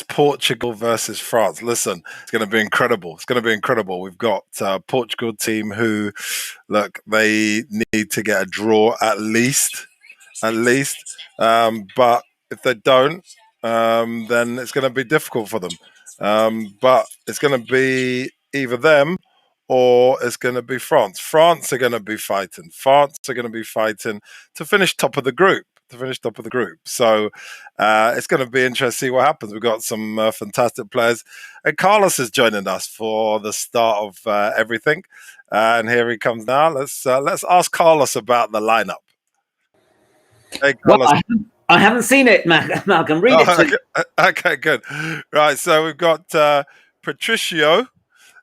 Portugal versus France. Listen, it's going to be incredible. It's going to be incredible. We've got Portugal team who, look, they need to get a draw at least. But if they don't, then it's going to be difficult for them. But it's going to be either them or it's going to be France. France are going to be fighting. France are going to be fighting to finish top of the group. So it's going to be interesting to see what happens. We've got some fantastic players. And Carlos is joining us for the start of everything. And here he comes now. Let's ask Carlos about the lineup. Hey, Well, Carlos. I haven't seen it, Malcolm. Read it to me. Okay, good. Right, so we've got Patricio.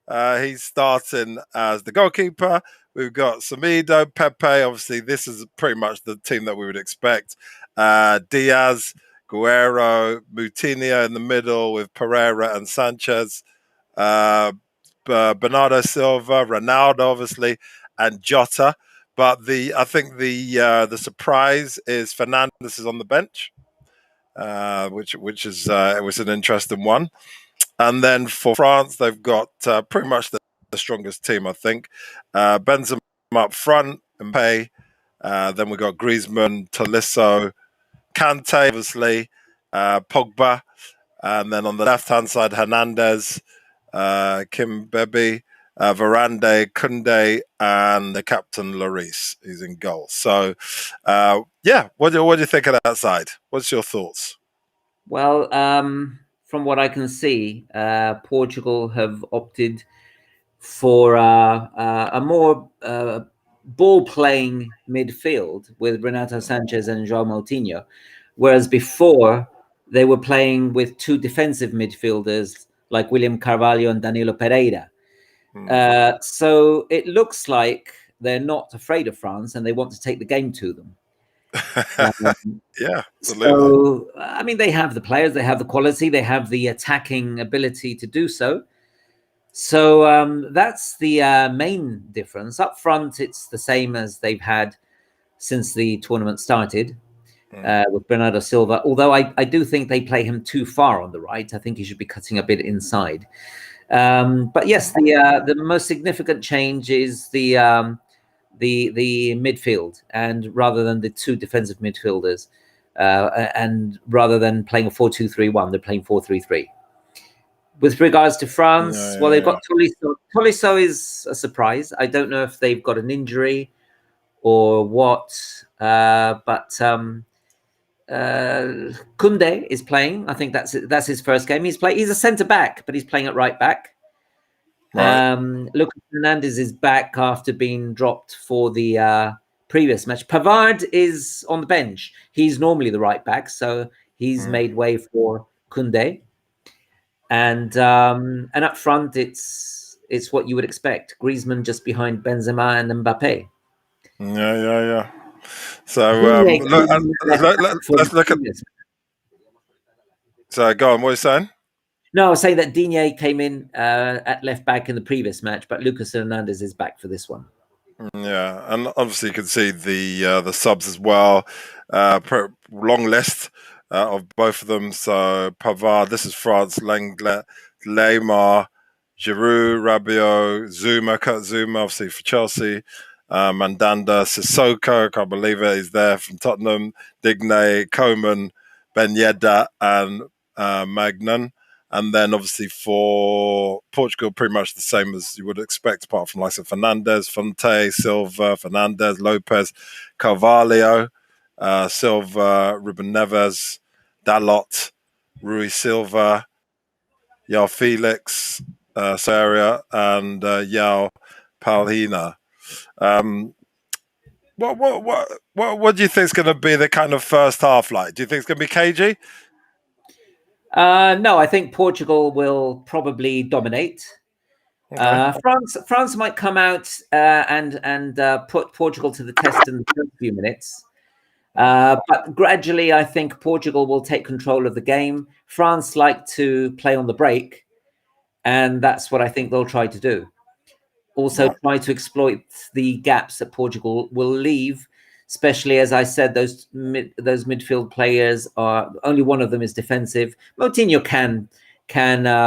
He's starting as the goalkeeper. We've got Samido, Pepe. Obviously, this is pretty much the team that we would expect. Diaz, Guerrero, Moutinho in the middle with Pereira and Sanchez. Bernardo Silva, Ronaldo, obviously, and Jota. But I think the surprise is Fernandes is on the bench, which is it was an interesting one. And then for France, they've got pretty much the strongest team, I think. Benzema up front, Mbappe. Then we've got Griezmann, Tolisso, Kante, obviously, Pogba. And then on the left-hand side, Hernandez, Kimpembe, Varane, Koundé, and the captain, Lloris, who's in goal. So, what do you think of that side? What's your thoughts? Well, from what I can see, Portugal have opted for a more ball-playing midfield with Renato Sanchez and João Moutinho, whereas before they were playing with two defensive midfielders like William Carvalho and Danilo Pereira. So it looks like they're not afraid of France and they want to take the game to them. Yeah, absolutely. So, I mean, they have the players, they have the quality, they have the attacking ability to do so. So that's the main difference. Up front, it's the same as they've had since the tournament started with Bernardo Silva. Although I do think they play him too far on the right. I think he should be cutting a bit inside. But yes, the most significant change is the midfield, and rather than the two defensive midfielders, and rather than playing a 4-2-3-1, they're playing 4-3-3. With regards to France, they've got Tolisso. Tolisso is a surprise. I don't know if they've got an injury or what, but Koundé is playing. I think that's his first game. He's a centre back, but he's playing at right back. Right. Lucas Hernandez is back after being dropped for the previous match. Pavard is on the bench. He's normally the right back, so he's made way for Koundé. And up front, it's what you would expect. Griezmann just behind Benzema and Mbappe. Yeah. So let's look at. So go on. What are you saying? No, I was saying that Digne came in at left back in the previous match, but Lucas Hernandez is back for this one. Yeah, and obviously you can see the subs as well. Long list of both of them. So Pavard, this is France, Lenglet, Lemar, Giroud, Rabiot, Kurt Zouma, obviously for Chelsea. Mandanda, Sissoko, can't believe it, he's there from Tottenham. Digne, Coman, Ben Yedda, and Magnan. And then obviously for Portugal, pretty much the same as you would expect, apart from like Fernandes, Fonte, Silva, Fernandes, Lopez, Carvalho, Silva, Ruben Neves, Dalot, Rui Silva, Yao Felix, Saria, and Yao Palhina. What do you think is going to be the kind of first half like? Do you think it's going to be cagey? No, I think Portugal will probably dominate. Okay. France might come out and put Portugal to the test in the first few minutes. But gradually, I think Portugal will take control of the game. France like to play on the break, and that's what I think they'll try to do. Also, try to exploit the gaps that Portugal will leave especially as I said, those midfield players are only one of them is defensive. Moutinho can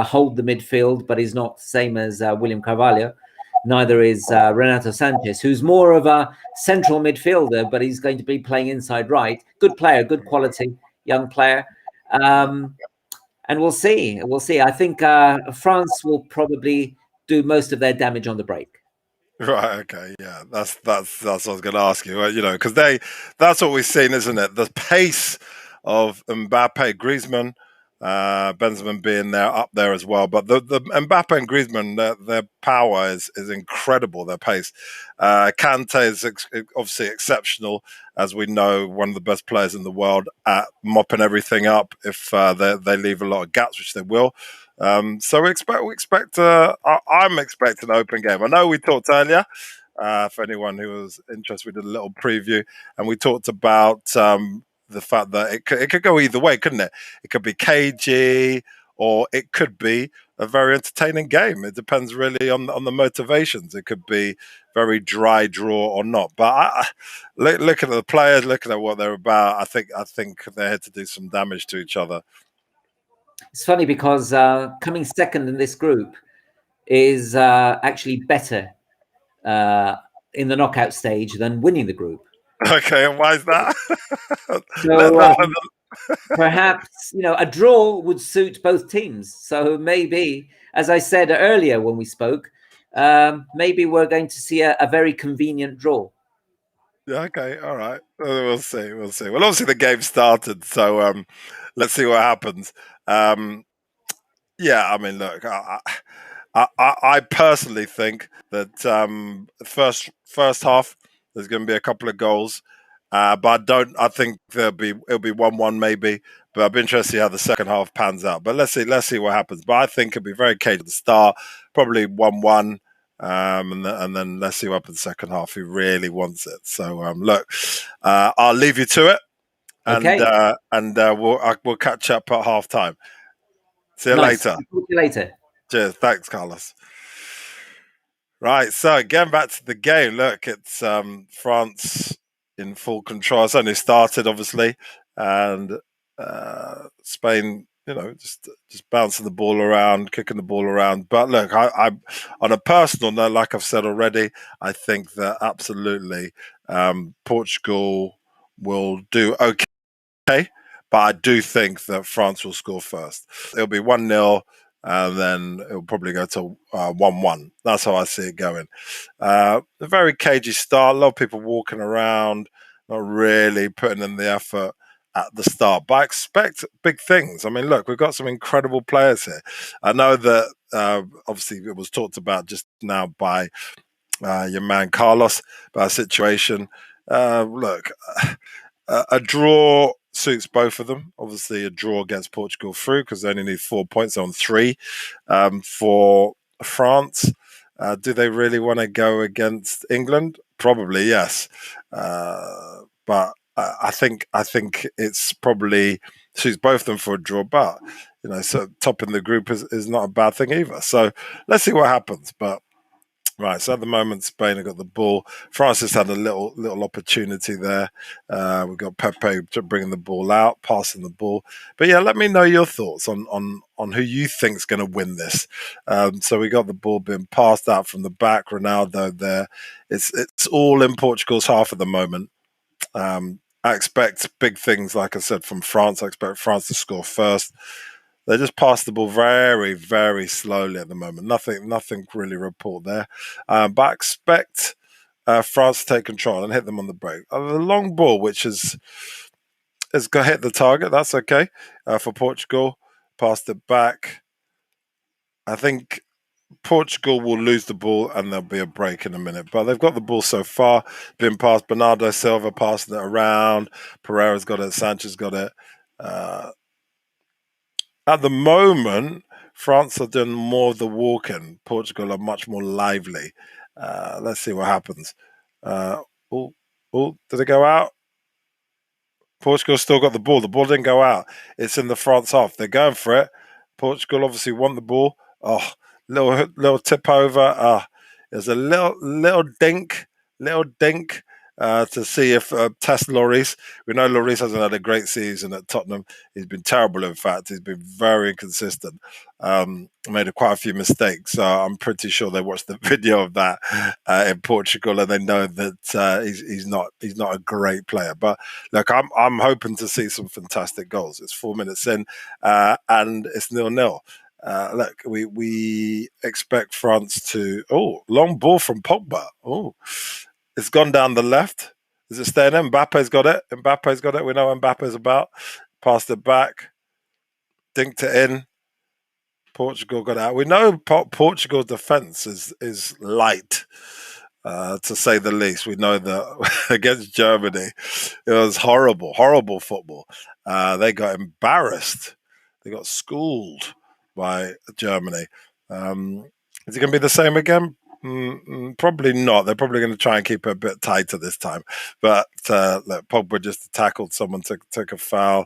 hold the midfield, but he's not the same as William Carvalho. Neither is Renato Sanchez, who's more of a central midfielder, but he's going to be playing inside right. Good player, good quality, young player. And we'll see. We'll see. I think France will probably do most of their damage on the break. Right. Okay. Yeah. That's what I was going to ask you. You know, because that's what we've seen, isn't it? The pace of Mbappe, Griezmann, Benzema being there up there as well. But the Mbappe and Griezmann, their power is incredible. Their pace. Kante is obviously exceptional, as we know, one of the best players in the world at mopping everything up if they leave a lot of gaps, which they will. So we expect. I'm expecting an open game. I know we talked earlier. For anyone who was interested, we did a little preview, and we talked about the fact that it could go either way, couldn't it? It could be cagey, or it could be a very entertaining game. It depends really on the motivations. It could be very dry draw or not. But looking at the players, looking at what they're about, I think they're here to do some damage to each other. It's funny because coming second in this group is actually better in the knockout stage than winning the group. Okay, and why is that? So perhaps a draw would suit both teams. So maybe, as I said earlier when we spoke, maybe we're going to see a very convenient draw. Yeah, okay, all right. We'll see. We'll see. Well, obviously the game started, so let's see what happens. Yeah, I mean, look, I personally think that first half there's going to be a couple of goals, but I don't. I think it'll be 1-1 maybe. But I'll be interested to see how the second half pans out. But let's see what happens. But I think it'll be very cagey at the start, probably 1-1. And then let's see what happens second half. Who really wants it? So look, I'll leave you to it, and we'll catch up at half time. See you later. See you later. Cheers. Thanks, Carlos. Right, so getting back to the game, look, it's France in full control. It's only started, obviously, and Spain, just bouncing the ball around, kicking the ball around. But look, I on a personal note, like I've said already, I think that absolutely Portugal will do okay, but I do think that France will score first. It'll be 1-0. And then it'll probably go to 1-1. That's how I see it going. A very cagey start. A lot of people walking around, not really putting in the effort at the start. But I expect big things. I mean, look, we've got some incredible players here. I know that obviously it was talked about just now by your man Carlos about a situation. Look, a draw suits both of them. Obviously, a draw gets Portugal through because they only need 4 points on 3. For France, do they really want to go against England? Probably yes, but I think it's probably suits both of them for a draw. But so topping the group is not a bad thing either. So let's see what happens. But right, so at the moment, Spain have got the ball. France has had a little opportunity there. We've got Pepe bringing the ball out, passing the ball. But yeah, let me know your thoughts on who you think's going to win this. So we got the ball being passed out from the back. Ronaldo there. It's all in Portugal's half at the moment. I expect big things, like I said, from France. I expect France to score first. They just pass the ball very, very slowly at the moment. Nothing really report there. But I expect France to take control and hit them on the break. The long ball, which has got hit the target, that's okay for Portugal. Passed it back. I think Portugal will lose the ball and there'll be a break in a minute. But they've got the ball so far. Been passed. Bernardo Silva passing it around. Pereira's got it. Sanchez got it. At the moment, France are doing more of the walking. Portugal are much more lively. Let's see what happens. Did it go out? Portugal still got the ball. The ball didn't go out. It's in the France half. They're going for it. Portugal obviously want the ball. Oh, little tip over. There's a little dink. to see if test Lloris. We know Lloris hasn't had a great season at Tottenham. He's been terrible, in fact. He's been very inconsistent. Made quite a few mistakes. So I'm pretty sure they watched the video of that in Portugal, and they know that he's not a great player. But look, I'm hoping to see some fantastic goals. It's 4 minutes in, and it's 0-0. Look, we expect France to. Oh, long ball from Pogba. Oh, it's gone down the left. Is it staying in? Mbappe's got it. Mbappe's got it. We know what Mbappe's about. Passed it back. Dinked it in. Portugal got out. We know Portugal's defense is light, to say the least. We know that against Germany, it was horrible, horrible football. They got embarrassed. They got schooled by Germany. Is it going to be the same again? Probably not. They're probably going to try and keep it a bit tighter this time. But look, Pogba just tackled someone, took a foul.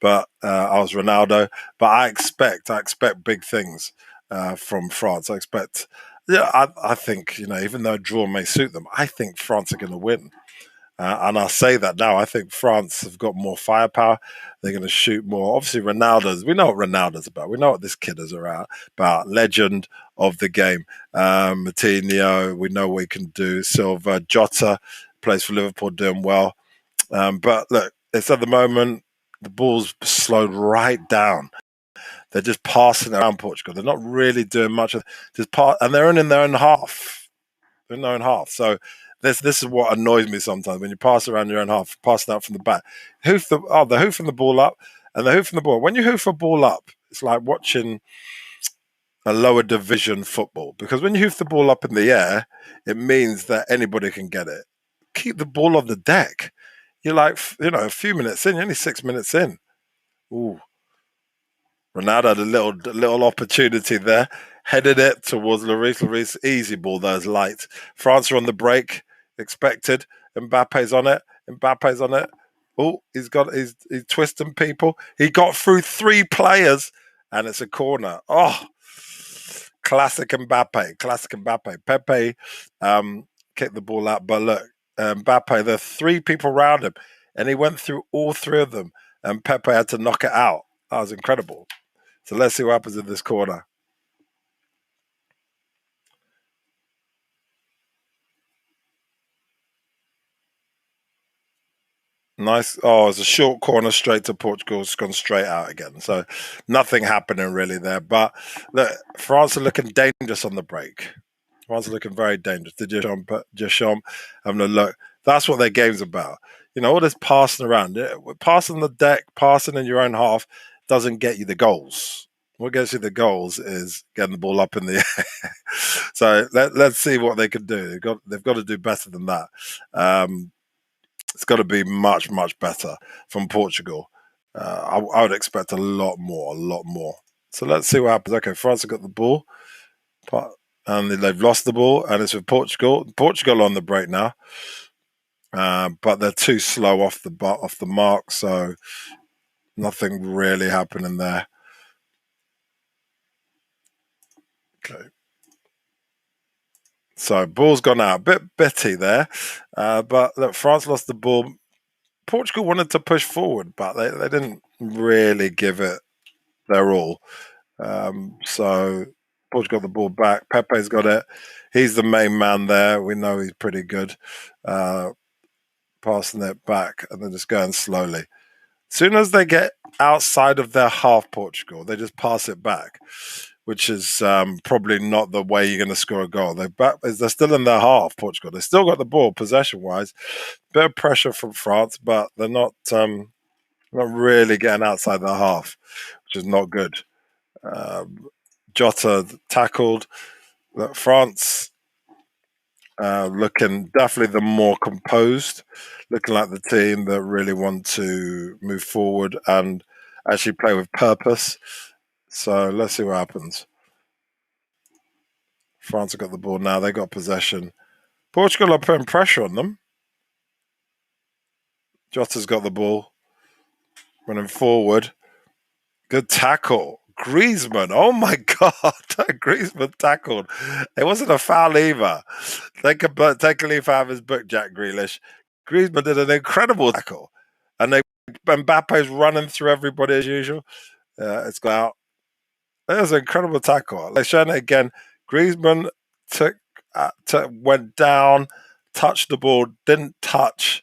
But I was Ronaldo. But I expect big things from France. I think, even though a draw may suit them, I think France are going to win. And I'll say that now. I think France have got more firepower. They're going to shoot more. Obviously, we know what Ronaldo's about. We know what this kid is about. Legend of the game. Matinho, we know what he can do. Silva, Jota plays for Liverpool, doing well. But look, it's at the moment, the ball's slowed right down. They're just passing around Portugal. They're not really doing much. And they're in their own half. They're in their own half. So this is what annoys me sometimes when you pass around your own half, passing out from the back. They're hoofing the ball up, and they're hoofing the ball. When you hoof a ball up, it's like watching a lower division football, because when you hoof the ball up in the air, it means that anybody can get it. Keep the ball on the deck. You're like, a few minutes in, you're only 6 minutes in. Ooh. Ronaldo had a little opportunity there. Headed it towards Lloris. Lloris, easy ball, those light. France are on the break, expected. Mbappe's on it. Oh, he's twisting people. He got through 3 players, and it's a corner. Oh, classic Mbappe. Pepe kicked the ball out, but look, Mbappe, there are 3 people around him, and he went through all 3 of them, and Pepe had to knock it out. That was incredible. So let's see what happens in this corner. Nice. Oh, it's a short corner straight to Portugal. It's gone straight out again. So nothing happening really there. But look, France are looking dangerous on the break. France are looking very dangerous. Deschamps having a look. That's what their game's about. All this passing around, passing the deck, passing in your own half doesn't get you the goals. What gets you the goals is getting the ball up in the air. So let's see what they can do. They've got to do better than that. It's got to be much, much better from Portugal. I would expect a lot more. So let's see what happens. Okay, France have got the ball, and they've lost the ball, and it's with Portugal. Portugal on the break now, but they're too slow off the mark, so nothing really happening there. Okay. So ball's gone out. A bit bitty there. But look, France lost the ball. Portugal wanted to push forward, but they didn't really give it their all. So Portugal got the ball back. Pepe's got it. He's the main man there. We know he's pretty good. Passing it back, and they're just going slowly. As soon as they get outside of their half, Portugal, they just pass it back, which is probably not the way you're going to score a goal. They're still in their half, Portugal. They still got the ball possession-wise. Bit of pressure from France, but they're not really getting outside their half, which is not good. Jota tackled. France looking definitely the more composed, looking like the team that really want to move forward and actually play with purpose. So let's see what happens. France have got the ball now. They got possession. Portugal are putting pressure on them. Jota's got the ball. Running forward. Good tackle. Griezmann. Oh my God. Griezmann tackled. It wasn't a foul either. Take a leaf out of his book, Jack Grealish. Griezmann did an incredible tackle, and Mbappe's running through everybody as usual. It's got out. It was an incredible tackle. Like showing it again, Griezmann took, went down, touched the ball, didn't touch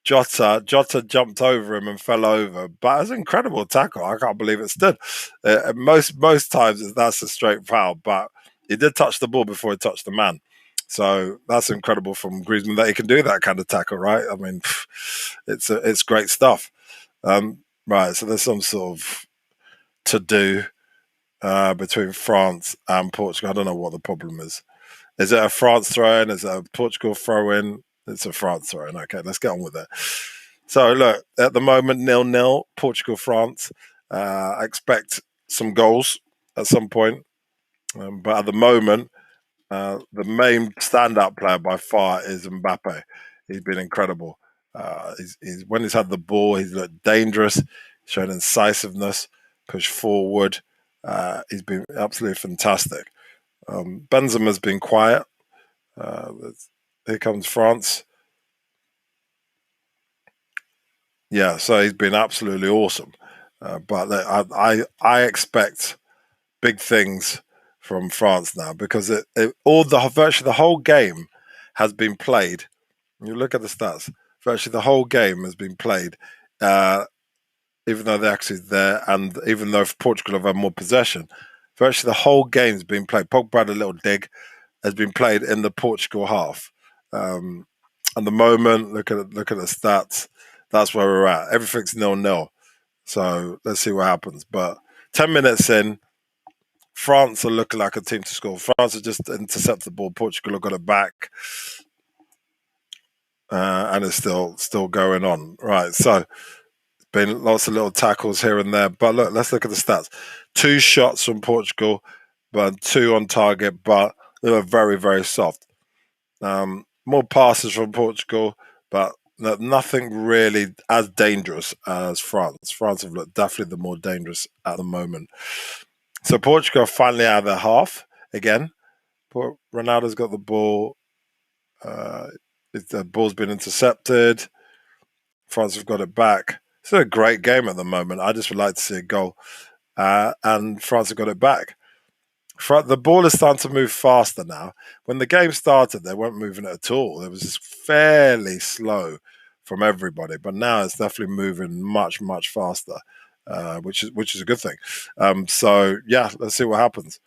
Jota. Jota jumped over him and fell over. But it was an incredible tackle. I can't believe it stood. Most times that's a straight foul, but he did touch the ball before he touched the man. So that's incredible from Griezmann that he can do that kind of tackle, right? I mean, it's great stuff. Right, so there's some sort of to do between France and Portugal. I don't know what the problem is. Is it a France throw in? Is it a Portugal throw in? It's a France throw in. Okay, let's get on with it. So look, at the moment, 0-0, Portugal-France. I expect some goals at some point. But at the moment, the main standout player by far is Mbappe. He's been incredible. When he's had the ball, he's looked dangerous, shown incisiveness, pushed forward. He's been absolutely fantastic. Benzema's been quiet. Uh, Here comes France. Yeah, so he's been absolutely awesome. But I expect big things from France now because virtually the whole game has been played. You look at the stats. Virtually the whole game has been played, even though they're actually there, and even though Portugal have had more possession. Virtually the whole game's been played. Pogba had a little dig, has been played in the Portugal half. At the moment, look at the stats. That's where we're at. Everything's 0-0. So let's see what happens. But 10 minutes in, France are looking like a team to score. France have just intercepted the ball. Portugal have got it back, and it's still going on. Right. So been lots of little tackles here and there. But look, let's look at the stats. 2 shots from Portugal, but 2 on target, but they were very, very soft. More passes from Portugal, but nothing really as dangerous as France. France have looked definitely the more dangerous at the moment. So Portugal are finally out of their half again. Ronaldo's got the ball. The ball's been intercepted. France have got it back. It's a great game at the moment. I just would like to see a goal. And France have got it back. The ball is starting to move faster now. When the game started, they weren't moving it at all. It was just fairly slow from everybody. But now it's definitely moving much, much faster, which is a good thing. So yeah, let's see what happens.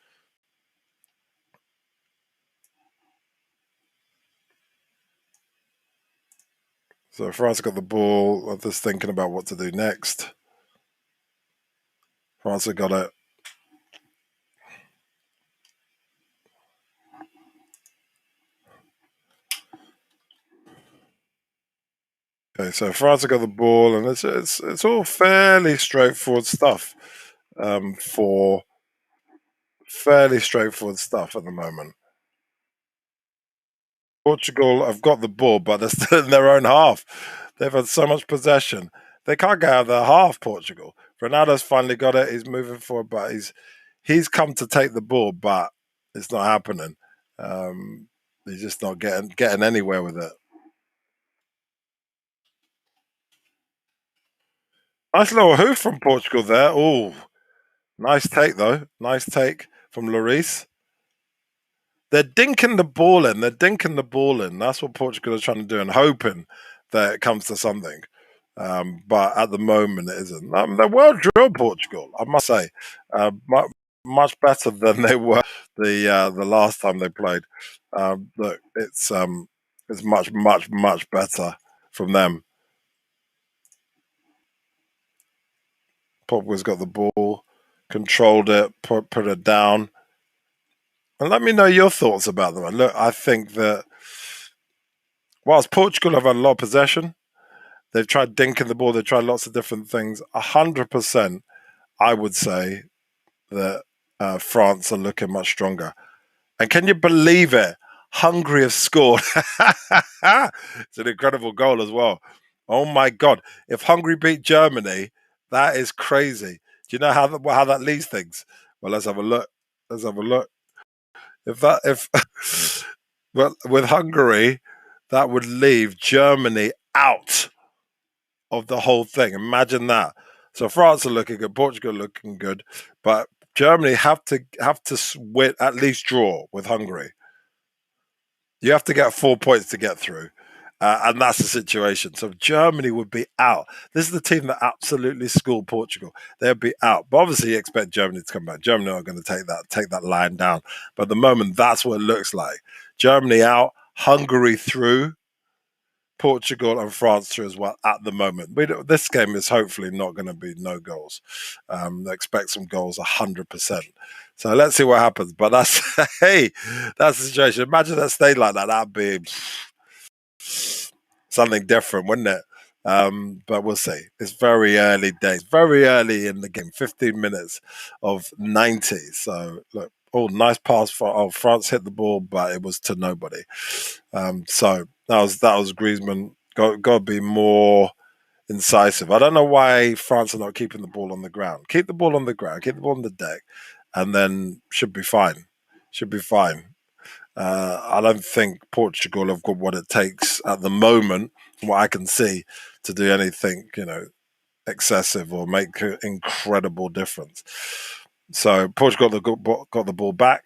So France got the ball. I'm just thinking about what to do next. France have got it. Okay, so France have got the ball, and it's all fairly straightforward stuff. For fairly straightforward stuff at the moment. Portugal have got the ball, but they're still in their own half. They've had so much possession. They can't get out of their half, Portugal. Ronaldo's finally got it. He's moving forward, but he's come to take the ball, but it's not happening. He's just not getting anywhere with it. Nice little hoof from Portugal there. Oh, nice take though. Nice take from Lloris. They're dinking the ball in. They're dinking the ball in. That's what Portugal are trying to do and hoping that it comes to something. But at the moment, it isn't. They're well drilled, Portugal, I must say. Much better than they were the last time they played. Look, it's much, much, much better from them. Pogba's got the ball, controlled it, put it down. And let me know your thoughts about them. And look, I think that whilst Portugal have had a lot of possession, they've tried dinking the ball. They've tried lots of different things. 100%, I would say that France are looking much stronger. And can you believe it? Hungary have scored. It's an incredible goal as well. Oh my God! If Hungary beat Germany, that is crazy. Do you know how that leaves things? Well, let's have a look. Let's have a look. If well, with Hungary, that would leave Germany out of the whole thing. Imagine that. So France are looking good, Portugal looking good, but Germany have to win, at least draw with Hungary. You have to get 4 points to get through. And that's the situation. So Germany would be out. This is the team that absolutely schooled Portugal. They'd be out. But obviously, you expect Germany to come back. Germany are going to take that line down. But at the moment, that's what it looks like. Germany out, Hungary through, Portugal and France through as well at the moment. This game is hopefully not going to be no goals. Expect some goals 100%. So let's see what happens. But that's hey, that's the situation. Imagine that stayed like that. That'd be something different, wouldn't it? But we'll see. It's very early days, very early in the game. 15 minutes of 90. So look, nice pass for France hit the ball, but it was to nobody. So that was Griezmann. Got to be more incisive. I don't know why France are not keeping the ball on the ground. Keep the ball on the ground. Keep the ball on the deck, and then should be fine. Should be fine. I don't think Portugal have got what it takes at the moment, from what I can see, to do anything excessive or make an incredible difference. So Portugal got the ball back,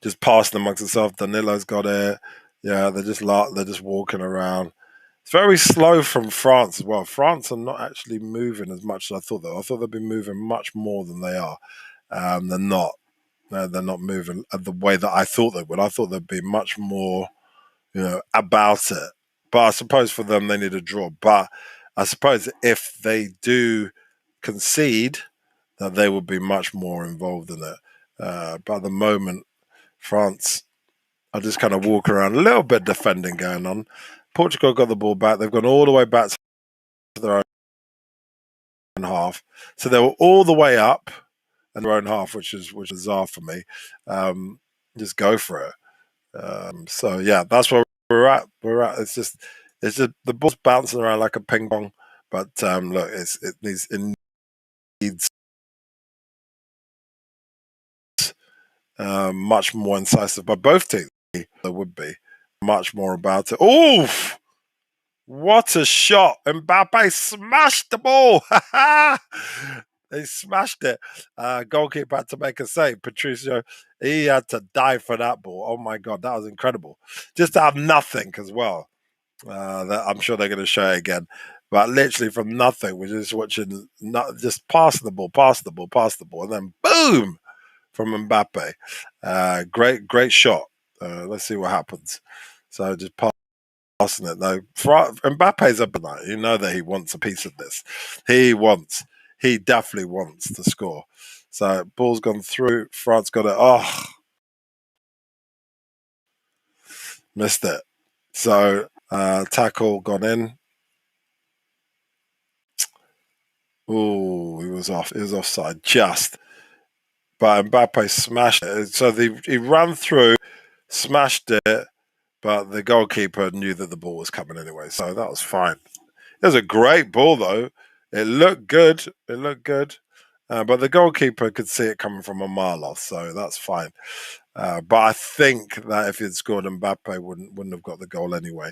just passing amongst themselves. Danilo's got it. Yeah, they're just walking around. It's very slow from France as well. France are not actually moving as much as I thought. I thought they'd be moving much more than they are. They're not. No, they're not moving the way that I thought they would. I thought they'd be much more, about it. But I suppose for them they need a draw. But I suppose if they do concede, that they would be much more involved in it. But at the moment, France are just kind of walking around, a little bit defending going on. Portugal got the ball back. They've gone all the way back to their own half. So they were all the way up in their own half, which is bizarre for me. Just go for it. So yeah, that's where we're at. It's just the ball's bouncing around like a ping pong. But look, it needs much more incisive by both teams. There would be much more about it. Oof! What a shot! Mbappe smashed the ball. They smashed it. Goalkeeper had to make a save. Patricio, he had to dive for that ball. Oh my God, that was incredible. Just to have nothing as well. That I'm sure they're going to show it again. But literally from nothing, we're just watching, just pass the ball, and then boom from Mbappe. Great shot. Let's see what happens. So just passing it though. Mbappe's up tonight. You know that he wants a piece of this. He definitely wants to score. So ball's gone through. France got it. Oh, missed it. So tackle gone in. Oh, he was off. He was offside just. But Mbappe smashed it. So he ran through, smashed it, but the goalkeeper knew that the ball was coming anyway. So that was fine. It was a great ball, though. It looked good. But the goalkeeper could see it coming from a mile off, so that's fine. But I think that if he'd scored, Mbappe wouldn't have got the goal anyway.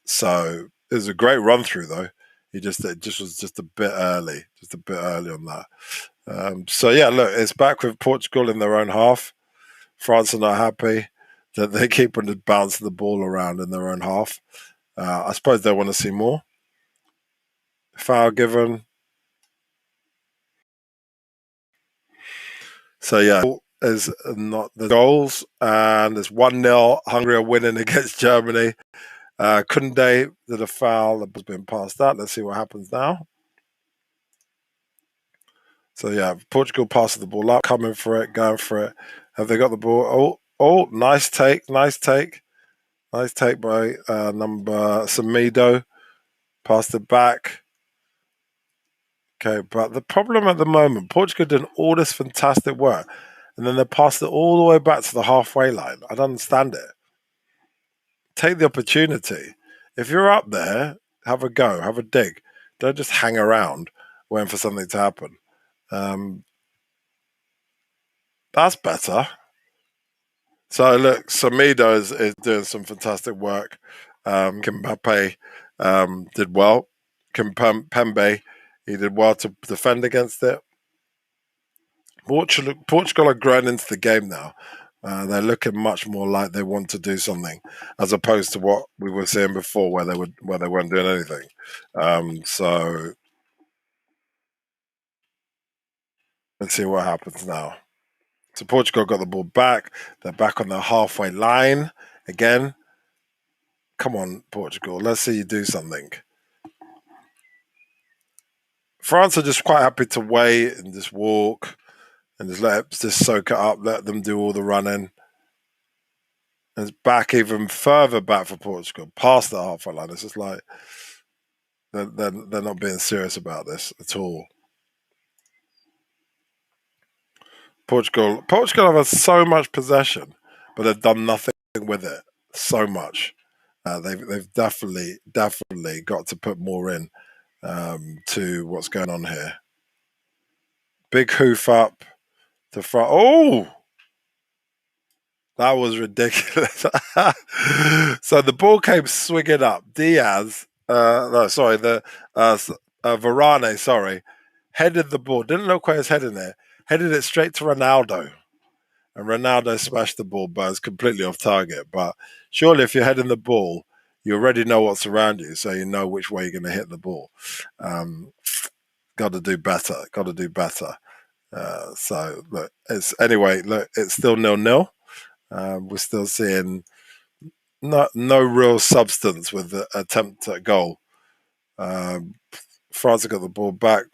So it was a great run through, though. It just was just a bit early, on that. So yeah, look, it's back with Portugal in their own half. France are not happy that they keep on bouncing the ball around in their own half. I suppose they want to see more. Foul given. So yeah, is not the goals, and it's 1-0. Hungary are winning against Germany. Kunde did a foul that was being passed out. Let's see what happens now. So yeah, Portugal passes the ball up, coming for it, going for it. Have they got the ball? Oh, nice take by number Semedo. Passed it back. Okay, but the problem at the moment, Portugal did all this fantastic work, and then they passed it all the way back to the halfway line. I don't understand it. Take the opportunity. If you're up there, have a go, have a dig. Don't just hang around waiting for something to happen. That's better. So look, Samido is doing some fantastic work. Mbappe did well. Pembe, he did well to defend against it. Portugal are growing into the game now. They're looking much more like they want to do something, as opposed to what we were seeing before, where they weren't doing anything. So let's see what happens now. So Portugal got the ball back. They're back on the halfway line again. Come on, Portugal. Let's see you do something. France are just quite happy to wait and just walk and just soak it up, let them do all the running. And it's back even further back for Portugal, past the halfway line. It's just like they're not being serious about this at all. Portugal have had so much possession, but they've done nothing with it. So much. They've definitely got to put more in to what's going on here. Big hoof up to front. Oh, that was ridiculous. So the ball came swinging up. Diaz, no, sorry, Varane, sorry, headed the ball. Didn't look where his head in there. Headed it straight to Ronaldo. And Ronaldo smashed the ball, but it's completely off target. But surely if you're heading the ball, you already know what's around you, so you know which way you're going to hit the ball. Got to do better. Got to do better. So look, it's still 0-0. We're still seeing no real substance with the attempt at goal. France have got the ball back.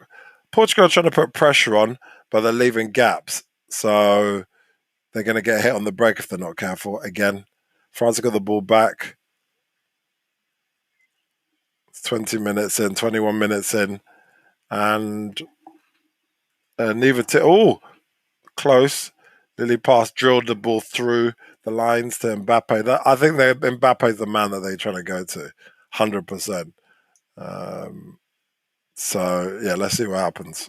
Portugal are trying to put pressure on, but they're leaving gaps. So they're going to get hit on the break if they're not careful. Again, France have got the ball back. It's 20 minutes in, 21 minutes in. And neither team. Oh, close. Lily Pass drilled the ball through the lines to Mbappe. I think Mbappe's the man that they're trying to go to, 100%. So yeah, let's see what happens.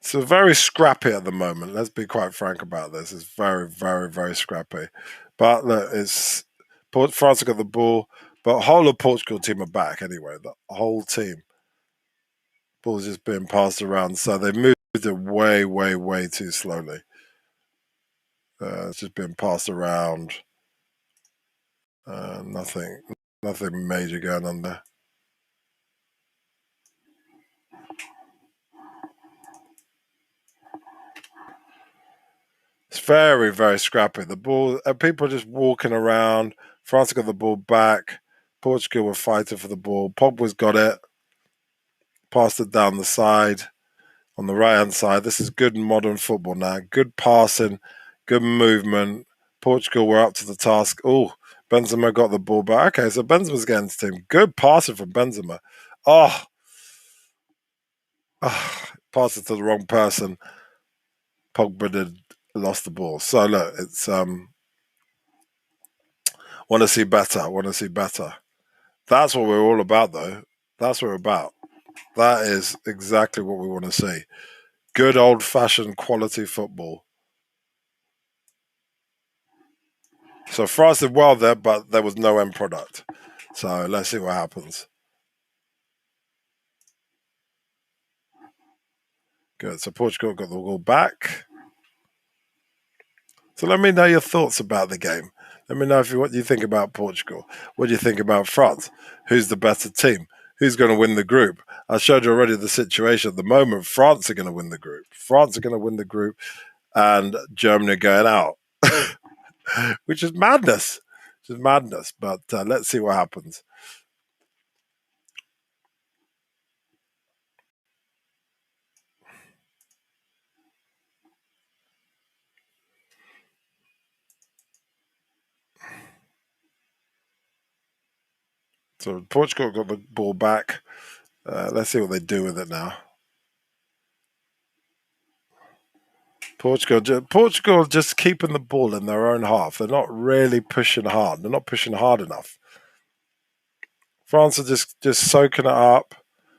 So very scrappy at the moment. Let's be quite frank about this. It's very, very, very scrappy. But look, France have got the ball, but whole of Portugal team are back anyway. The whole team. Ball's just being passed around, so they moved it way, way, way too slowly. It's just been passed around. Nothing major going on there. It's very, very scrappy. The ball, people are just walking around. France got the ball back. Portugal were fighting for the ball. Pogba's got it. Passed it down the side, on the right-hand side. This is good modern football now. Good passing, good movement. Portugal were up to the task. Oh, Benzema got the ball back. Okay, so Benzema's getting his team. Good passing from Benzema. Oh, passed it to the wrong person. Pogba did lost the ball. So look, it's want to see better. Want to see better. That's what we're all about, though. That's what we're about. That is exactly what we want to see. Good old-fashioned quality football. So France did well there, but there was no end product. So let's see what happens. Good. So Portugal got the ball back. So let me know your thoughts about the game. Let me know what you think about Portugal. What do you think about France? Who's the better team? Who's going to win the group? I showed you already the situation at the moment. France are going to win the group. France are going to win the group, and Germany are going out, which is madness. But let's see what happens. So Portugal got the ball back. Let's see what they do with it now. Portugal just keeping the ball in their own half. They're not really pushing hard. They're not pushing hard enough. France are just soaking it up,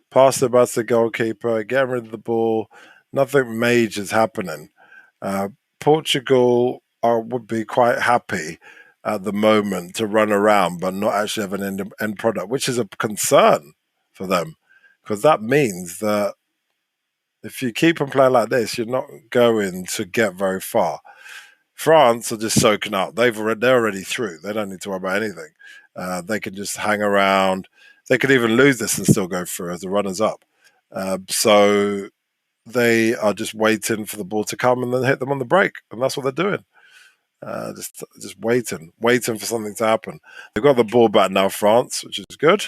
pass it back to the goalkeeper, getting rid of the ball. Nothing major is happening. Portugal would be quite happy at the moment to run around but not actually have an end product, which is a concern for them because that means that if you keep on playing like this, you're not going to get very far. France are just soaking up. They're already through. They don't need to worry about anything. They can just hang around. They could even lose this and still go through as the runners up. So they are just waiting for the ball to come and then hit them on the break, and that's what they're doing. Just waiting for something to happen. They've got the ball back now, France, which is good.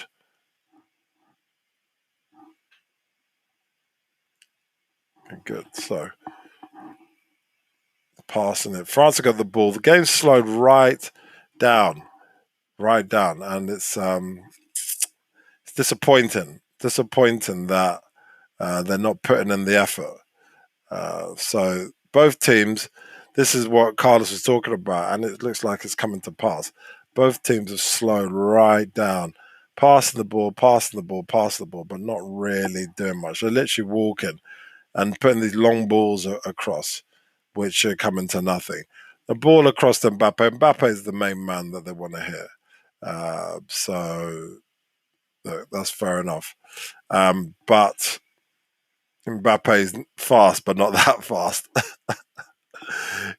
Good. So passing it. France have got the ball. The game's slowed down, right down, and it's disappointing. Disappointing that they're not putting in the effort. So both teams, this is what Carlos was talking about, and it looks like it's coming to pass. Both teams have slowed right down, passing the ball, passing the ball, passing the ball, but not really doing much. They're literally walking and putting these long balls across, which are coming to nothing. The ball across to Mbappe. Mbappe is the main man that they want to hit. So that's fair enough. But Mbappe's fast, but not that fast.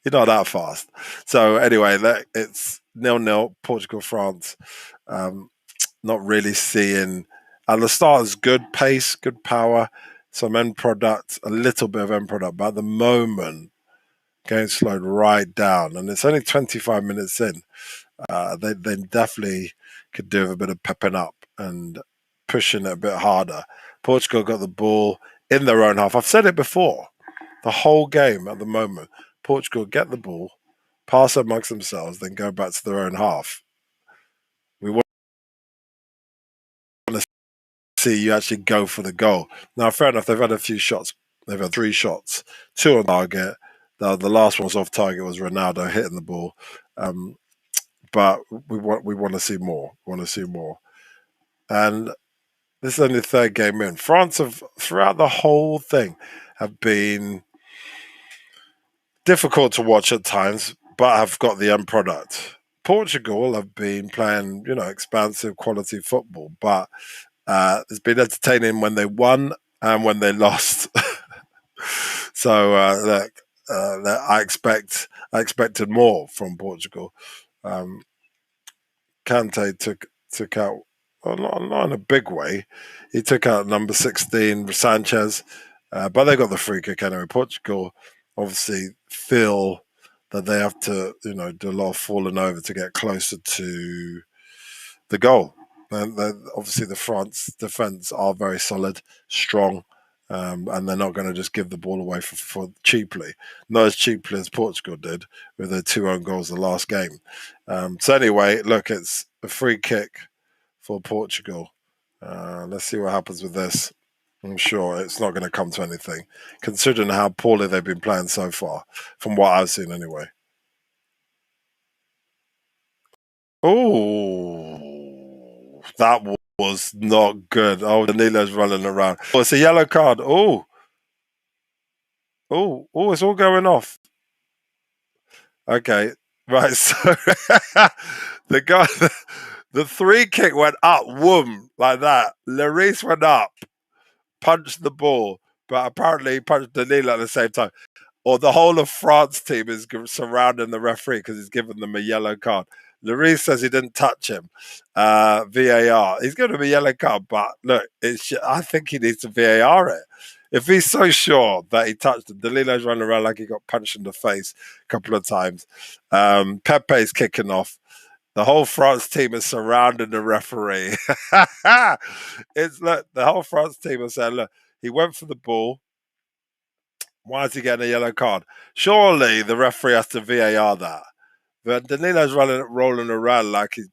He's not that fast. So anyway, it's 0-0, Portugal, France. Not really seeing. And the start is good pace, good power, some end product, a little bit of end product. But at the moment, getting slowed right down. And it's only 25 minutes in. They definitely could do with a bit of pepping up and pushing it a bit harder. Portugal got the ball in their own half. I've said it before. The whole game at the moment, Portugal get the ball, pass amongst themselves, then go back to their own half. We want to see you actually go for the goal. Now, fair enough, they've had a few shots. They've had 3 shots, 2 on target. The last one was off target, was Ronaldo hitting the ball. But we want to see more. We want to see more. And this is only the 3rd game in. France have, throughout the whole thing, have been difficult to watch at times, but have got the end product. Portugal have been playing, expansive quality football, but it's been entertaining when they won and when they lost. So I expected more from Portugal. Kante took out, well, not in a big way. He took out number 16, Sanchez, but they got the free kick anyway. Portugal obviously feel that they have to, do a lot of falling over to get closer to the goal. And obviously the France defence are very solid, strong, and they're not going to just give the ball away for cheaply. Not as cheaply as Portugal did with their 2 own goals the last game. So anyway, look, it's a free kick for Portugal. Let's see what happens with this. I'm sure it's not going to come to anything, considering how poorly they've been playing so far, from what I've seen anyway. Oh, that was not good. Oh, Danilo's running around. Oh, it's a yellow card. It's all going off. Okay, right. So the guy, the 3 kick went up, whoom, like that. Lloris went up, punched the ball, but apparently he punched Danilo at the same time. Or the whole of France team is surrounding the referee because he's given them a yellow card. Lloris says he didn't touch him. VAR. He's going to be a yellow card, but look, I think he needs to VAR it. If he's so sure that he touched him, Danilo's running around like he got punched in the face a couple of times. Pepe's kicking off. The whole France team is surrounding the referee. The whole France team is saying, look, he went for the ball. Why is he getting a yellow card? Surely the referee has to VAR that. But Danilo's rolling around like he's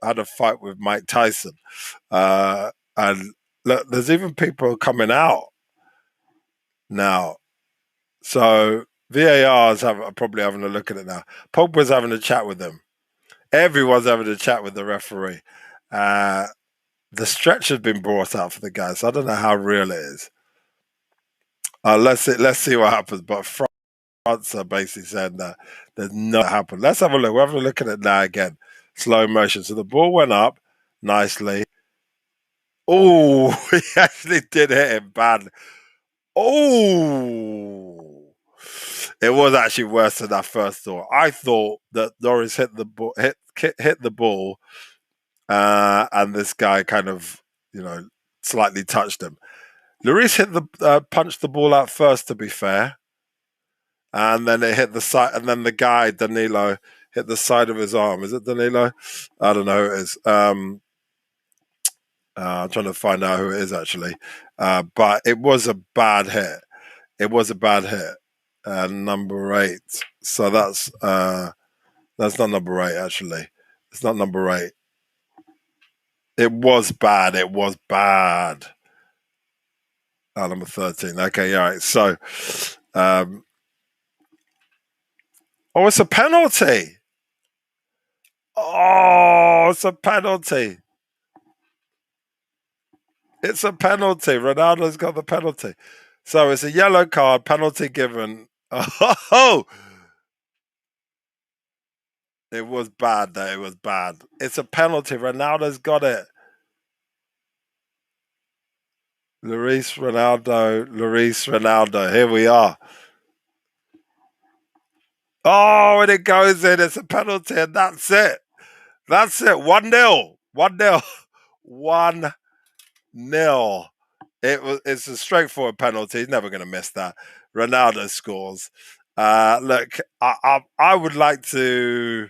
had a fight with Mike Tyson. And look, there's even people coming out now. So VAR's probably having a look at it now. Pogba's having a chat with them. Everyone's having a chat with the referee. The stretch has been brought out for the guys. So I don't know how real it is. Let's see what happens. But France are basically saying that there's not happened. Let's have a look. We're having a look at it now again. Slow motion. So the ball went up nicely. Oh, he actually did hit him bad. Oh, it was actually worse than I first thought. I thought that Norris hit the ball, hit the ball, and this guy kind of, slightly touched him. Lloris hit punched the ball out first. To be fair, and then it hit the side, and then the guy Danilo hit the side of his arm. Is it Danilo? I don't know who it is. I'm trying to find out who it is actually, but it was a bad hit. It was a bad hit. Number 8. So that's not number 8 actually. It's not number 8. It was bad. It was bad. Number 13. Okay, all right. So, it's a penalty. Oh, it's a penalty. It's a penalty. Ronaldo's got the penalty. So it's a yellow card, penalty given. Oh, it was bad, though. It was bad. It's a penalty. Ronaldo's got it. Luis Ronaldo. Here we are. Oh, and it goes in. It's a penalty, and that's it. That's it. 1-0. 1-0. 1-0. It's a straightforward penalty. He's never going to miss that. Ronaldo scores. Look, I would like to.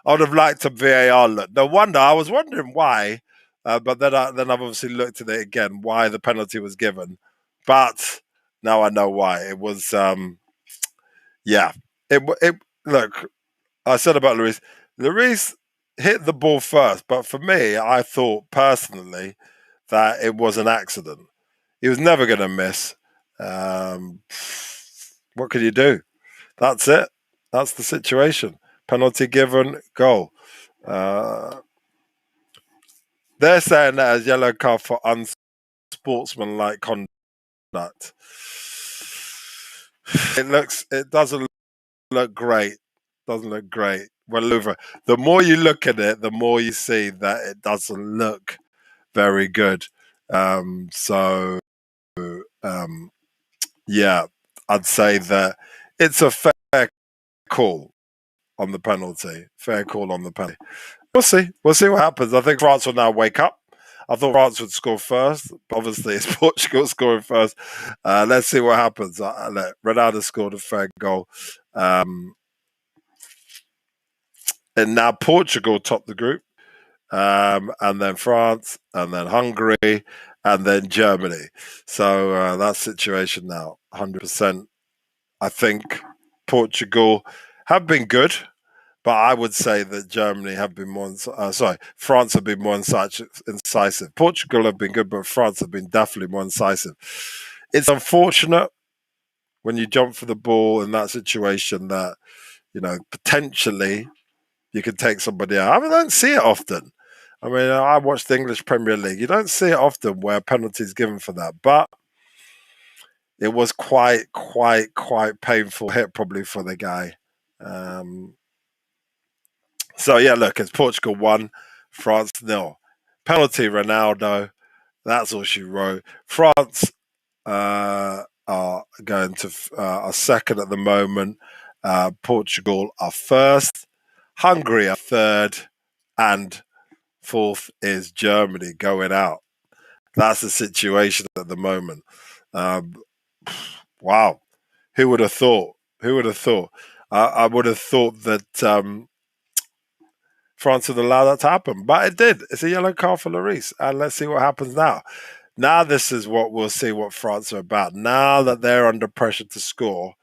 I would have liked a VAR look. No wonder. I was wondering why, but then I've obviously looked at it again. Why the penalty was given, but now I know why. It was. Yeah. It. Look, I said about Lloris. Lloris hit the ball first, but for me, I thought personally that it was an accident. He was never going to miss. What could you do? That's it. That's the situation. Penalty given, goal. They're saying that as yellow card for unsportsmanlike conduct. It doesn't look great. Doesn't look great. Well, over. The more you look at it, the more you see that it doesn't look very good. So, yeah, I'd say that it's a fair call on the penalty. Fair call on the penalty. We'll see. We'll see what happens. I think France will now wake up. I thought France would score first, but obviously it's Portugal scoring first. Let's see what happens. Ronaldo scored a fair goal. And now Portugal top the group. And then France, and then Hungary, and then Germany. So that situation now, 100%. I think Portugal have been good, but I would say that Germany have been more. France have been more incisive. Portugal have been good, but France have been definitely more incisive. It's unfortunate when you jump for the ball in that situation that potentially you could take somebody out. I mean, I don't see it often. I mean, I watch the English Premier League. You don't see it often where penalty is given for that, but it was quite painful hit probably for the guy. So yeah, look, it's Portugal 1, France 0. Penalty Ronaldo. That's all she wrote. France are going to are second at the moment. Portugal are first. Hungary are third, and fourth is Germany going out. That's the situation at the moment. Um, wow, who would have thought? Who would have thought? I would have thought that France would allow that to happen, but it did. It's a yellow card for Lloris, and let's see what happens now. Now this is what we'll see what France are about. Now that they're under pressure to score,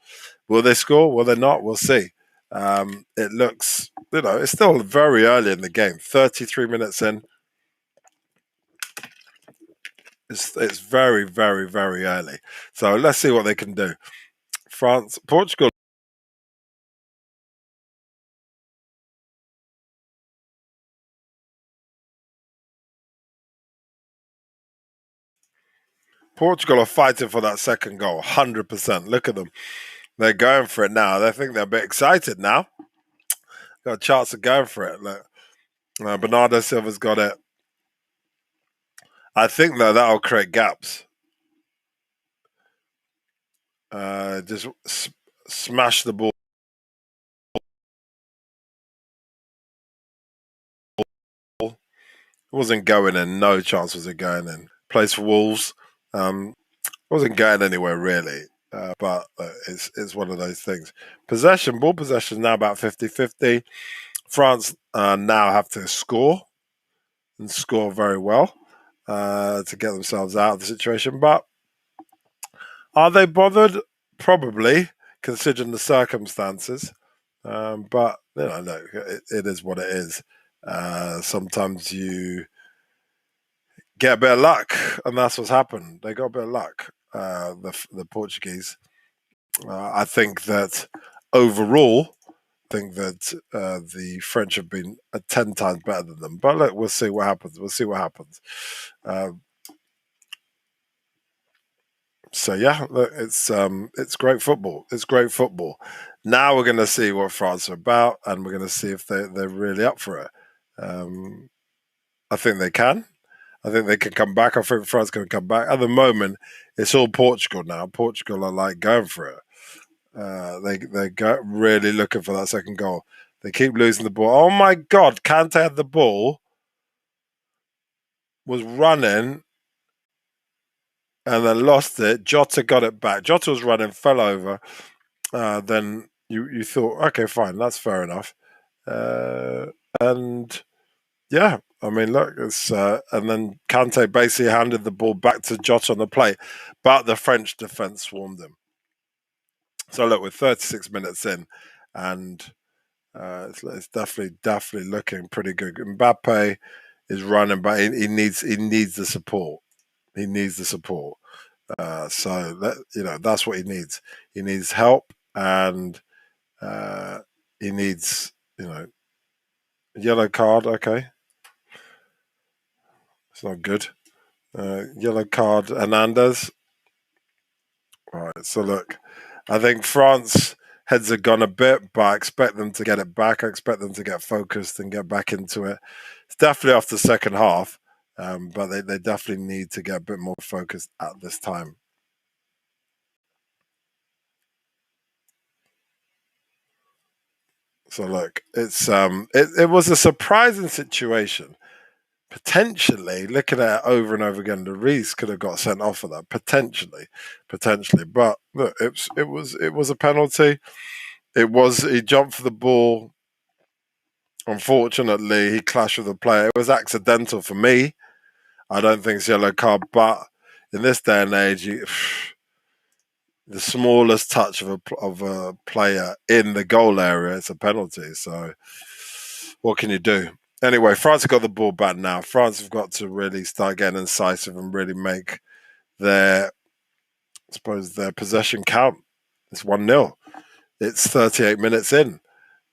will they score? Will they not? We'll see. It looks, it's still very early in the game. 33 minutes in. It's very, very, very early. So let's see what they can do. Portugal. Portugal are fighting for that second goal, 100%. Look at them. They're going for it now. They think they're a bit excited now. Got a chance of going for it. Look, Bernardo Silva's got it. I think though that'll create gaps. Just smash the ball. It wasn't going in. No chance was it going in. Plays for Wolves. Wasn't going anywhere really. But it's one of those things. Ball possession now about 50-50. France now have to score and score very well to get themselves out of the situation. But are they bothered? Probably, considering the circumstances. But look, it is what it is. Sometimes you get a bit of luck, and that's what's happened. They got a bit of luck. The Portuguese. I think that overall, the French have been 10 times better than them. But look, we'll see what happens. So yeah, look, it's great football. It's great football. Now we're going to see what France are about, and we're going to see if they're really up for it. I think they can. I think they can come back. I think France can come back. At the moment, it's all Portugal now. Portugal are like going for it. They go really looking for that second goal. They keep losing the ball. Oh my God! Kante had the ball, was running, and then lost it. Jota got it back. Jota was running, fell over. Then you thought, okay, fine, that's fair enough. And yeah, I mean, look, it's and then Kante basically handed the ball back to Jota on the play, but the French defense swarmed him. So look, we're 36 minutes in, and it's definitely looking pretty good. Mbappe is running, but he needs the support. He needs the support. So that's what he needs. He needs help, and he needs yellow card. Okay, it's not good. Yellow card, Hernandez. All right. So look, I think France heads are gone a bit, but I expect them to get it back. I expect them to get focused and get back into it. It's definitely off the second half, but they definitely need to get a bit more focused at this time. So look, it was a surprising situation. Potentially, looking at it over and over again, the Reese could have got sent off for that. Potentially. But look, it was a penalty. He jumped for the ball. Unfortunately, he clashed with the player. It was accidental for me. I don't think it's yellow card, but in this day and age, the smallest touch of a player in the goal area, it's a penalty. So, what can you do? Anyway, France have got the ball back now. France have got to really start getting incisive and really make their possession count. It's 1-0. It's 38 minutes in.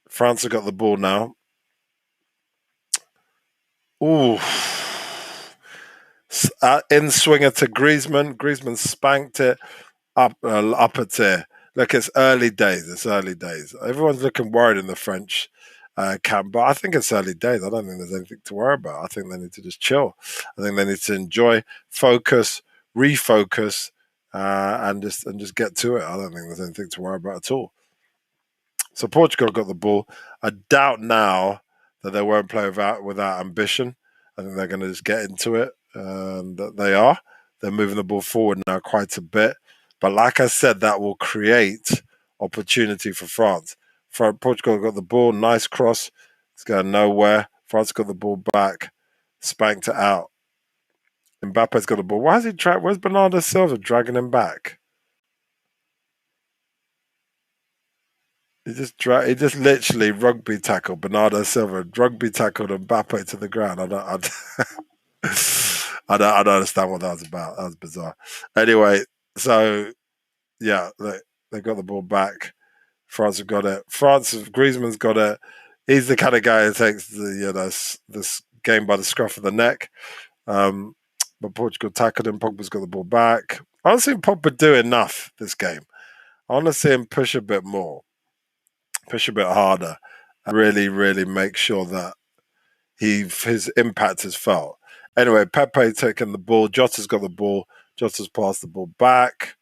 France have got the ball now. Ooh. In swinger to Griezmann. Griezmann spanked it up upper tier. Look, it's early days. Everyone's looking worried in the French camp, but I think it's early days. I don't think there's anything to worry about. I think they need to just chill. I think they need to enjoy, focus, refocus, and just get to it. I don't think there's anything to worry about at all. So Portugal got the ball. I doubt now that they won't play without ambition. I think they're going to just get into it, and they are. They're moving the ball forward now quite a bit. But like I said, that will create opportunity for France. Portugal got the ball, nice cross. It's going nowhere. France got the ball back, spanked it out. Mbappe's got the ball. Why is he where's Bernardo Silva dragging him back? He just literally rugby tackled Bernardo Silva, rugby tackled Mbappe to the ground. I don't understand what that was about. That was bizarre. Anyway, so yeah, they got the ball back. France have got it. Griezmann's got it. He's the kind of guy who takes this game by the scruff of the neck. But Portugal tackled him. Pogba's got the ball back. I don't think Pogba do enough this game. I want to see him push a bit more, push a bit harder, and really, really make sure that his impact is felt. Anyway, Pepe taking the ball. Jota's got the ball. Jota's passed the ball back.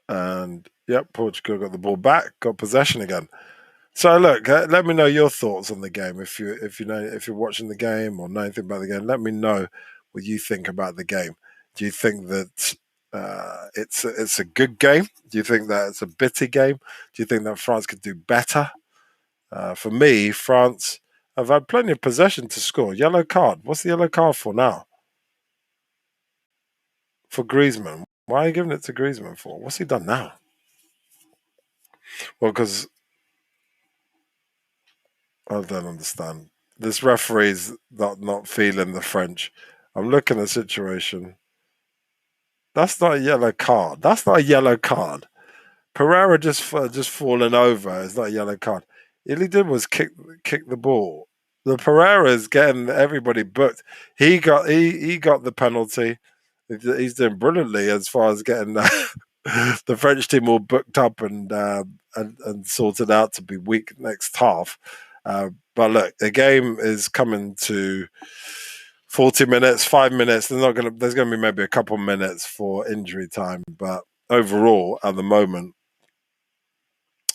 And yep, Portugal got the ball back, got possession again. So look, let me know your thoughts on the game. If you're watching the game or know anything about the game, let me know what you think about the game. Do you think that it's a good game? Do you think that it's a bitty game? Do you think that France could do better? For me, France have had plenty of possession to score. Yellow card. What's the yellow card for now? For Griezmann. Why are you giving it to Griezmann for? What's he done now? Well, because I don't understand. This referee's not feeling the French. I'm looking at the situation. That's not a yellow card. That's not a yellow card. Pereira just falling over. It's not a yellow card. All he did was kick the ball. The Pereira's getting everybody booked. He got the penalty. He's doing brilliantly as far as getting the French team all booked up and sorted out to be weak next half. But look, the game is coming to 40 minutes, 5 minutes. There's gonna be maybe a couple minutes for injury time, but overall, at the moment,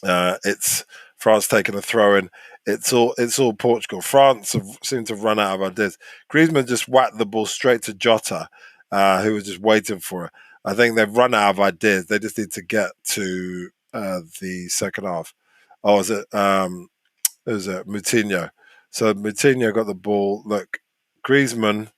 it's France taking a throw in. It's all Portugal. France seem to have run out of ideas. Griezmann just whacked the ball straight to Jota, who was just waiting for it. I think they've run out of ideas. They just need to get to the second half. Oh, was it? It was Moutinho. So Moutinho got the ball. Look, Griezmann.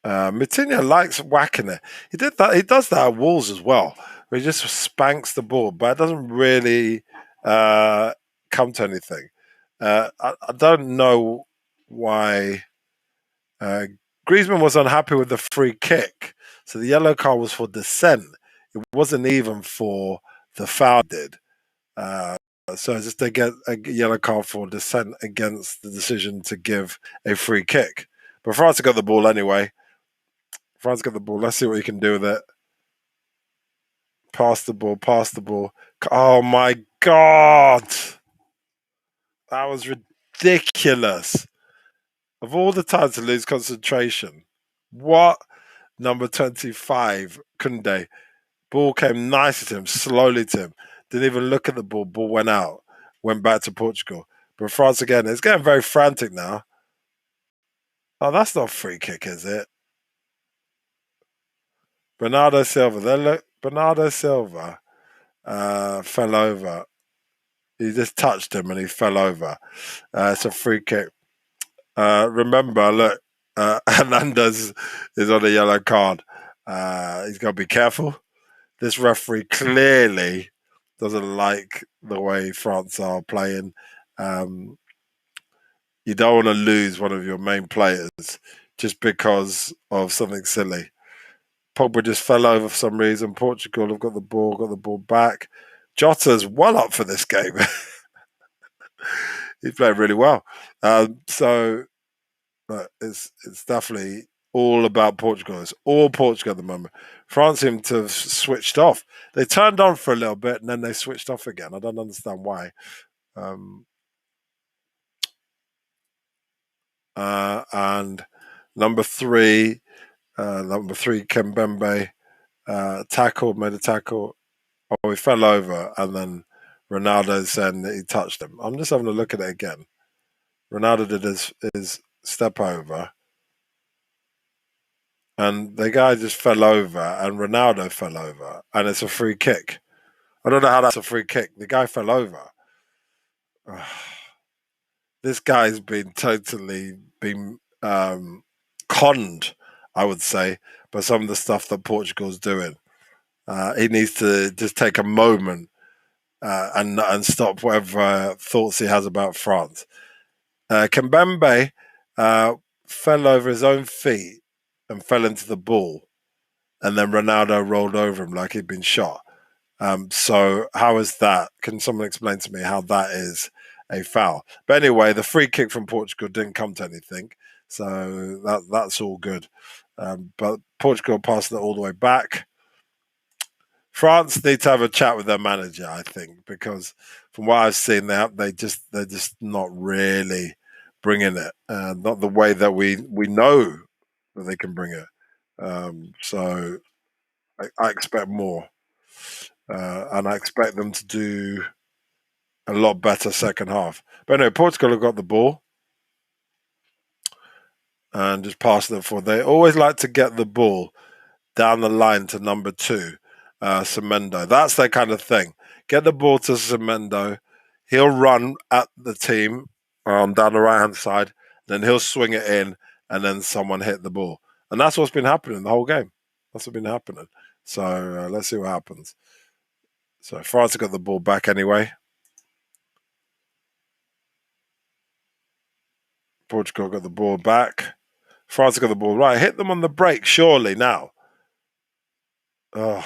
Moutinho likes whacking it. He did that. He does that at Wolves as well. Where he just spanks the ball, but it doesn't really come to anything. I don't know why Griezmann was unhappy with the free kick. So the yellow card was for dissent. It wasn't even for the foul. Did so just they get a yellow card for dissent against the decision to give a free kick. But France got the ball anyway. France got the ball. Let's see what he can do with it. Pass the ball. Pass the ball. Oh my god, that was ridiculous. Of all the times to lose concentration, what number 25 Kunde? Ball came nice to him, slowly to him. Didn't even look at the ball. Ball went out. Went back to Portugal. But France again, it's getting very frantic now. Oh, that's not a free kick, is it? Bernardo Silva. Then look, Bernardo Silva fell over. He just touched him and he fell over. It's a free kick. Remember, look, Hernandez is on a yellow card. He's got to be careful. This referee clearly doesn't like the way France are playing. You don't want to lose one of your main players just because of something silly. Pogba just fell over for some reason. Portugal have got the ball back. Jota's well up for this game. He's playing really well. So it's definitely all about Portugal. It's all Portugal at the moment. France seem to have switched off. They turned on for a little bit and then they switched off again. I don't understand why. And number three, Kembembe made a tackle. Oh, he fell over, and then Ronaldo said that he touched him. I'm just having a look at it again. Ronaldo did his step over, and the guy just fell over, and Ronaldo fell over, and it's a free kick. I don't know how that's a free kick. The guy fell over. This guy's been conned, I would say, by some of the stuff that Portugal's doing. He needs to just take a moment and stop whatever thoughts he has about France. Kembembe fell over his own feet and fell into the ball, and then Ronaldo rolled over him like he'd been shot. So how is that? Can someone explain to me how that is a foul? But anyway, the free kick from Portugal didn't come to anything, so that's all good. But Portugal passed it all the way back. France need to have a chat with their manager, I think, because from what I've seen, they're just not really bringing it, not the way that we know that they can bring it. So I expect more, and I expect them to do a lot better second half. But no, Portugal have got the ball and just passing it forward. They always like to get the ball down the line to number two, Semendo. That's their kind of thing. Get the ball to Semendo. He'll run at the team down the right hand side. Then he'll swing it in, and then someone hit the ball. And that's what's been happening the whole game. That's what's been happening. So let's see what happens. So France have got the ball back anyway. Portugal got the ball back. France got the ball right. Hit them on the break, surely now. Oh,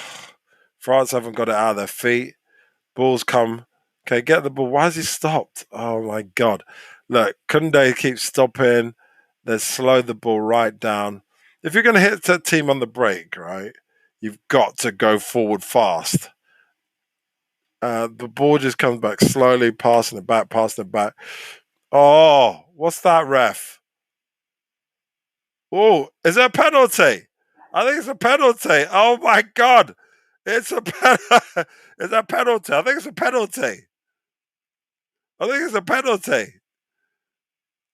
France haven't got it out of their feet. Ball's come. Okay, get the ball. Why has he stopped? Oh my God. Look, Kunde keeps stopping. They slow the ball right down. If you're going to hit the team on the break, right, you've got to go forward fast. The ball just comes back slowly, passing it back, passing it back. Oh, what's that, ref? Oh, is it a penalty? I think it's a penalty. Oh my God. It's a it's a penalty. I think it's a penalty. I think it's a penalty.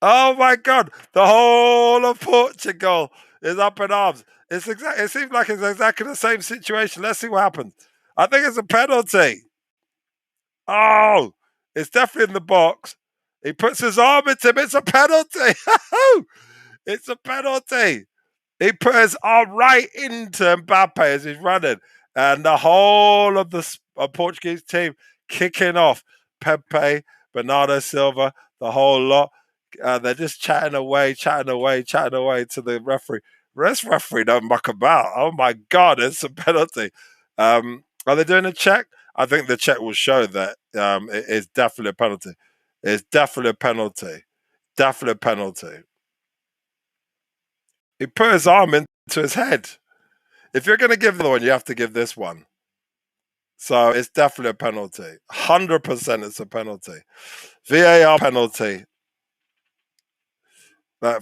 Oh my God! The whole of Portugal is up in arms. It seems like it's exactly the same situation. Let's see what happens. I think it's a penalty. Oh, it's definitely in the box. He puts his arm into him. It's a penalty. It's a penalty. He put his arm right into Mbappe as he's running, and the whole of the Portuguese team kicking off. Pepe, Bernardo Silva, the whole lot. They're just chatting away to the referee. This referee don't muck about. Oh my God, it's a penalty. Are they doing a check? I think the check will show that it is definitely a penalty. It's definitely a penalty. Definitely a penalty. He put his arm into his head. If you're going to give the one, you have to give this one. So it's definitely a penalty. 100% it's a penalty. VAR penalty.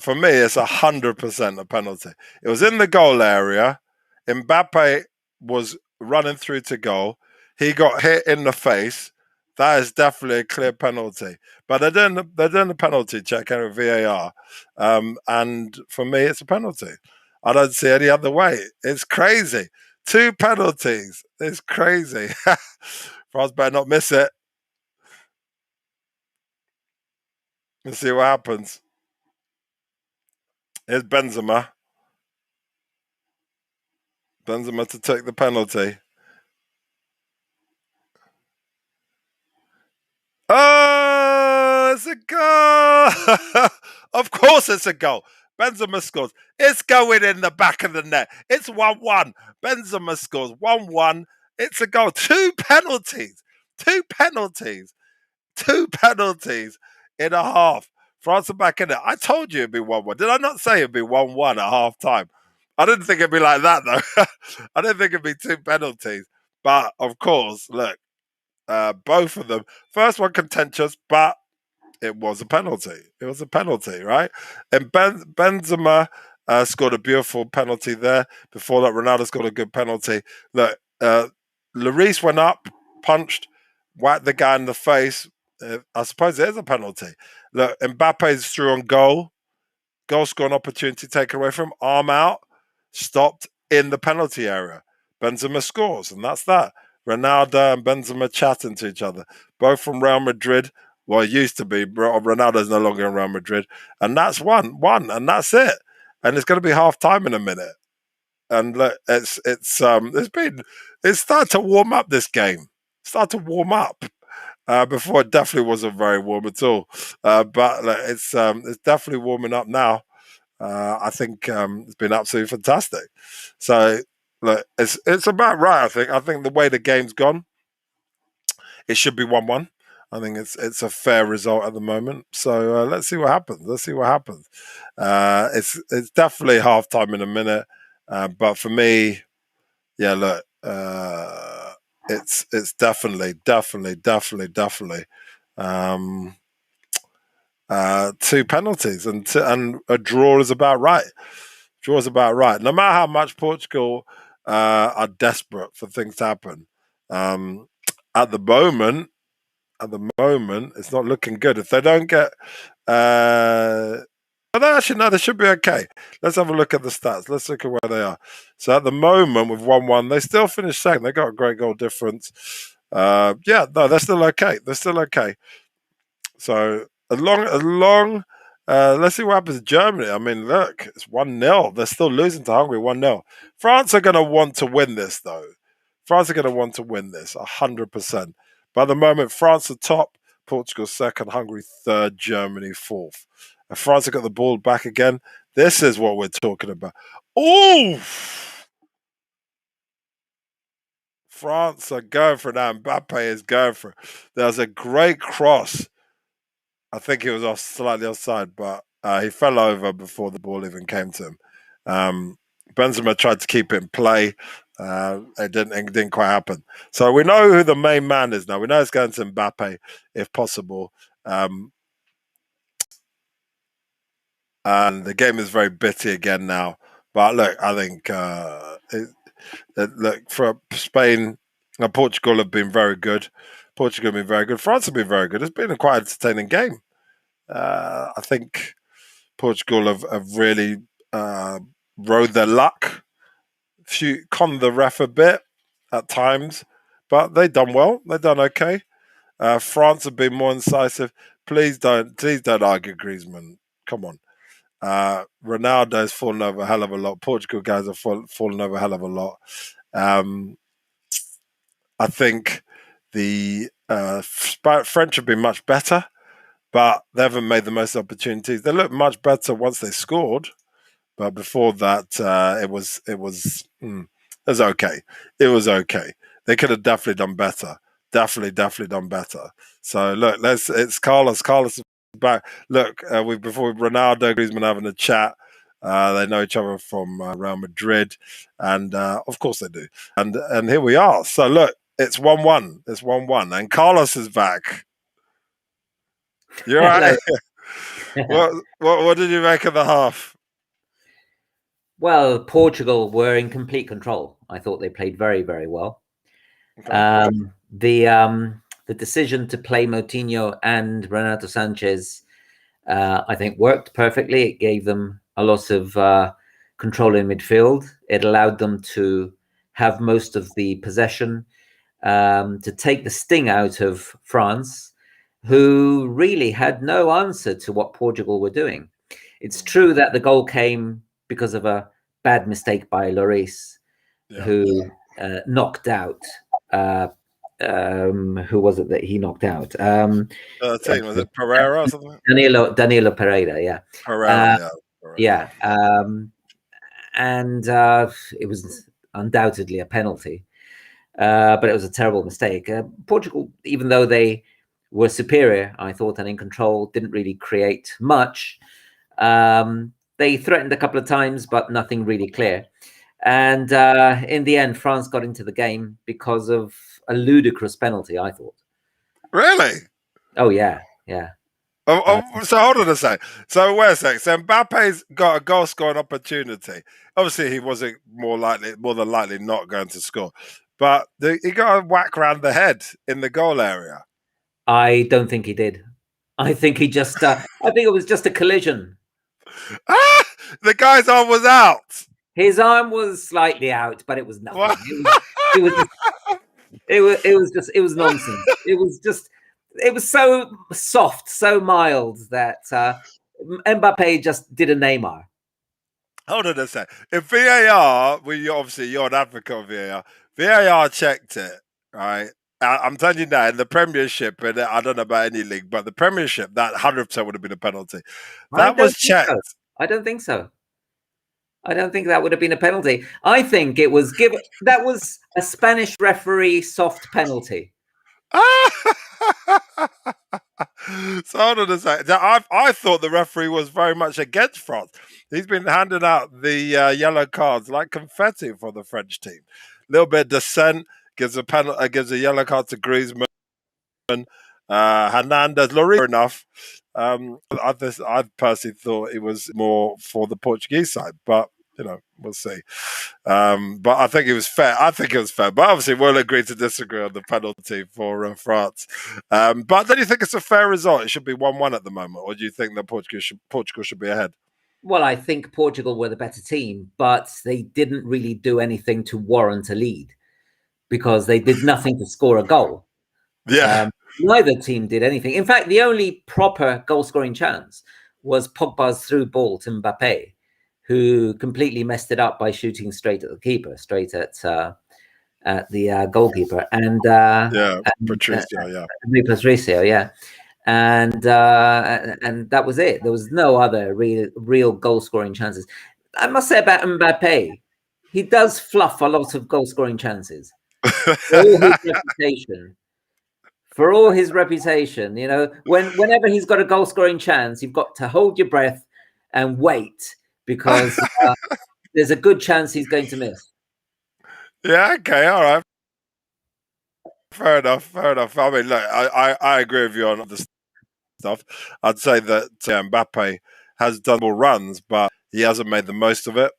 For me, it's 100% a penalty. It was in the goal area. Mbappe was running through to goal. He got hit in the face. That is definitely a clear penalty. But they're doing the penalty check out of VAR. And for me, it's a penalty. I don't see any other way. It's crazy. 2 penalties. It's crazy. France better not miss it. Let's see what happens. Here's Benzema. Benzema to take the penalty. Oh, it's a goal! Of course it's a goal. Benzema scores. It's going in the back of the net. It's 1-1. Benzema scores 1-1. It's a goal. 2 penalties. 2 penalties. 2 penalties in a half. France are back in it. I told you it'd be 1-1. Did I not say it'd be 1-1 at half time? I didn't think it'd be like that, though. I didn't think it'd be 2 penalties. But, of course, look, both of them. First one contentious, but it was a penalty. It was a penalty, right? And Benzema scored a beautiful penalty there. Before that, Ronaldo scored a good penalty. Look, Lloris went up, punched, whacked the guy in the face. I suppose it is a penalty. Look, Mbappe's through on goal. Goal scoring opportunity taken away from him. Arm out, stopped in the penalty area. Benzema scores, and that's that. Ronaldo and Benzema chatting to each other, both from Real Madrid. Well, it used to be. Ronaldo's no longer in Real Madrid, and that's one, and that's it. And it's going to be half time in a minute. And it's started to warm up. This game started to warm up. Before it definitely wasn't very warm at all, but it's definitely warming up now. I think it's been absolutely fantastic. So look, it's about right. I think the way the game's gone, it should be 1-1. I think it's a fair result at the moment. So let's see what happens. Let's see what happens. It's definitely half time in a minute, but for me, yeah, look. it's definitely um, two penalties, and a draw is about right. Draw is about right. No matter how much Portugal are desperate for things to happen, um, at the moment, it's not looking good. If they don't get, but actually, no, they should be okay. Let's have a look at the stats. Let's look at where they are. So at the moment, with 1-1, they still finished second. They got a great goal difference. Yeah, no, they're still okay. They're still okay. So let's see what happens to Germany. I mean, look, it's 1-0. They're still losing to Hungary 1-0. France are going to want to win this, though. France are going to want to win this 100%. By the moment, France are top, Portugal second, Hungary third, Germany fourth. And France have got the ball back again. This is what we're talking about. Oh! France are going for it now. Mbappe is going for it. There's a great cross. I think he was slightly offside, but he fell over before the ball even came to him. Benzema tried to keep it in play. It didn't quite happen. So we know who the main man is now. We know it's going to Mbappe, if possible. And the game is very bitty again now. But look, I think look, for Spain and Portugal have been very good. Portugal have been very good. France have been very good. It's been a quite entertaining game. I think Portugal have really rode their luck, conned the ref a bit at times, but they've done well. They've done okay. France have been more incisive. Please don't argue Griezmann. Come on. Ronaldo's fallen over a hell of a lot. Portugal guys have fallen over a hell of a lot. I think the French have been much better, but they haven't made the most opportunities. They looked much better once they scored, but before that, it was okay. It was okay. They could have definitely done better. Definitely done better. So look, it's Carlos. Carlos is back. Look, before Ronaldo, Griezmann having a chat. They know each other from Real Madrid, and of course they do. And here we are. So look, it's 1-1. It's 1-1, and Carlos is back. You're right. What did you make of the half? Well, Portugal were in complete control. I thought they played very, very well. Okay. The decision to play Moutinho and Renato Sanchez, I think, worked perfectly. It gave them a lot of control in midfield. It allowed them to have most of the possession, to take the sting out of France, who really had no answer to what Portugal were doing. It's true that the goal came because of a bad mistake by Lloris, who knocked out. Who was it that he knocked out? Was it Pereira or something? Danilo Pereira, yeah. Pereira, yeah. And it was undoubtedly a penalty, but it was a terrible mistake. Portugal, even though they were superior, I thought, and in control, didn't really create much. They threatened a couple of times, but nothing really clear. And in the end, France got into the game because of a ludicrous penalty, I thought. Really? Oh, yeah. So hold on a sec. So wait a sec. So Mbappe's got a goal scoring opportunity. Obviously, he wasn't more than likely not going to score. But he got a whack around the head in the goal area. I don't think he did. I think he just, I think it was just a collision. The guy's arm was out. His arm was slightly out, but it was nothing. It was nonsense. It was so soft, so mild that Mbappe just did a Neymar. Hold on a sec. If VAR, you're an advocate of VAR. VAR checked it, right? I'm telling you now, in the Premiership, and I don't know about any league, but the Premiership, that 100% would have been a penalty. That was checked. So. I don't think so. I don't think that would have been a penalty. I think it was that was a Spanish referee soft penalty. So hold on a second. I thought the referee was very much against France. He's been handing out the yellow cards like confetti for the French team. A little bit of dissent. gives a penalty, gives a yellow card to Griezmann. Hernandez, Lloris, enough. I personally thought it was more for the Portuguese side, but we'll see. But I think it was fair. I think it was fair. But obviously, we'll agree to disagree on the penalty for France. But do you think it's a fair result? It should be 1-1 at the moment, or do you think that Portugal should be ahead? Well, I think Portugal were the better team, but they didn't really do anything to warrant a lead because they did nothing to score a goal. Yeah. Neither team did anything. In fact, the only proper goal-scoring chance was Pogba's through ball to Mbappe, who completely messed it up by shooting straight at the keeper, straight at the goalkeeper, and Patricio, Patricio, yeah, and that was it. There was no other real goal-scoring chances. I must say about Mbappe, he does fluff a lot of goal-scoring chances. For all his reputation, whenever he's got a goal-scoring chance, you've got to hold your breath and wait because there's a good chance he's going to miss. Yeah, okay, all right. Fair enough. I mean, look, I agree with you on the stuff. I'd say that Mbappe has done more runs, but he hasn't made the most of it.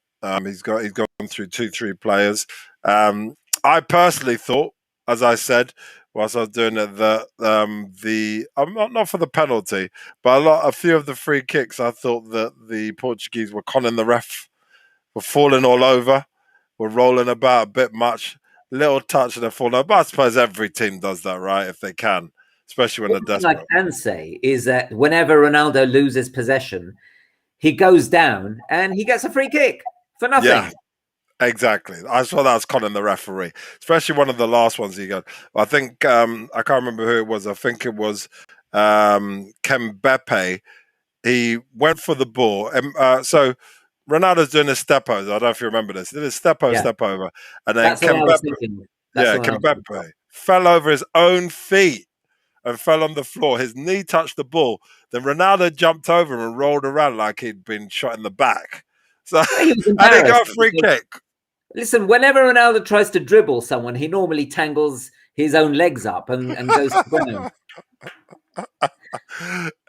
He's gone through 2-3 players. I personally thought, as I said, whilst I was doing it, that I'm not for the penalty, but a few of the free kicks, I thought that the Portuguese were conning the ref, were falling all over, were rolling about a bit much, little touch and they're falling over. But I suppose every team does that, right? If they can, especially when they're desperate. What I can say is that whenever Ronaldo loses possession, he goes down and he gets a free kick for nothing. Yeah. Exactly. I saw that was conning the referee, especially one of the last ones he got. I think I can't remember who it was. I think it was Kembepe. He went for the ball. So Ronaldo's doing a step over. I don't know if you remember this. He did a step over, and then Kembepe fell over his own feet and fell on the floor. His knee touched the ball. Then Ronaldo jumped over him and rolled around like he'd been shot in the back. So and he got a free kick. Listen, whenever Ronaldo tries to dribble someone, he normally tangles his own legs up and goes to the ground.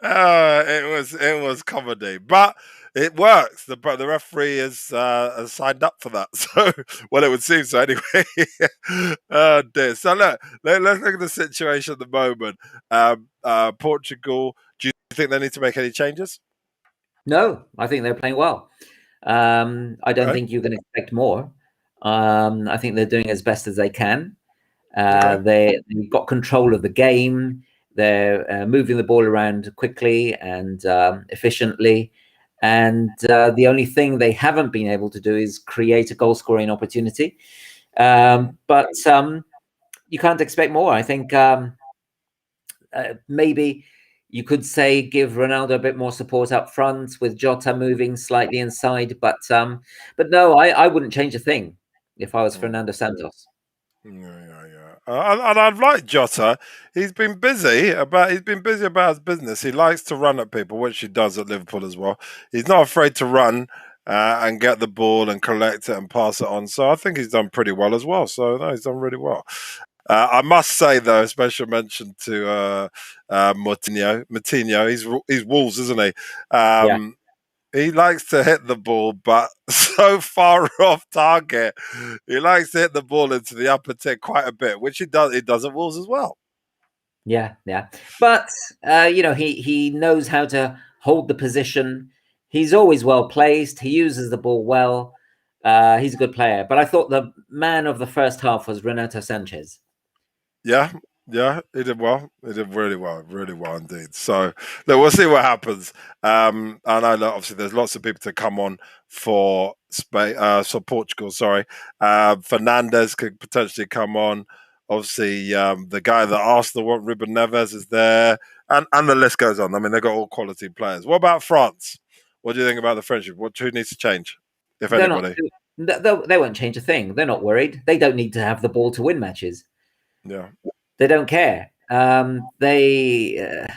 It was comedy, but it works. The referee has signed up for that, so well, it would seem so anyway. Oh dear. So let's look at the situation at the moment. Portugal. Do you think they need to make any changes? No, I think they're playing well. I don't think you can expect more. I think they're doing as best as they can. They've got control of the game. They're moving the ball around quickly and efficiently. And the only thing they haven't been able to do is create a goal-scoring opportunity. But you can't expect more. I think maybe you could say give Ronaldo a bit more support up front with Jota moving slightly inside. But no, I wouldn't change a thing if I was Fernando Santos. Yeah. And I'd like Jota. He's been busy about his business. He likes to run at people, which he does at Liverpool as well. He's not afraid to run and get the ball and collect it and pass it on. So I think he's done pretty well as well. So no, he's done really well. I must say though, a special mention to Moutinho. He's Wolves, isn't he? Yeah. He likes to hit the ball, but so far off target. He likes to hit the ball into the upper tick quite a bit, which he does. He does at Wolves as well. Yeah. But he knows how to hold the position. He's always well placed. He uses the ball well. He's a good player. But I thought the man of the first half was Renato Sanchez. Yeah, he did well. He did really well indeed. So look, we'll see what happens. I know that obviously there's lots of people to come on for Spain, so Portugal. Sorry, Fernandez could potentially come on. Obviously, the guy that Arsenal want, Ruben Neves, is there, and the list goes on. I mean, they've got all quality players. What about France? What do you think about the friendship? Who needs to change, if anybody? They won't change a thing. They're not worried. They don't need to have the ball to win matches. Yeah. They don't care. They've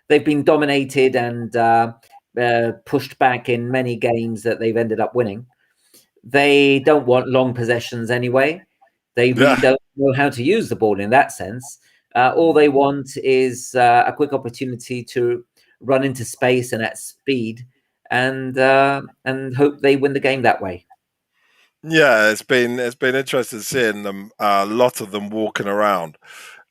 been dominated and pushed back in many games that they've ended up winning. They don't want long possessions anyway. They really Yeah. don't know how to use the ball in that sense. All they want is a quick opportunity to run into space and at speed, and hope they win the game that way. Yeah, it's been interesting seeing them, a lot of them walking around.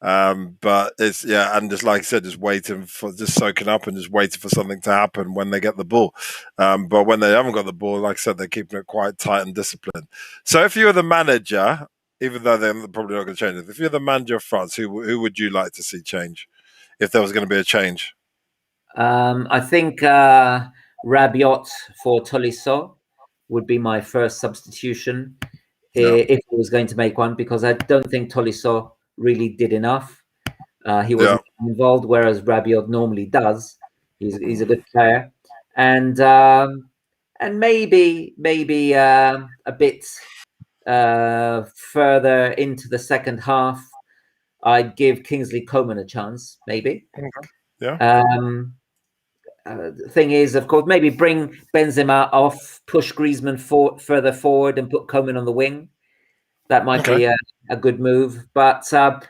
But it's yeah, and just like I said, just waiting for just soaking up and just waiting for something to happen when they get the ball. But when they haven't got the ball, like I said, they're keeping it quite tight and disciplined. So if you're the manager, even though they're probably not going to change it, if you're the manager of France, who would you like to see change if there was going to be a change? I think Rabiot for Tolisso would be my first substitution Yeah, if I was going to make one, because I don't think Tolisso really did enough. He yeah, wasn't involved, whereas Rabiot normally does. He's a good player, and maybe a bit further into the second half, I'd give Kingsley Coman a chance. Maybe. yeah. The thing is, of course, maybe bring Benzema off, push Griezmann further forward, and put Coman on the wing. That might Okay, be a good move, but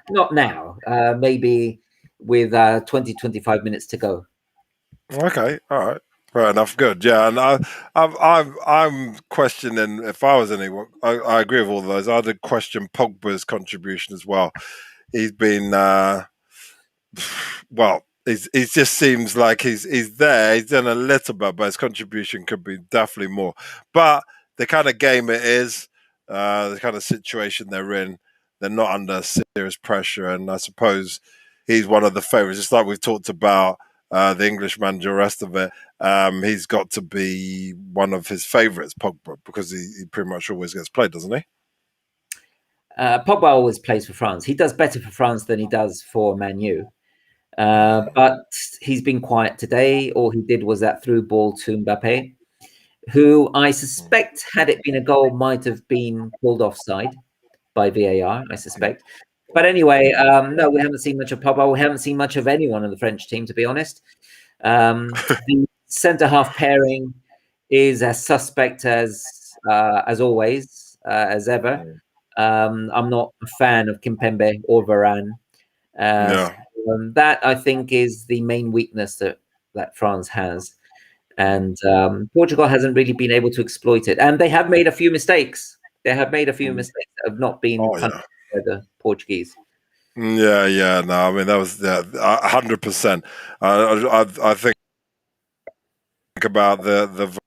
not now. Maybe with 20, 25 minutes to go. okay, all right. Fair enough. Good. Yeah, and I'm questioning if I was anyone. I agree with all those. I'd question Pogba's contribution as well. He's been well, he just seems like he's there. He's done a little bit, but his contribution could be definitely more. But the kind of game it is, the kind of situation they're in, they're not under serious pressure, and I suppose he's one of the favourites. It's like we've talked about the English manager, the rest of it. He's got to be one of his favourites, Pogba, because he pretty much always gets played, doesn't he? Pogba always plays for France. He does better for France than he does for Man U. Mm, But he's been quiet today. All he did was that through ball to Mbappe, who I mm, suspect, had it been a goal, might have been pulled offside by VAR, I suspect. But anyway, no, we haven't seen much of Pogba. We haven't seen much of anyone in the French team, to be honest. The centre half pairing is as suspect as always, as ever. mm. I'm not a fan of Kimpembe or Varane. Yeah. That I think is the main weakness that France has, Mm, and Portugal hasn't really been able to exploit it. And they have made a few mistakes. They have made a few mm. mistakes that have not been Oh punished yeah. by the Portuguese. Yeah, yeah, no, I mean that was 100%. I think about the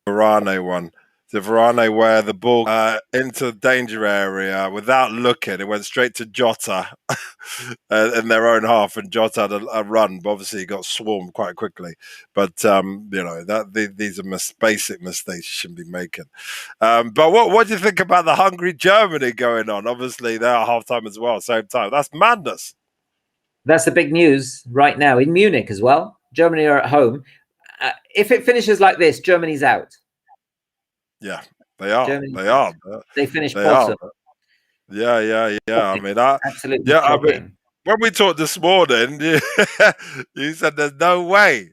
Varane one, the Varane where the ball into the danger area without looking, it went straight to Jota in their own half, and Jota had a run, but obviously he got swarmed quite quickly. But these are basic mistakes you shouldn't be making. But what do you think about the Hungary Germany going on? Obviously they're at halftime as well, same time. That's madness. That's the big news right now in Munich as well. Germany are at home. If it finishes like this, Germany's out. Yeah, they are. Germany's They out. are. They finish They are. bottom. Yeah, yeah, yeah. Shocking. Absolutely I mean, shocking. when we talked this morning, you said there's no way,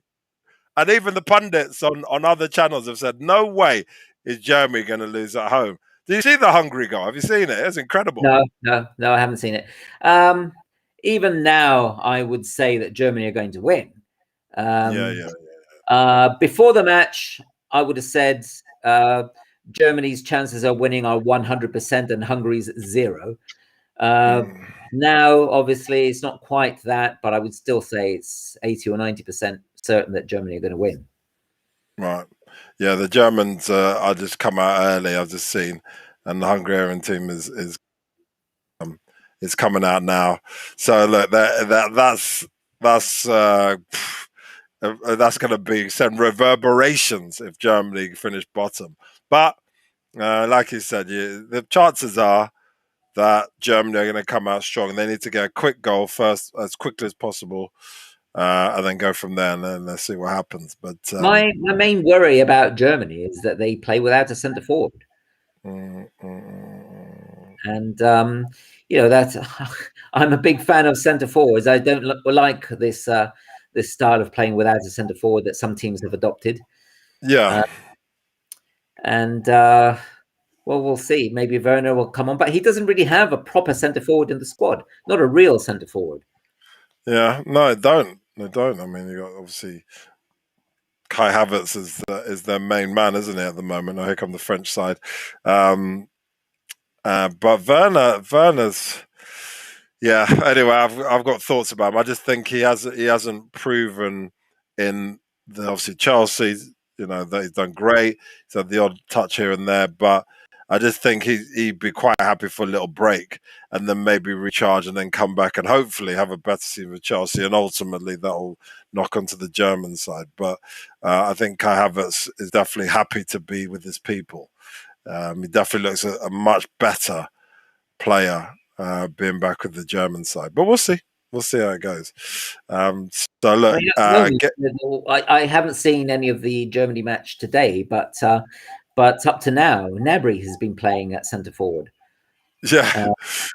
and even the pundits on other channels have said no way is Germany going to lose at home. Do you see the Hungary goal? Have you seen it? It's incredible. No, I haven't seen it. Um, Even now, I would say that Germany are going to win. Yeah, Um, yeah, Before the match, I would have said Germany's chances of winning are 100% and Hungary's 0. mm, Now, obviously, it's not quite that, but I would still say it's 80 or 90% certain that Germany are going to win. right. Yeah, the Germans are just come out early. I've just seen, and the Hungarian team is coming out now. So look, that's that's going to be some reverberations if Germany finish bottom. But like you said, the chances are that Germany are going to come out strong. They need to get a quick goal first as quickly as possible, and then go from there. And then let's see what happens. But My main worry about Germany is that they play without a centre forward. mm, mm, mm, And that's I'm a big fan of centre forwards. I don't like this style of playing without a centre forward that some teams have adopted. yeah, Uh, and Well, we'll see. Maybe Werner will come on, but he doesn't really have a proper centre forward in the squad. Not a real centre forward. Yeah, no, they don't. They don't. I mean, you got obviously Kai Havertz is their main man, isn't he, at the moment? Now here come the French side. But Werner's yeah. Anyway, I've got thoughts about him. I just think he hasn't proven in the obviously Chelsea. You know that he's done great. He's had the odd touch here and there, but I just think he'd be quite happy for a little break and then maybe recharge and then come back and hopefully have a better season with Chelsea, and ultimately that'll knock onto the German side. But I think Kai Havertz is definitely happy to be with his people. He definitely looks a much better player being back with the German side. But we'll see. We'll see how it goes. So look, I haven't seen any of the Germany match today, but up to now, Gnabry has been playing at centre forward. Yeah,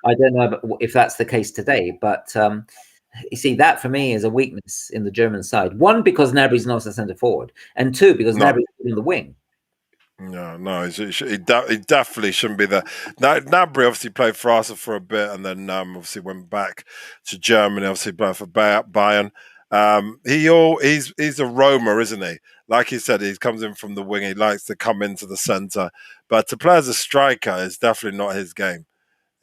I don't know if that's the case today, but you see, that for me is a weakness in the German side. One, because Gnabry's not a centre forward, and two, because Gnabry's in the wing. No, he definitely shouldn't be there. Gnabry obviously played for Arsenal for a bit, and then obviously went back to Germany. Obviously playing for Bayern. He's a roamer, isn't he? Like he said, he comes in from the wing. He likes to come into the centre, but to play as a striker is definitely not his game.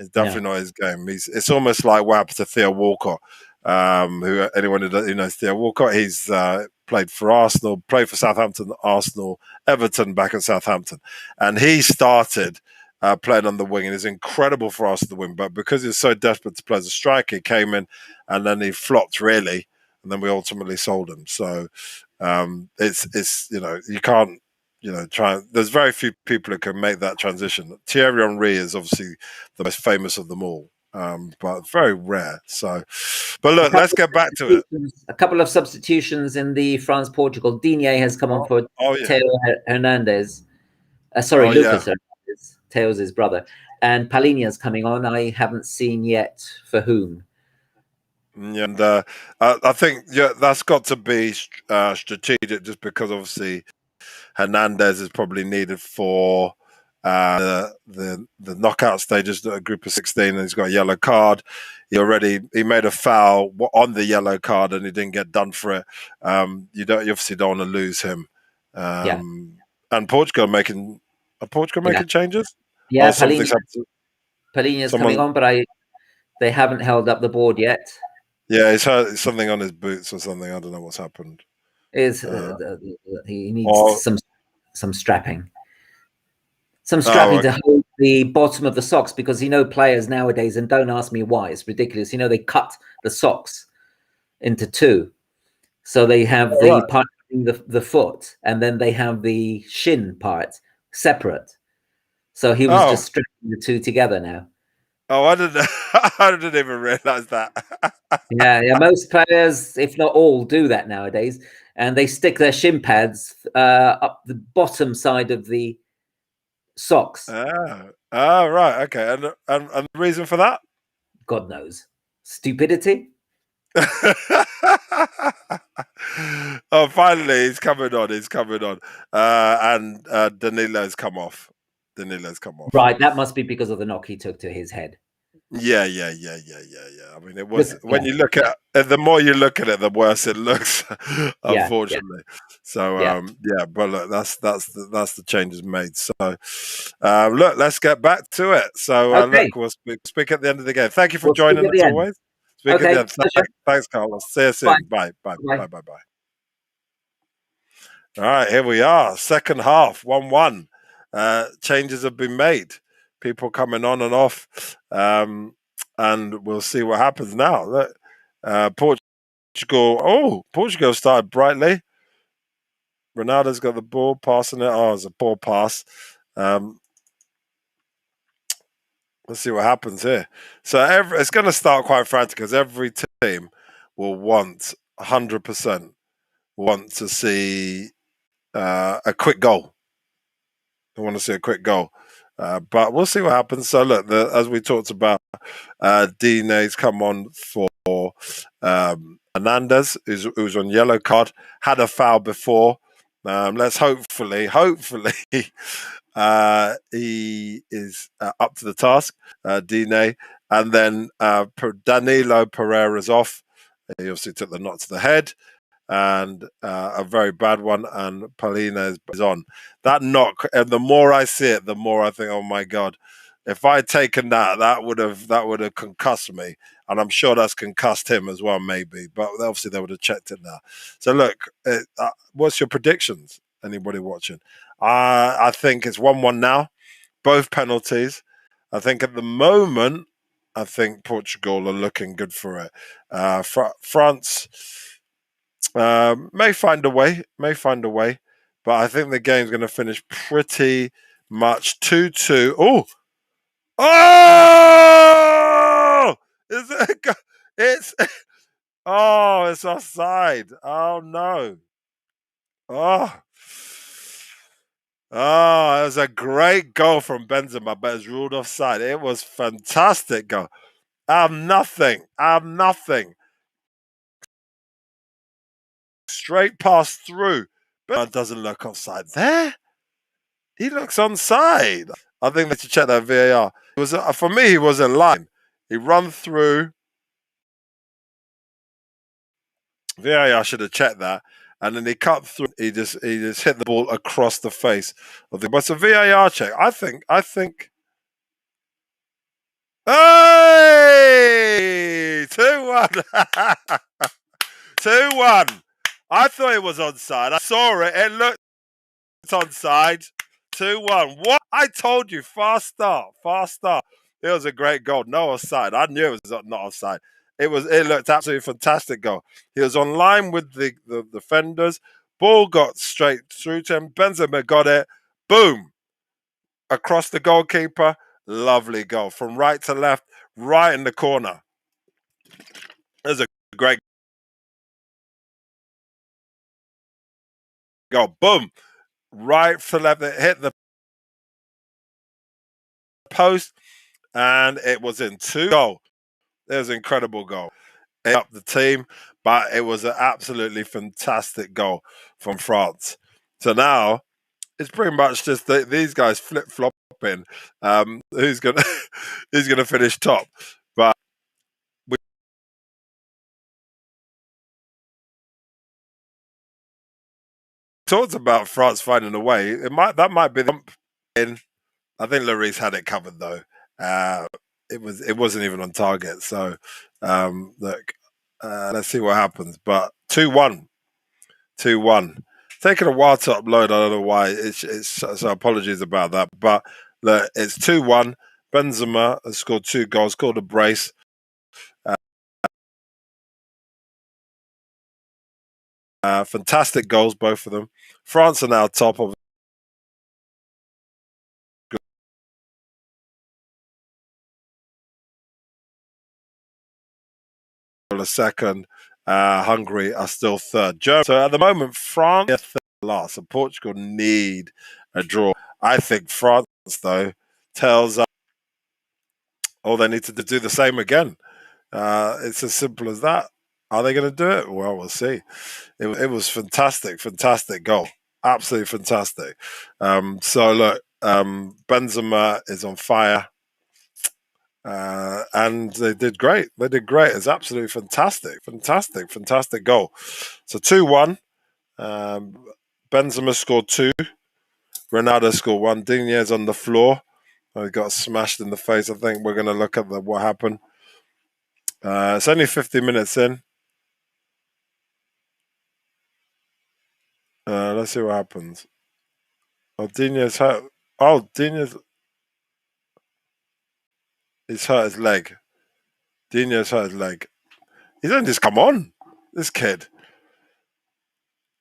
It's definitely not his game. It's almost like what happened to Theo Walcott. Who anyone who knows Theo Walcott, he's played for Arsenal, played for Southampton, Arsenal, Everton, back at Southampton, and he started playing on the wing, and it's incredible for Arsenal to win. But because he was so desperate to play as a striker, he came in, and then he flopped really, and then we ultimately sold him. So it's you can't. There's very few people who can make that transition. Thierry Henry is obviously the most famous of them all, but very rare. So, but look, let's get back to it. A couple of substitutions in the France-Portugal. Digne has come on for Theo Hernandez. Lucas Hernandez, Theo's his brother. And Palhinha's coming on. I haven't seen yet for whom. And I think that's got to be strategic, just because obviously Hernandez is probably needed for the knockout stages, a group of 16, and he's got a yellow card. He made a foul on the yellow card, and he didn't get done for it. You obviously don't want to lose him. And Portugal making changes. Yeah, Palhinha's coming on, but they haven't held up the board yet. Yeah, he's had something on his boots or something. I don't know what's happened. He needs some strapping. To hold the bottom of the socks, because players nowadays, and don't ask me why, it's ridiculous. They cut the socks into two, so they have the part the foot, and then they have the shin part separate. So he was just strapping the two together now. Oh, I didn't even realize that. yeah, most players, if not all, do that nowadays, and they stick their shin pads up the bottom side of the socks. Right, okay, and the reason for that? God knows. Stupidity. Oh, finally, he's coming on. And Danilo's come off. Right, that must be because of the knock he took to his head. Yeah. I mean, it was when you look at it, the more you look at it, the worse it looks. Unfortunately, so but look, that's the changes made. So look, let's get back to it. So look, we'll speak at the end of the game. Thank you for joining as always. Speak at the end. Thanks, Carlos. See you soon. Bye. All right, here we are. Second half, 1-1. Changes have been made. People coming on and off, and we'll see what happens now. Portugal started brightly. Ronaldo's got the ball, passing it. Oh, it's a poor pass. Let's see what happens here. So it's going to start quite frantic, because every team will want 100% want to see a quick goal. They want to see a quick goal. But we'll see what happens. So look, as we talked about, Digne's come on for Hernandez, who's on yellow card, had a foul before. Let's hopefully He is up to the task, Dine. And then Danilo Pereira's off. He obviously took the knot to the head and a very bad one. And Paulina is on. That knock, and the more I see it, the more I think, oh my God, if I'd taken that, that would have concussed me. And I'm sure that's concussed him as well, maybe. But obviously they would have checked it now. So look, what's your predictions? Anybody watching? I think it's 1-1 now. Both penalties. I think at the moment, I think Portugal are looking good for it. France may find a way, but I think the game's going to finish pretty much 2-2. Oh, oh! Is it? It's oh, it's offside. Oh no! Oh, oh, it was a great goal from Benzema, but it's ruled offside. It was fantastic goal. I'm nothing. Straight pass through. But doesn't look offside there. He looks onside. I think they should check that VAR. It was for me. He was in line. He run through. VAR should have checked that, and then he cut through. He just hit the ball across the face of the. But it's a VAR check. I think. Hey, 2-1. 2-1. I thought it was onside. I saw it. It looked onside. 2-1. What? I told you. Fast start. It was a great goal. No offside. I knew it was not offside. It looked absolutely fantastic goal. He was on line with the defenders. Ball got straight through to him. Benzema got it. Boom. Across the goalkeeper. Lovely goal. From right to left. Right in the corner. It was a great goal. Boom. Right to left. It hit the post. And it was in 2-goal. It was an incredible goal. It up the team, but it was an absolutely fantastic goal from France. So now it's pretty much just these guys flip flopping. Who's gonna who's gonna finish top? But we talked about France finding a way. That might be the in. I think Lloris had it covered though. Uh, it wasn't even on target. So look, let's see what happens. But 2-1. 2-1. Taking a while to upload. I don't know why. It's so apologies about that. But look, it's 2-1. Benzema has scored 2 goals, scored a brace. Fantastic goals, both of them. France are now top of a second. Hungary are still third. Germany. So at the moment, France are third last, and Portugal need a draw. I think France, though, tells us all they need to do the same again. It's as simple as that. Are they going to do it? Well, we'll see. It was fantastic goal, absolutely fantastic. So look, Benzema is on fire, and they did great. It's absolutely fantastic goal. So 2-1. Benzema scored 2. Ronaldo scored 1. Digne's on the floor. He got smashed in the face. I think we're going to look at what happened. It's only 50 minutes in. Let's see what happens. Oh, Digne's hurt. Oh, he's hurt his leg. Digne's hurt his leg. He's only just come on. This kid.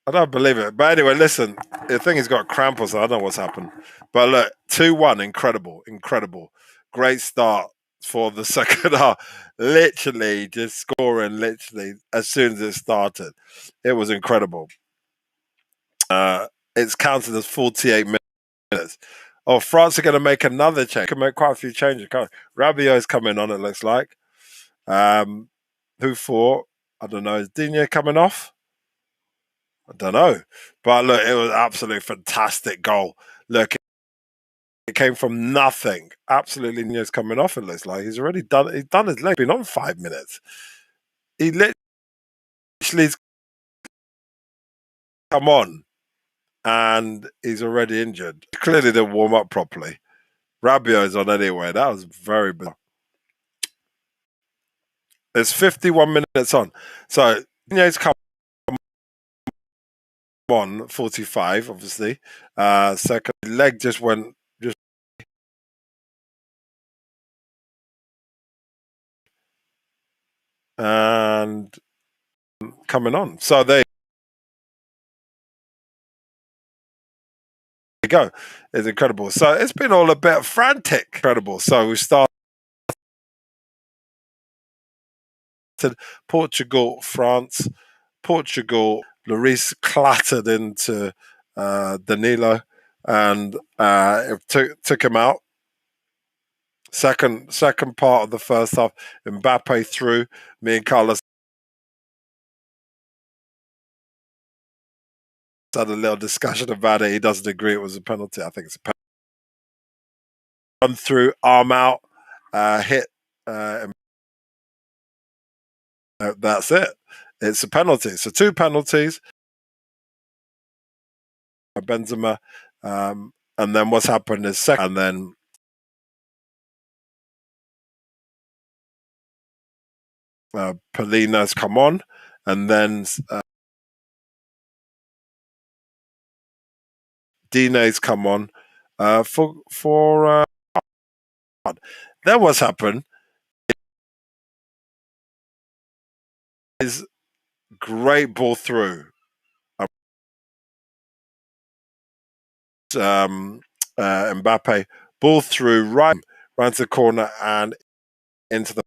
I don't believe it. But anyway, listen. I think he's got a cramp or something. I don't know what's happened. But look, 2-1. Incredible. Great start for the second half. Literally just scoring literally as soon as it started. It was incredible. It's counted as 48 minutes. Oh, France are going to make another change. Can make quite a few changes. Rabiot's coming on, it looks like. Who for? I don't know. Is Digne coming off? I don't know. But look, it was absolutely fantastic goal. Look, It came from nothing. Absolutely, Nunez coming off. It looks like he's already done. He's done his leg. Been on 5 minutes. He literally's come on, and he's already injured. Clearly, didn't warm up properly. Rabiot's on anyway. That was very bizarre. It's 51 minutes on. So Nunez come on 45, obviously. Second leg just went and coming on. So there you go. It's incredible. So it's been all a bit frantic. Incredible. So we started Portugal, France. Portugal, Lloris clattered into Danilo and it took him out. Second part of the first half, Mbappe through. Me and Carlos had a little discussion about it. He doesn't agree it was a penalty. I think it's a penalty. Run through, arm out, hit. That's it. It's a penalty. So 2 penalties. Benzema, and then what's happened is second, and then Polina's come on, and then Dine's come on for. Then what's happened is great ball through. Mbappe ball through right to the corner and into the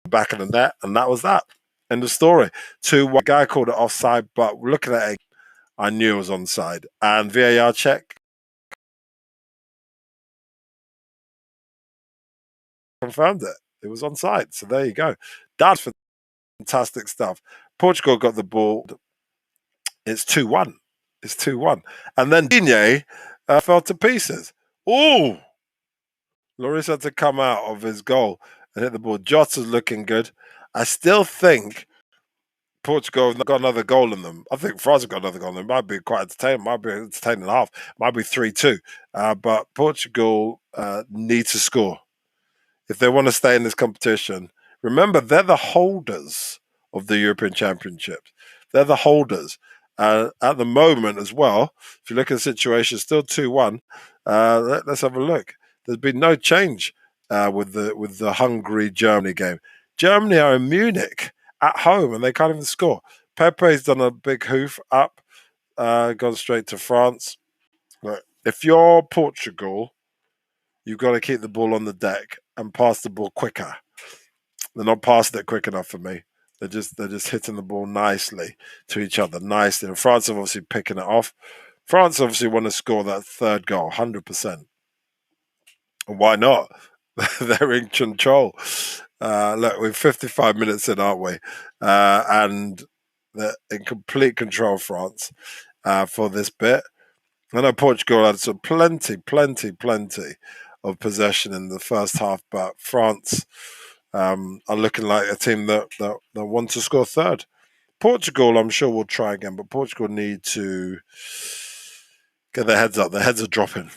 back of the net, and that was that. End of story. 2-1. Guy called it offside, but looking at it, I knew it was onside. And VAR check confirmed it. It was onside. So there you go. That's fantastic stuff. Portugal got the ball. It's 2-1. It's 2-1. And then Digne fell to pieces. Oh! Lloris had to come out of his goal and hit the ball. Jota's looking good. I still think Portugal have got another goal in them. I think France have got another goal in them. Might be quite entertaining. Might be entertaining and a half. Might be 3-2. But Portugal need to score if they want to stay in this competition. Remember, they're the holders of the European Championships. They're the holders. At the moment as well, if you look at the situation, still 2-1. Let's have a look. There's been no change with the Hungary-Germany game. Germany are in Munich at home and they can't even score. Pepe's done a big hoof up, gone straight to France. Look, if you're Portugal, you've got to keep the ball on the deck and pass the ball quicker. They're not passing it quick enough for me. They're just hitting the ball nicely to each other, nicely. And France are obviously picking it off. France obviously want to score that third goal, 100%. And why not? They're in control. Look, we're 55 minutes in, aren't we? And they're in complete control, France, for this bit. I know Portugal had some plenty of possession in the first half, but France are looking like a team that want to score third. Portugal, I'm sure, will try again, but Portugal need to get their heads up. Their heads are dropping.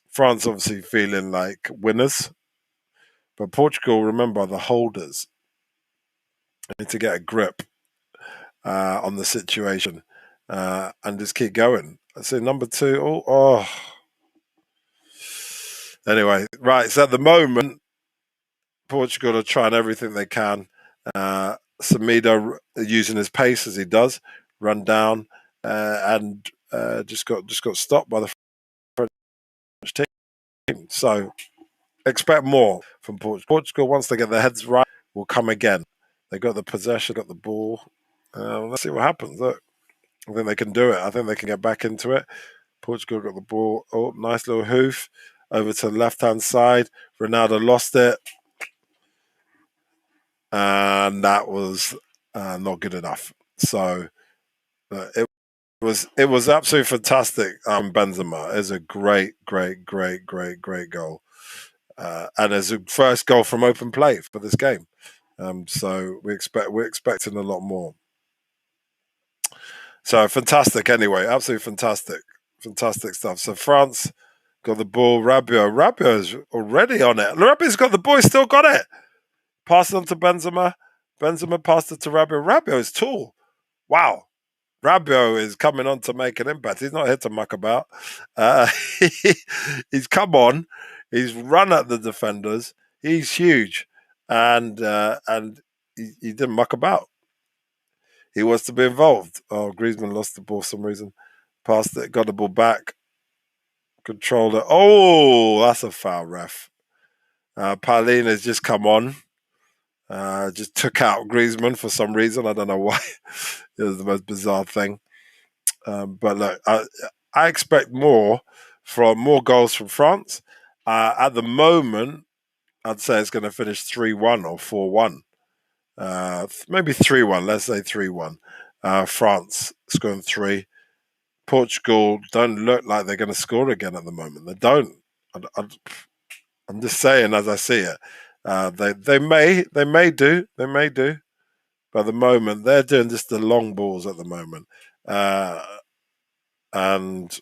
France obviously feeling like winners, but Portugal, remember, are the holders. They need to get a grip on the situation and just keep going. So number 2, oh. Anyway, right. So at the moment, Portugal are trying everything they can. Semedo using his pace as he does, run down and just got stopped by the French team. So expect more from Portugal. Portugal, once they get their heads right, will come again. They got the possession, got the ball. Let's see what happens. Look, I think they can do it. I think they can get back into it. Portugal got the ball. Oh, nice little hoof over to the left-hand side. Ronaldo lost it. And that was not good enough. So it It was absolutely fantastic. Benzema is a great, great, great, great, great goal, and it's a first goal from open play for this game. So we're expecting a lot more. So fantastic. Anyway, absolutely fantastic, fantastic stuff. So France got the ball. Rabiot's already on it. Rabiot's got the ball. He's still got it. Passed it on to Benzema. Benzema passed it to Rabiot. Rabiot is tall. Wow. Rabiot is coming on to make an impact. He's not here to muck about. Uh, he's come on. He's run at the defenders. He's huge, and he didn't muck about. He was to be involved. Oh, Griezmann lost the ball for some reason. Passed it, got the ball back, controlled it. Oh, that's a foul, ref. Paulin has just come on. Just took out Griezmann for some reason. I don't know why. It was the most bizarre thing. But look, I expect more goals from France. At the moment, I'd say it's going to finish 3-1 or 4-1. Maybe 3-1. Let's say 3-1. France scoring 3. Portugal don't look like they're going to score again at the moment. They don't. I'm just saying as I see it. They may do. But at the moment, they're doing just the long balls at the moment. And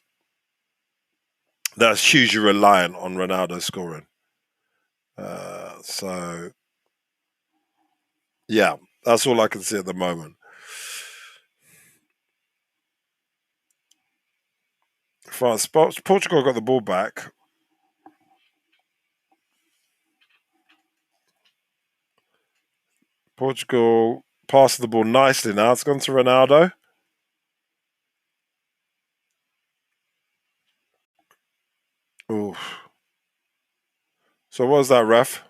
that's hugely reliant on Ronaldo scoring. So, yeah, that's all I can see at the moment. France, Portugal got the ball back. Portugal passed the ball nicely now. It's gone to Ronaldo. Ooh. So what was that, ref?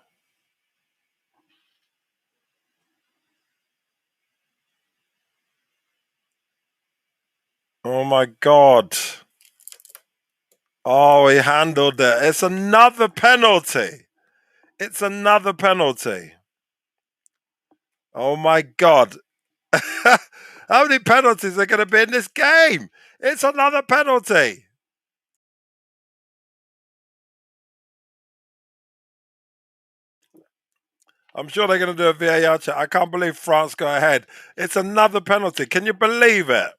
Oh my God. Oh, he handled it. It's another penalty. It's another penalty. Oh my God. How many penalties are going to be in this game? It's another penalty. I'm sure they're going to do a VAR check. I can't believe France go ahead. It's another penalty. Can you believe it?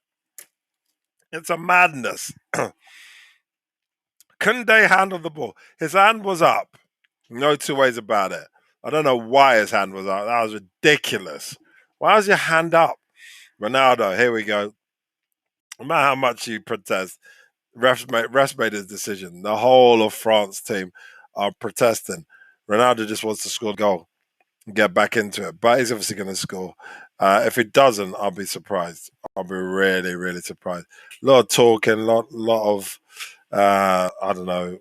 It's a madness. Couldn't they handle the ball? His hand was up. No two ways about it. I don't know why his hand was up. That was ridiculous. Why was your hand up? Ronaldo, here we go. No matter how much you protest, refs made his decision. The whole of France team are protesting. Ronaldo just wants to score a goal and get back into it. But he's obviously going to score. If he doesn't, I'll be surprised. I'll be really, really surprised. A lot of talking, lot of, I don't know,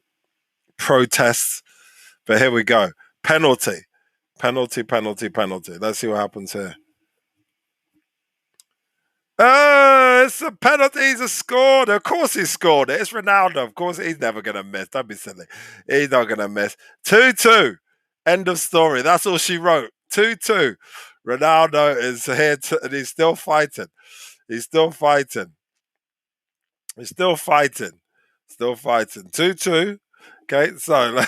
protests. But here we go. Penalty. Penalty, penalty, penalty. Let's see what happens here. Oh, it's a penalty. He's scored. Of course he scored it. It's Ronaldo. Of course he's never going to miss. Don't be silly. He's not going to miss. 2-2. End of story. That's all she wrote. 2-2. Ronaldo is here and he's still fighting. He's still fighting. He's still fighting. Still fighting. 2-2. Okay, so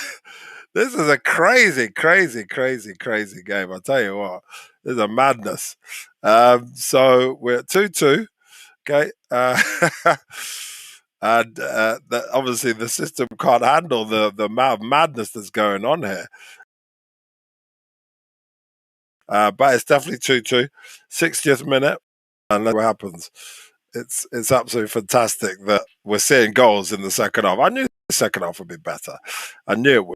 this is a crazy, crazy, crazy, crazy game. I'll tell you what. This is a madness. So we're at 2-2. Okay. And obviously the system can't handle the amount of madness that's going on here. But it's definitely 2-2. 60th minute. And let's see what happens. It's absolutely fantastic that we're seeing goals in the second half. I knew the second half would be better. I knew it would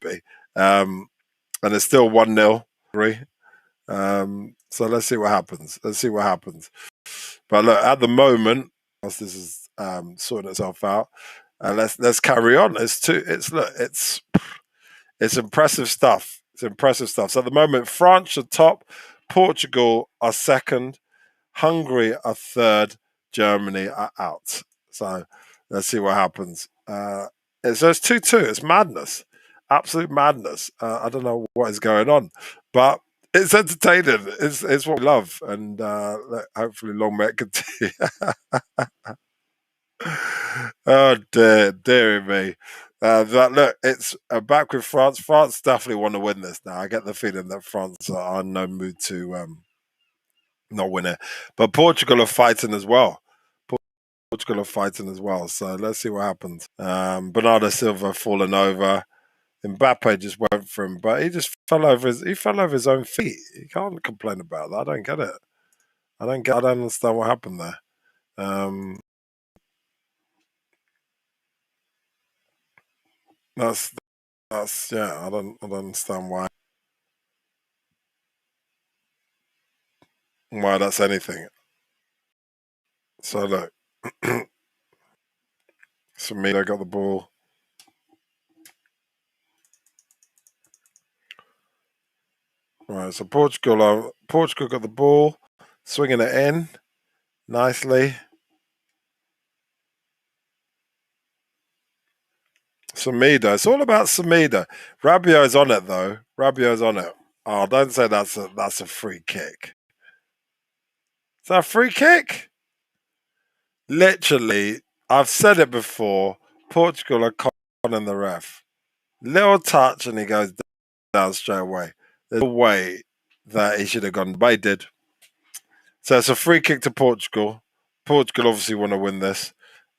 be. And it's still 1-0. So let's see what happens. Let's see what happens. But look, at the moment, as this is sorting itself out, let's carry on. It's impressive stuff. It's impressive stuff. So at the moment, France are top, Portugal are second, Hungary are third, Germany are out. So let's see what happens. It's 2-2. It's madness, absolute madness. I don't know what is going on, but it's entertaining. It's what we love, and hopefully, long may it continue. Oh dear me. But look, it's back with France. France definitely want to win this now. I get the feeling that France are in no mood to not win it, but Portugal are fighting as well. Portugal are fighting as well. So let's see what happens. Bernardo Silva falling over. Mbappe just went for him, but he just fell over his own feet. You can't complain about that. I don't get it. I don't understand what happened there. Um, that's yeah. I don't understand why that's anything. So look, Samita got the ball. Right, so Portugal got the ball, swinging it in nicely. Samida, it's all about Samida. Rabiot's on it though. Rabiot's on it. Oh, don't say that's a free kick. Is that a free kick? Literally, I've said it before. Portugal are conning the ref. Little touch and he goes down straight away. There's no way that he should have gone, but he did. So it's a free kick to Portugal. Portugal obviously want to win this.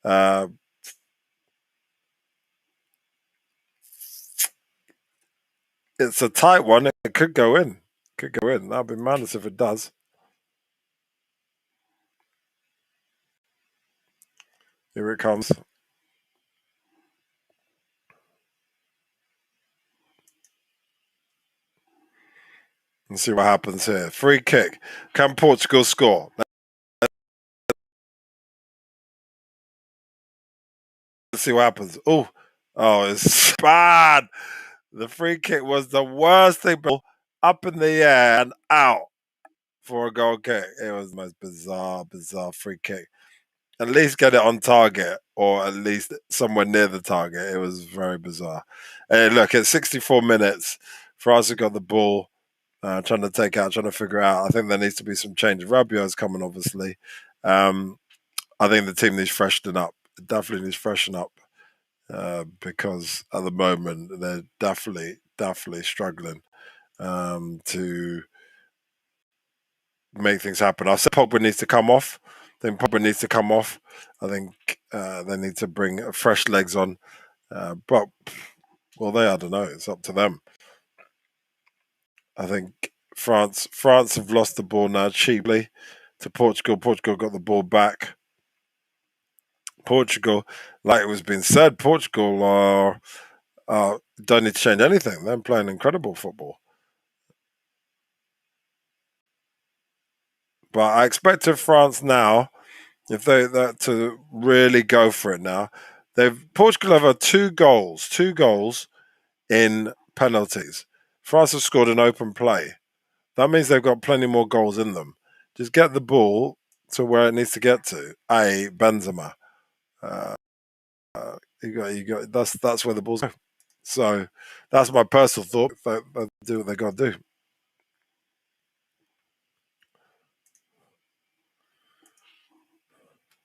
Uh, it's a tight one. It could go in. Could go in. That'd be madness if it does. Here it comes. And see what happens here. Free kick. Can Portugal score? Let's see what happens. Oh, it's bad. The free kick was the worst thing. Up in the air and out for a goal kick. It was the most bizarre free kick. At least get it on target or at least somewhere near the target. It was very bizarre. And look, at 64 minutes, France have got the ball, trying to figure out. I think there needs to be some change. Rabiot's coming, obviously. I think the team needs freshening up. It definitely needs freshening up because at the moment they're definitely struggling to make things happen. I said Pogba needs to come off. I think Pogba needs to come off. I think they need to bring fresh legs on. But I don't know. It's up to them. I think France have lost the ball now cheaply to Portugal. Portugal got the ball back. Portugal, like it was being said, Portugal don't need to change anything. They're playing incredible football. But I expected France now, if they that to really go for it now. Portugal have had two goals in penalties. France have scored an open play. That means they've got plenty more goals in them. Just get the ball to where it needs to get to. Benzema. Uh, you got. That's where the ball's go. So that's my personal thought. They do what they got to do.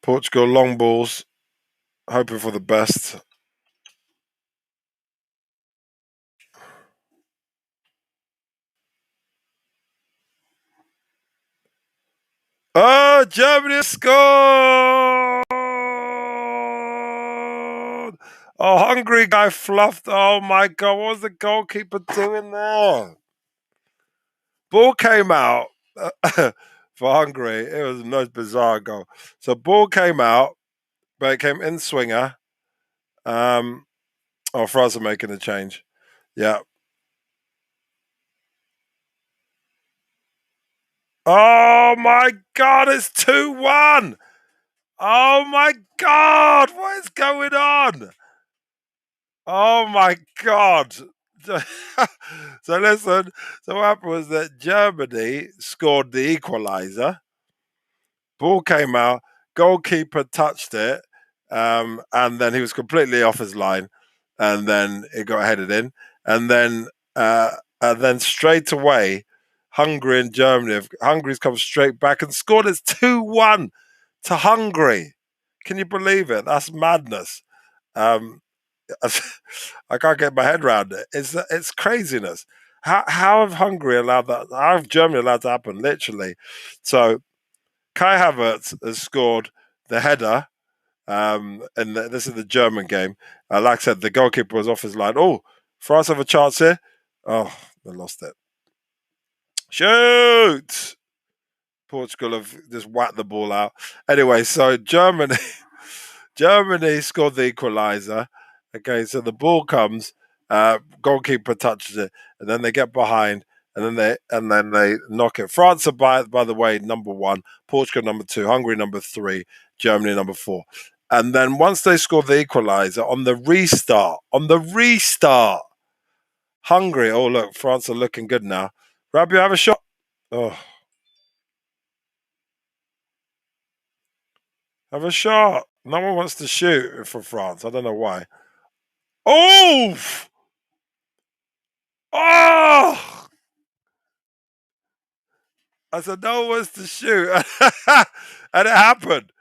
Portugal long balls, hoping for the best. Oh, Germany scored! Oh, Hungary guy fluffed. Oh my God, what was the goalkeeper doing there? Ball came out for Hungary. It was the most bizarre goal. So ball came out, but it came in swinger. France are making a change. Yeah. Oh my God, it's 2-1. Oh my God, what is going on? Oh my God. So listen, so what happened was that Germany scored the equaliser. Ball came out, goalkeeper touched it, and then he was completely off his line, and then it got headed in, and then straight away, Hungary and Germany. Hungary's come straight back and scored. It's 2-1 to Hungary. Can you believe it? That's madness. Um, I can't get my head around it. It's craziness. How have Hungary allowed that? How have Germany allowed to happen? Literally. So Kai Havertz has scored the header. And this is the German game. Like I said, the goalkeeper was off his line. Oh, France have a chance here. Oh, they lost it. Shoot! Portugal have just whacked the ball out. Anyway, so Germany scored the equaliser. Okay, so the ball comes, goalkeeper touches it, and then they get behind, and then they knock it. France are by the way number 1, Portugal number 2, Hungary number 3, Germany number 4. And then once they scored the equaliser on the restart, Hungary. Oh look, France are looking good now. Rabiot, have a shot. Oh, have a shot. No one wants to shoot for France. I don't know why. Oh! Oh! I said, no one wants to shoot. And it happened.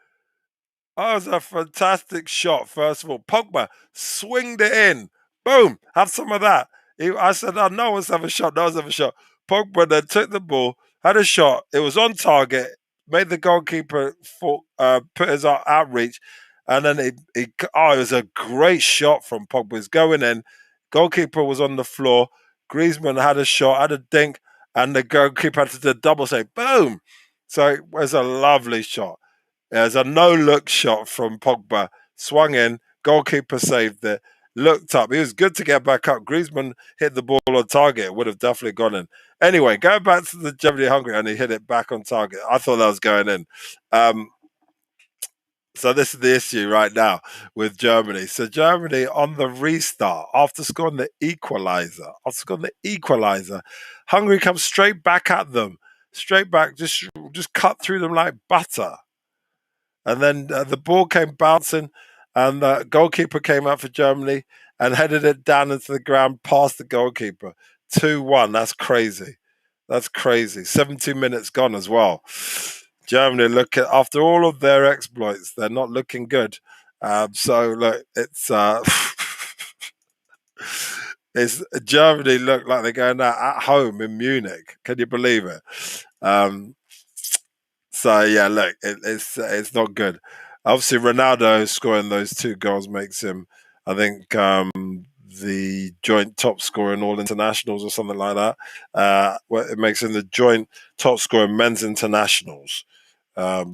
Oh, it was a fantastic shot, first of all. Pogba swinged it in. Boom. Have some of that. I said, oh, no one's have a shot. No one's have a shot. Pogba then took the ball, had a shot. It was on target. Made the goalkeeper put his outreach. And then it was a great shot from Pogba. It's going in. Goalkeeper was on the floor. Griezmann had a shot, had a dink, and the goalkeeper had to do a double save. Boom. So it was a lovely shot. There's a no-look shot from Pogba. Swung in. Goalkeeper saved it. Looked up. He was good to get back up. Griezmann hit the ball on target. It would have definitely gone in. Anyway, going back to the Germany-Hungary, and he hit it back on target. I thought that was going in. So this is the issue right now with Germany. So Germany on the restart, after scoring the equaliser, Hungary comes straight back at them. Straight back, just cut through them like butter. And then the ball came bouncing, and the goalkeeper came out for Germany and headed it down into the ground past the goalkeeper. 2-1. That's crazy. That's crazy. 17 minutes gone as well. Germany after all of their exploits, they're not looking good. So look, it's Germany look like they're going out at home in Munich. Can you believe it? So yeah, look, it's not good. Obviously, Ronaldo scoring those 2 goals makes him, I think, the joint top scorer in all internationals or something like that. It makes him the joint top scorer in men's internationals.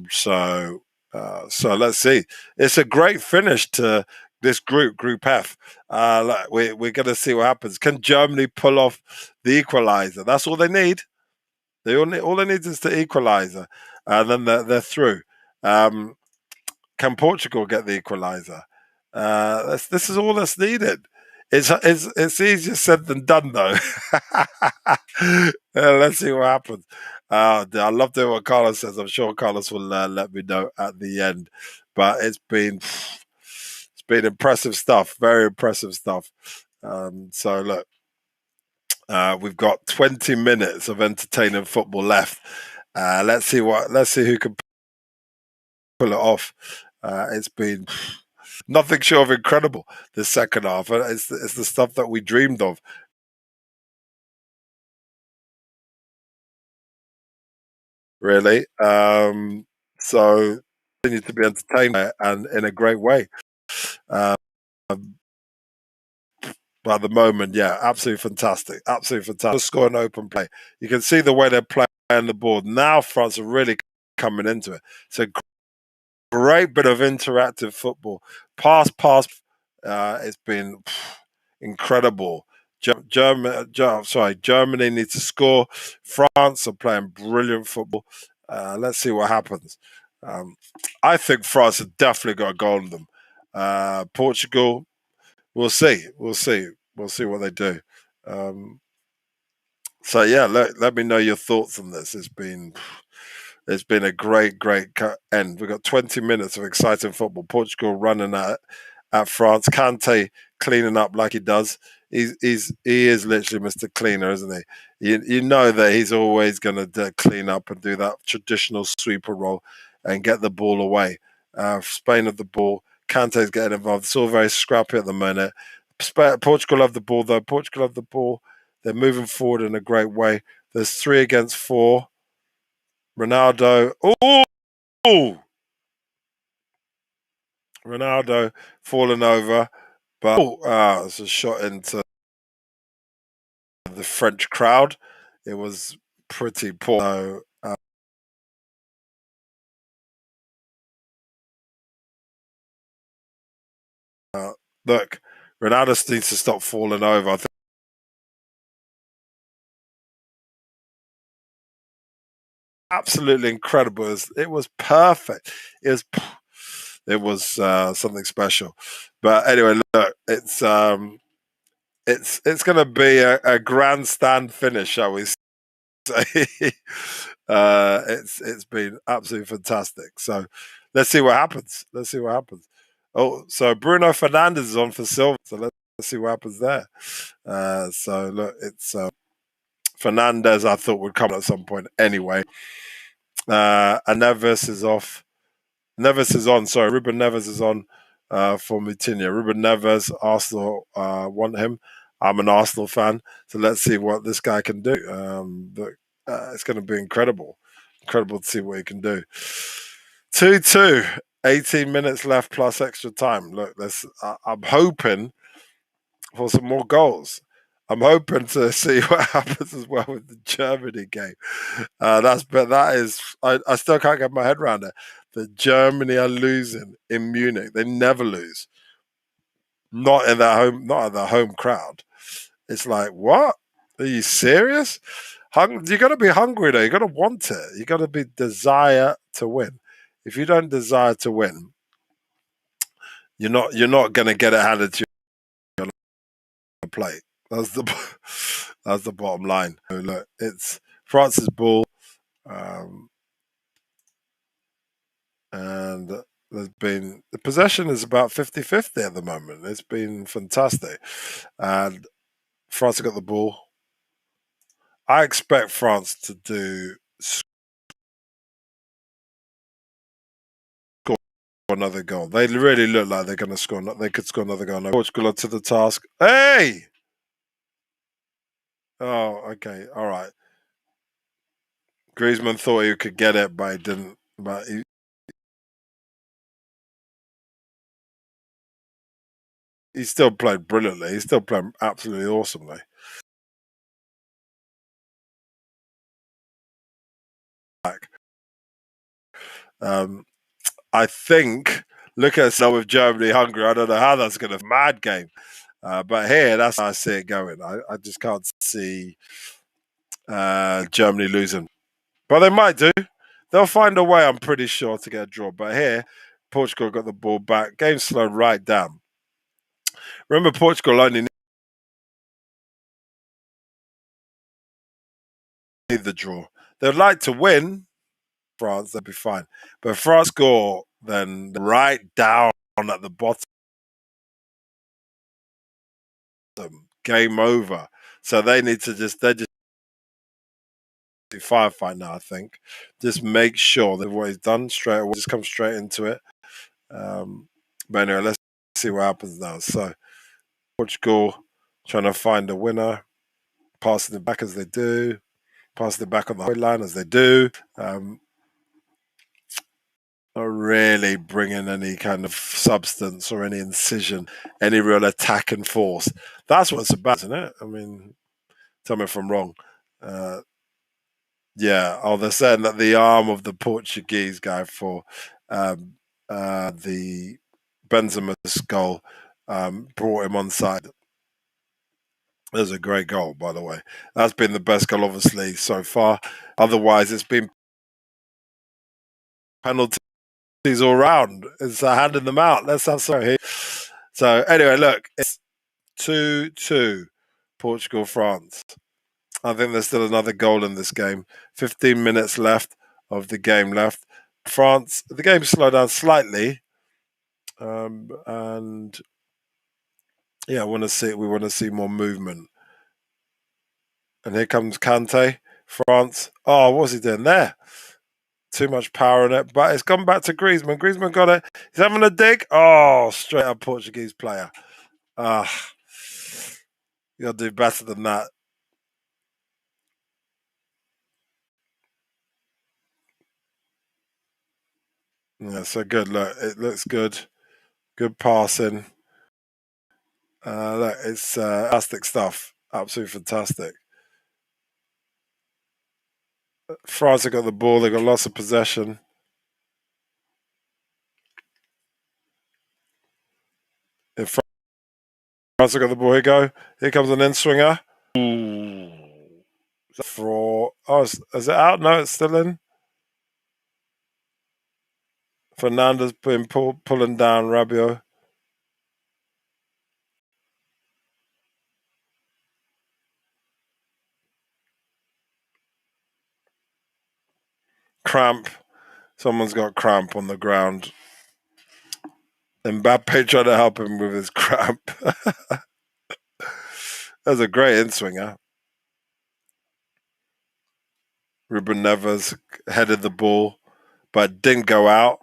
So let's see. It's a great finish to this Group F. We're going to see what happens. Can Germany pull off the equaliser? That's all they need. All they need is the equaliser, and then they're through. Can Portugal get the equaliser? This is all that's needed. It's easier said than done, though. Let's see what happens. I love doing what Carlos says. I'm sure Carlos will let me know at the end. But it's been impressive stuff. Very impressive stuff. So look. We've got 20 minutes of entertaining football left. Let's see who can pull it off. It's been nothing short of incredible the second half. It's the stuff that we dreamed of. Really. So continue to be entertained and in a great way. Um, but at the moment, yeah, absolutely fantastic. Absolutely fantastic. Score an open play. You can see the way they're playing the board. Now France are really coming into it. So great bit of interactive football. Pass. It's been incredible. Germany needs to score. France are playing brilliant football. Let's see what happens. I think France have definitely got a goal in them. Portugal, we'll see. We'll see what they do. So yeah, let me know your thoughts on this. It's been a great end. We've got 20 minutes of exciting football. Portugal running at it, at France. Kante cleaning up like he does. He is literally Mr. Cleaner, isn't he? You know that he's always going to clean up and do that traditional sweeper role and get the ball away. Spain have the ball. Kante's getting involved. It's all very scrappy at the minute. Portugal have the ball though. Portugal have the ball. They're moving forward in a great way. There's 3 against 4. Ronaldo. Oh, Ronaldo falling over, but it's a shot into the French crowd. It was pretty poor. So, look, Ronaldo needs to stop falling over. I think absolutely incredible. It was perfect. It was something special. But anyway, look, it's going to be a grandstand finish, shall we say? It's been absolutely fantastic. So let's see what happens. Let's see what happens. Oh, so Bruno Fernandes is on for silver. So let's see what happens there. So look, it's Fernandes. I thought would come at some point anyway. And Neves is off. Neves is on. Sorry, Ruben Neves is on for Moutinho. Ruben Neves, Arsenal want him. I'm an Arsenal fan, so let's see what this guy can do. But it's going to be incredible. Incredible to see what he can do. 2-2, 18 minutes left plus extra time. Look, I'm hoping for some more goals. I'm hoping to see what happens as well with the Germany game. I still can't get my head around it. The Germany are losing in Munich. They never lose. Not in their home, not at the home crowd. It's like, what? Are you serious? You got to be hungry though. You got to want it. You got to be desire to win. If you don't desire to win, you're not going to get it handed to you on the plate. That's the that's the bottom line. So look, it's France's ball, um, and the possession is about 50-50 at the moment. It's been fantastic, and France have got the ball. I expect France to score another goal. They really look like they're going to score. They could score another goal. Portugal are to the task. Hey! Oh, okay, all right. Griezmann thought he could get it, but he didn't. But he still played brilliantly. He still played absolutely awesomely. Um, I think look at us now with Germany, Hungary. I don't know how that's going to mad game, but here that's how I see it going. I just can't see Germany losing, but they might do. They'll find a way. I'm pretty sure to get a draw. But here, Portugal got the ball back. Game slowed right down. Remember, Portugal only need the draw. They'd like to win. France, they'd be fine. But if France score, then right down at the bottom. Game over. So they need to they're just firefight now, I think. Just make sure that what he's done straight away, just come straight into it. But anyway, let's see what happens now. So Portugal trying to find a winner, passing it back as they do, passing it back on the line as they do. Not really bringing any kind of substance or any incision, any real attack and force. That's what it's about, isn't it? I mean, tell me if I'm wrong. Uh, yeah. Oh, they're saying that the arm of the Portuguese guy for the Benzema's goal brought him on side. It was a great goal, by the way. That's been the best goal, obviously, so far. Otherwise, it's been penalties all round. It's handing them out. Let's have some here. So anyway, look, it's 2-2, Portugal, France. I think there's still another goal in this game. 15 minutes left of the game left. France, the game slowed down slightly And yeah, we want to see more movement. And here comes Kante, France. Oh, what's he doing there? Too much power in it, but it's gone back to Griezmann. Griezmann got it. He's having a dig. Oh, straight up Portuguese player. Ah, you got to do better than that. Yeah, so good. Look, it looks good. Good passing. Look, it's fantastic stuff. Absolutely fantastic. France have got the ball. They've got lots of possession. In France have got the ball. Here you go. Here comes an in swinger. Ooh. For is it out? No, it's still in. Fernandes been pulling down Rabiot. Cramp. Someone's got cramp on the ground. Mbappe trying to help him with his cramp. That's a great in swinger. Ruben Neves headed the ball, but didn't go out.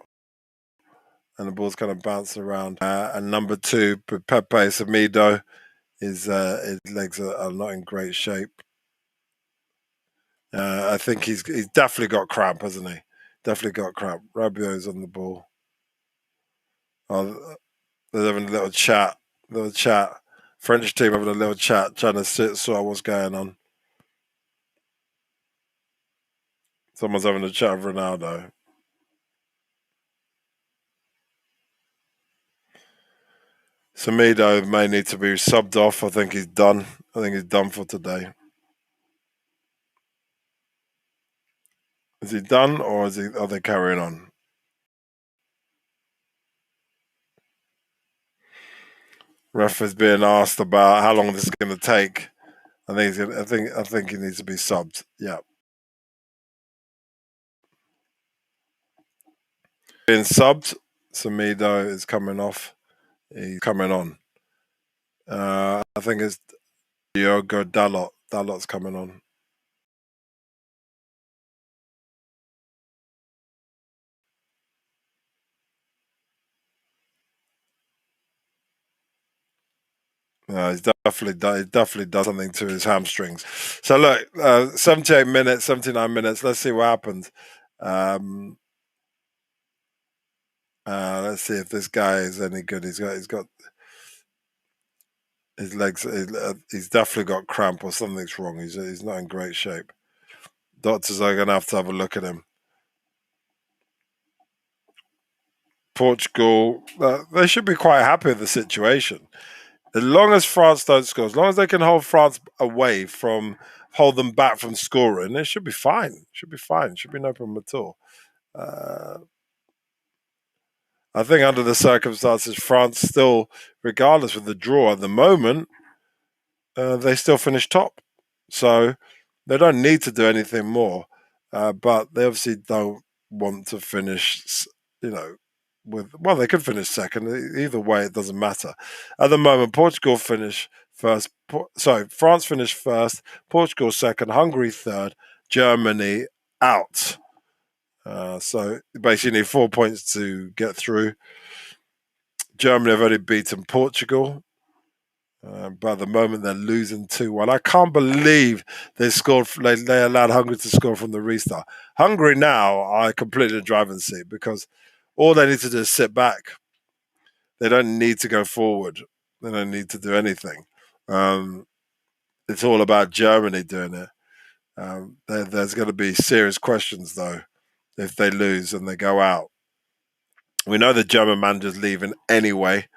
And the ball's kind of bouncing around. And number 2, Pepe Semido, his legs are not in great shape. I think he's definitely got cramp, hasn't he? Definitely got cramp. Rabiot's on the ball. Oh, they're having a little chat. French team having a little chat, trying to sort what's going on. Someone's having a chat with Ronaldo. Semido may need to be subbed off. I think he's done. I think he's done for today. Is he done, or are they carrying on? Ref is being asked about how long this is going to take. I think he needs to be subbed. Yeah. Being subbed, Semido is coming off. He's coming on. I think it's Diogo Dalot. Dalot's coming on. He's definitely done something to his hamstrings. So look, 78 minutes, 79 minutes. Let's see what happens. Let's see if this guy is any good. He's got his legs. He's definitely got cramp or something's wrong. He's not in great shape. Doctors are going to have a look at him. Portugal, they should be quite happy with the situation. As long as France don't score, as long as they can hold France away hold them back from scoring, it should be fine. Should be fine. Should be no problem at all. I think under the circumstances, France still, regardless of the draw at the moment, they still finish top. So they don't need to do anything more. But they obviously don't want to finish, they could finish second. Either way, it doesn't matter. At the moment, Portugal finish first. France finished first, Portugal second, Hungary third, Germany out. So basically, need 4 points to get through. Germany have only beaten Portugal. But at the moment they're losing 2-1. I can't believe they scored. They allowed Hungary to score from the restart. Hungary now are completely in the driving seat because all they need to do is sit back. They don't need to go forward. They don't need to do anything. It's all about Germany doing it. There's going to be serious questions though if they lose and they go out. We know the German manager's leaving anyway.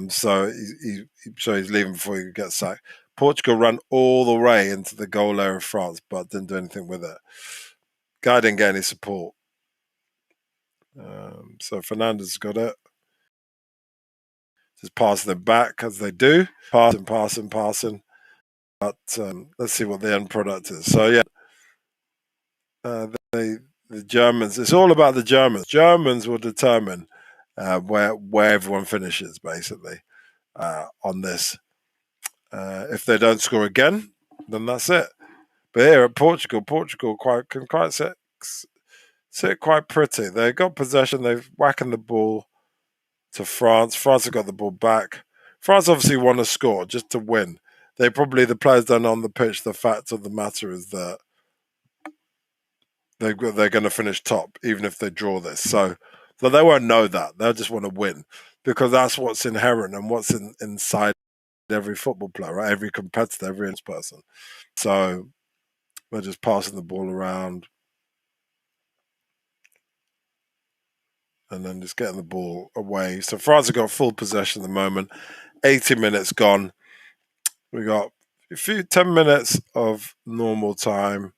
So he's leaving before he gets sacked. Portugal ran all the way into the goal area of France, but didn't do anything with it. Guy didn't get any support. So Fernandes got it. Just passing it back as they do. Passing. But let's see what the end product is. So yeah, the Germans. It's all about the Germans. Germans will determine where everyone finishes basically on this. If they don't score again, then that's it. But here at Portugal can quite sit quite pretty. They got possession. They've whacking the ball to France. France have got the ball back. France obviously want to score just to win. The players don't know on the pitch. The fact of the matter is that they're going to finish top even if they draw this. So they won't know that. They'll just want to win because that's what's inherent and what's inside every football player, right? Every competitor, every person. So they're just passing the ball around and then just getting the ball away. So France have got full possession at the moment. 80 minutes gone. We got a few 10 minutes of normal time,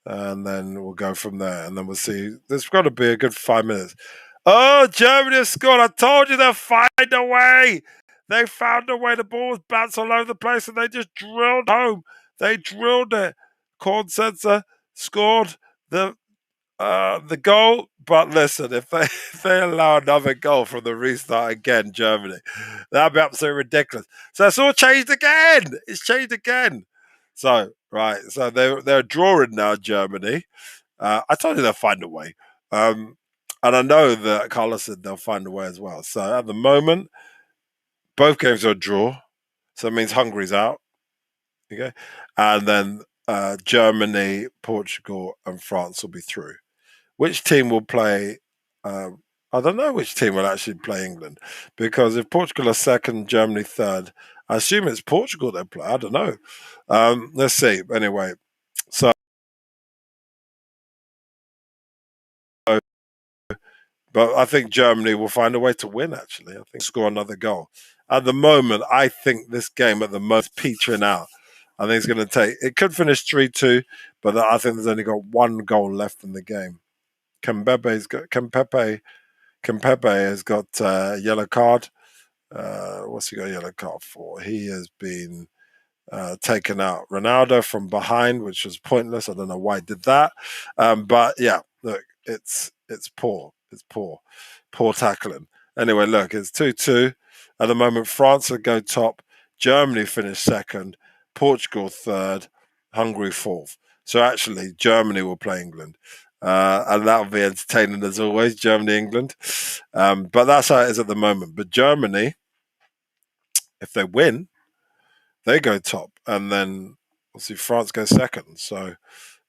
and then we'll go from there. And then we'll see. There's got to be a good 5 minutes. Oh, Germany has scored! I told you they'll find a way. They found a way. The ball was bounced all over the place, and they just drilled home. They drilled it. Corn sensor scored the goal. But listen, if they allow another goal from the restart again, Germany, that'd be absolutely ridiculous. So it's all changed again. It's changed again. So right, so they're drawing now, Germany. I told you they'll find a way, and I know that Carlos said they'll find a way as well. So at the moment, both games are a draw, so it means Hungary's out. Okay, and then Germany, Portugal, and France will be through. Which team will play? I don't know which team will actually play England because if Portugal are second, Germany third, I assume it's Portugal they play. I don't know. Let's see. Anyway, so but I think Germany will find a way to win. Actually, I think score another goal. At the moment, I think this game at the most petering out. I think it's going to take. It could finish 3-2, but I think there's only got one goal left in the game. Kempepe has got a yellow card. What's he got a yellow card for? He has been taken out. Ronaldo from behind, which was pointless. I don't know why he did that. But yeah, look, it's poor. It's poor tackling. Anyway, look, it's 2-2 at the moment. France will go top. Germany finished second. Portugal third. Hungary fourth. So actually, Germany will play England. And that'll be entertaining as always, Germany, England. But that's how it is at the moment. But Germany, if they win, they go top. And then obviously France goes second. So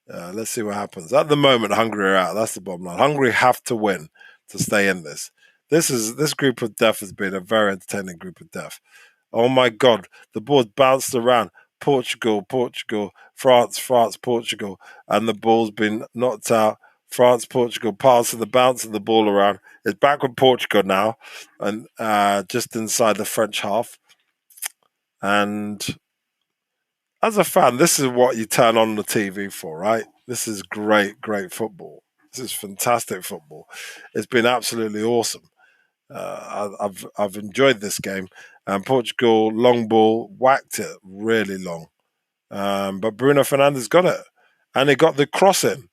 let's see what happens. At the moment, Hungary are out. That's the bottom line. Hungary have to win to stay in this. This group of death has been a very entertaining group of death. Oh my God, the ball's bounced around. Portugal, France, Portugal, and the ball's been knocked out. France, Portugal, passing the bounce of the ball around. It's back with Portugal now, and just inside the French half. And as a fan, this is what you turn on the TV for, right? This is great football. This is fantastic football. It's been absolutely awesome. I've enjoyed this game. And Portugal long ball whacked it really long, but Bruno Fernandes got it, and he got the cross in.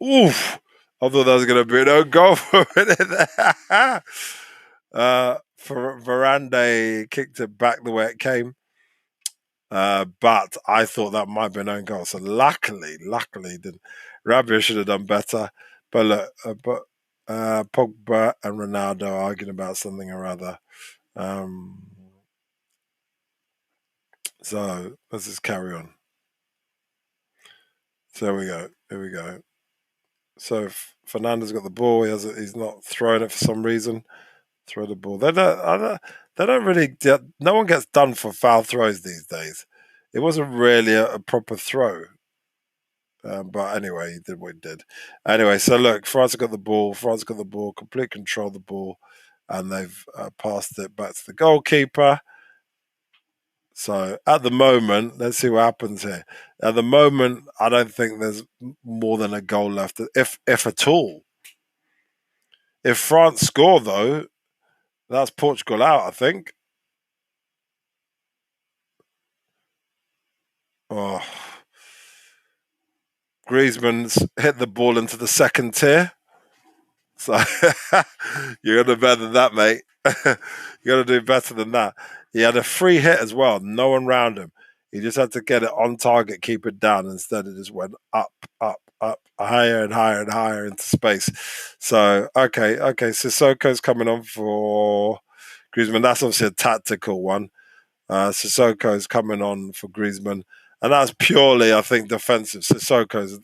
Oof! I thought that was going to be no goal for it. Varane kicked it back the way it came. But I thought that might be an own goal. So luckily, didn't. Rabia should have done better. But look, Pogba and Ronaldo are arguing about something or other. So let's just carry on. So here we go. Here we go. So Fernandes got the ball. He's not throwing it for some reason. Throw the ball. They don't really. No one gets done for foul throws these days. It wasn't really a proper throw. But anyway, he did what he did. Anyway, so look, France got the ball. Complete control of the ball, and they've passed it back to the goalkeeper. So at the moment, let's see what happens here. At the moment, I don't think there's more than a goal left, if at all. If France score, though, that's Portugal out, I think. Oh, Griezmann's hit the ball into the second tier. So you're gonna do better than that, mate. You got to do better than that. He had a free hit as well. No one round him. He just had to get it on target, keep it down. Instead, it just went up, up, up, higher and higher and higher into space. So okay. Sissoko's coming on for Griezmann. That's obviously a tactical one. Sissoko's coming on for Griezmann, and that's purely, I think, defensive. Sissoko's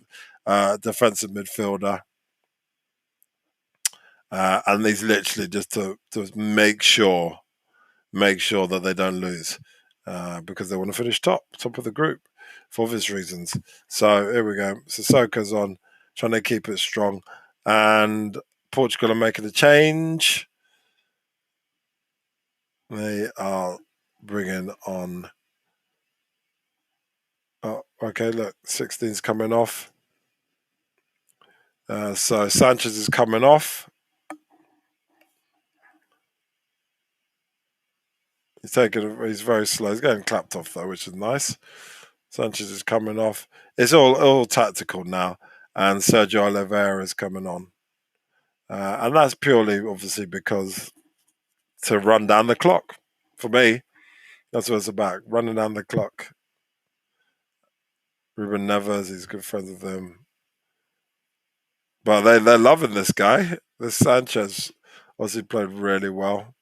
defensive midfielder. And he's literally just to make sure that they don't lose because they want to finish top of the group for obvious reasons. So here we go. Sissoko's on, trying to keep it strong, and Portugal are making a change. They are bringing on. Oh, okay. Look, 16's coming off. So Sanchez is coming off. He's very slow. He's getting clapped off though, which is nice. Sanchez is coming off. It's all tactical now, and Sergio Oliveira is coming on, and that's purely obviously because to run down the clock. For me, that's what it's about, running down the clock. Ruben Neves, he's good friends with them, but they're loving this guy. This Sanchez obviously played really well,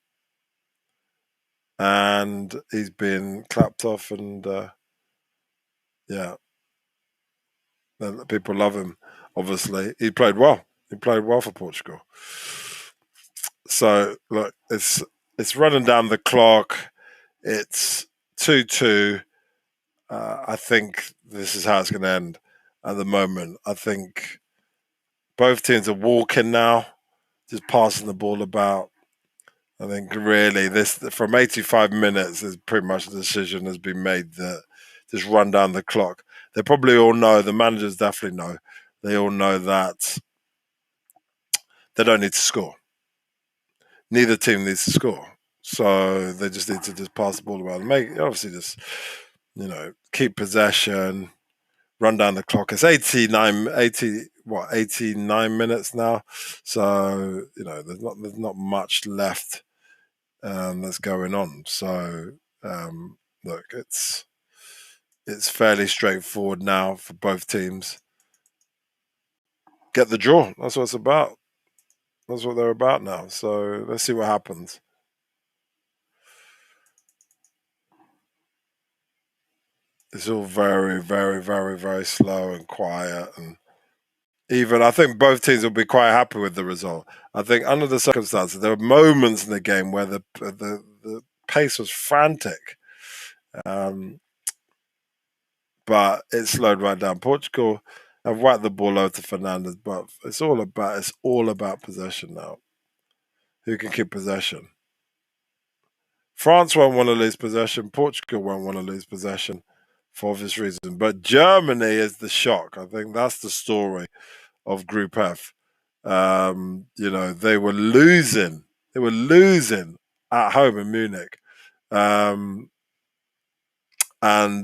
and he's been clapped off, and yeah, people love him. Obviously, he played well. He played well for Portugal. So look, it's running down the clock. It's 2-2. I think this is how it's going to end. At the moment, I think both teams are walking now, just passing the ball about. I think really this from 85 minutes is pretty much the decision has been made that just run down the clock. They probably all know. The managers definitely know. They all know that they don't need to score. Neither team needs to score. So they just need to just pass the ball around. Make obviously just keep possession, run down the clock. It's 89 minutes now. So, there's not much left that's going on. So look, it's fairly straightforward now for both teams. Get the draw. That's what it's about. That's what they're about now. So let's see what happens. It's all very, very, very, very slow and quiet, and even I think both teams will be quite happy with the result. I think under the circumstances, there were moments in the game where the pace was frantic, um, but it slowed right down. Portugal have whacked the ball over to Fernandez, but it's all about possession now. Who can keep possession? France won't want to lose possession. Portugal won't want to lose possession for obvious reasons. But Germany is the shock. I think that's the story of Group F. They were losing. They were losing at home in Munich. And I've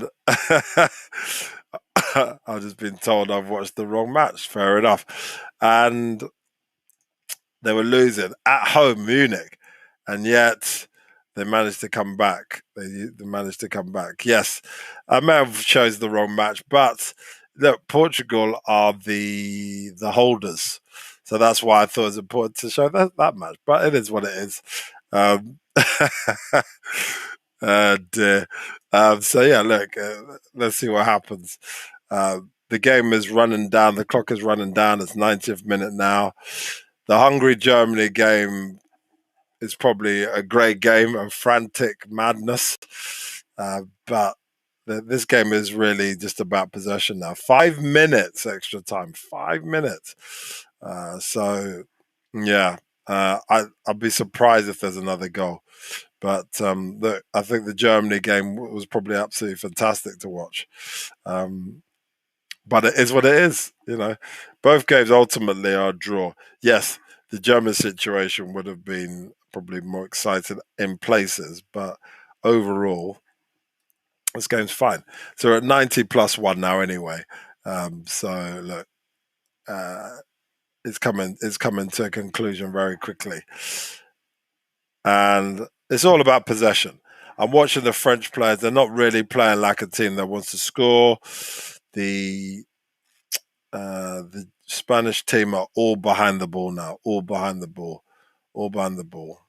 just been told I've watched the wrong match. Fair enough. And they were losing at home, Munich. And yet they managed to come back. They managed to come back. Yes, I may have chosen the wrong match, but look, Portugal are the holders, so that's why I thought it was important to show that match. But it is what it is. Dear. So yeah, look, let's see what happens. The game is running down. The clock is running down. It's 90th minute now. The Hungary Germany game is probably a great game, a frantic madness. But this game is really just about possession now. 5 minutes extra time, 5 minutes. So, yeah, I'd be surprised if there's another goal. But I think the Germany game was probably absolutely fantastic to watch. But it is what it is. Both games ultimately are a draw. Yes, the German situation would have been probably more exciting in places, but overall, this game's fine. So we're at 90 plus one now anyway. So look, uh, is coming to a conclusion very quickly, and it's all about possession. I'm watching the French players; they're not really playing like a team that wants to score. The the Spanish team are all behind the ball now, all behind the ball, all behind the ball,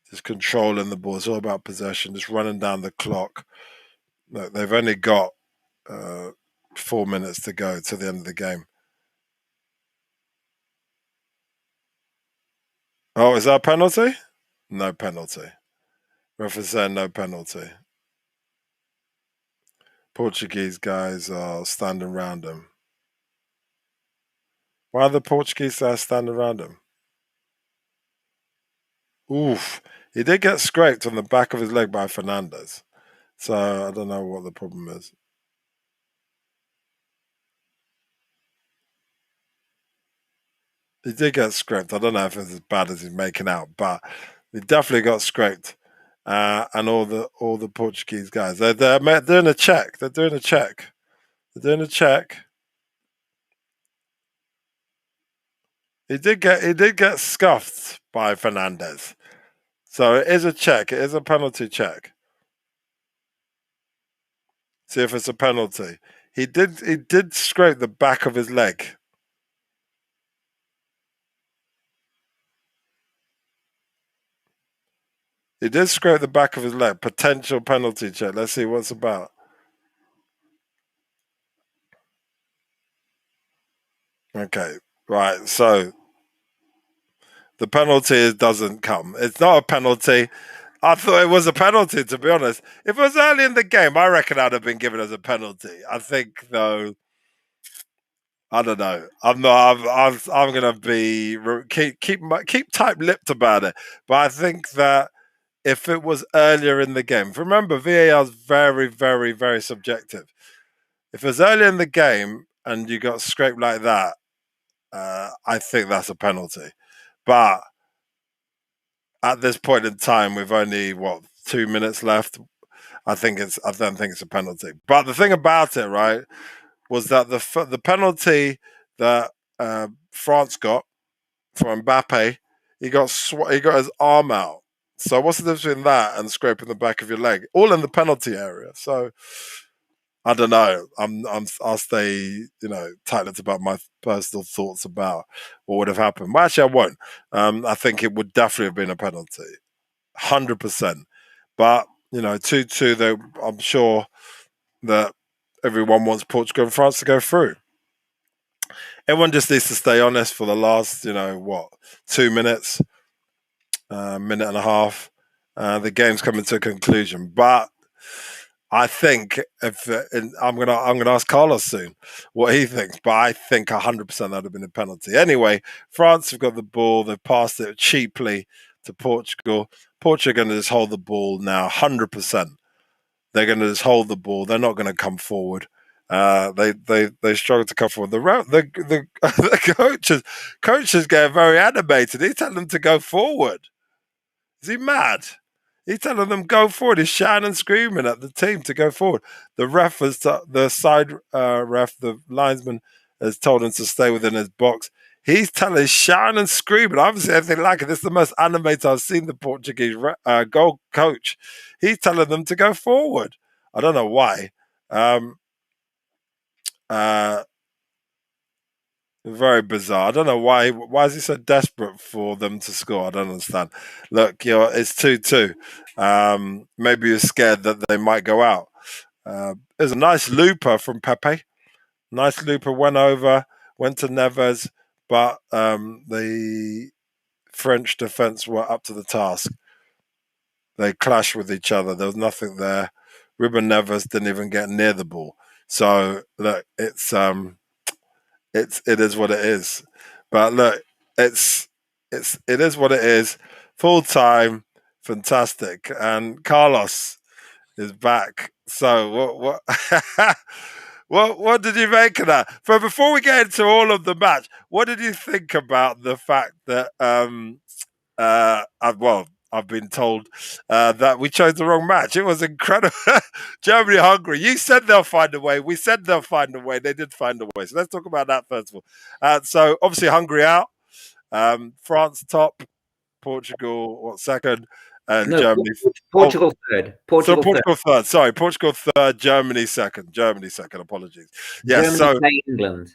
just controlling the ball. It's all about possession, just running down the clock. Look, they've only got uh, 4 minutes to go to the end of the game. Oh, is that a penalty? No penalty. Referee saying no penalty. Portuguese guys are standing around him. Why are the Portuguese guys standing around him? Oof. He did get scraped on the back of his leg by Fernandez. So I don't know what the problem is. He did get scraped. I don't know if it's as bad as he's making out, but he definitely got scraped. And all the Portuguese guys, they're doing a check. They're doing a check. They're doing a check. He did get scuffed by Fernandez. So it is a check. It is a penalty check. See if it's a penalty. He did scrape the back of his leg. He did scrape the back of his leg. Potential penalty check. Let's see what's about. Okay, right. So the penalty doesn't come. It's not a penalty. I thought it was a penalty, to be honest. If it was early in the game, I reckon I'd have been given as a penalty. I think, though, I don't know. I'm not. I'm gonna be keep tight-lipped about it. But I think that if it was earlier in the game, remember VAR is very, very, very subjective. If it was earlier in the game and you got scraped like that, I think that's a penalty. But at this point in time, with only what 2 minutes left, I don't think it's a penalty. But the thing about it, right, was that the penalty that France got for Mbappe, he got his arm out. So what's the difference between that and scraping the back of your leg? All in the penalty area. So I don't know. I'll stay tight-lipped about my personal thoughts about what would have happened. Well, actually, I won't. I think it would definitely have been a penalty, 100%. But 2-2. Though I'm sure that everyone wants Portugal and France to go through. Everyone just needs to stay honest for the last, 2 minutes, minute and a half. The game's coming to a conclusion, but I think I'm gonna ask Carlos soon what he thinks, but I think 100% that'd have been a penalty. Anyway, France have got the ball. They've passed it cheaply to Portugal. Portugal are going to just hold the ball now, 100%. They're going to just hold the ball. They're not going to come forward. They struggle to come forward. The coaches get very animated. He's telling them to go forward. Is he mad? He's telling them go forward. He's shouting and screaming at the team to go forward. The side ref, the linesman, has told him to stay within his box. He's shouting and screaming. I haven't seen anything like it. This is the most animated I've seen the Portuguese goal coach. He's telling them to go forward. I don't know why. Um, uh, Very bizarre. I don't know why. Why is he so desperate for them to score? I don't understand. Look, it's 2-2. Maybe he's scared that they might go out. There's a nice looper from Pepe. Nice looper went to Neves, but the French defense were up to the task. They clashed with each other. There was nothing there. Ruben Neves didn't even get near the ball. So look, it is what it is. But look, it is what it is. Full time, fantastic. And Carlos is back. So what what did you make of that? But before we get into all of the match, what did you think about the fact that well, I've been told that we chose the wrong match. It was incredible. Germany, Hungary. You said they'll find a way. We said they'll find a way. They did find a way. So let's talk about that first of all. So obviously Hungary out, France top, Portugal second, and No, Germany. Oh, Portugal third. so Portugal third. Portugal third. Sorry, Portugal third, Germany second. Germany second. Apologies. Yes. Germany So playing England.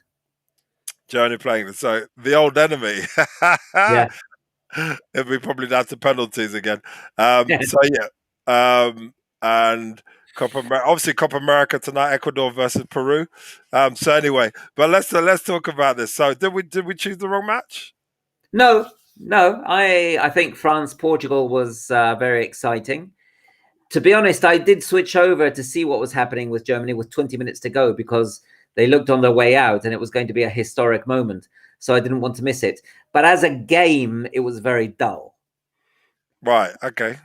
Germany playing. So the old enemy. Yeah. It'll be probably down to penalties again. Yeah. So yeah, and obviously Copa America tonight, Ecuador versus Peru. So anyway, but let's talk about this. So did we choose the wrong match? No, no. I think France Portugal was very exciting. To be honest, I did switch over to see what was happening with Germany with 20 minutes to go because they looked on their way out and it was going to be a historic moment. So I didn't want to miss it. But as a game, it was very dull. Right. Okay.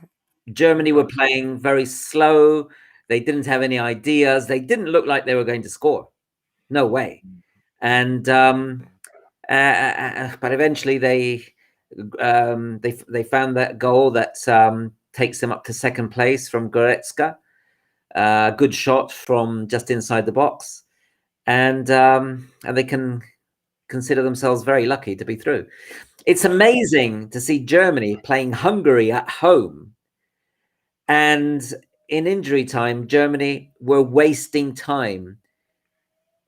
Germany were playing very slow. They didn't have any ideas. They didn't look like they were going to score. No way. And but eventually they found that goal that takes them up to second place from Goretzka. Good shot from just inside the box, and they can consider themselves very lucky to be through. It's amazing to see Germany playing Hungary at home, and in injury time, Germany were wasting time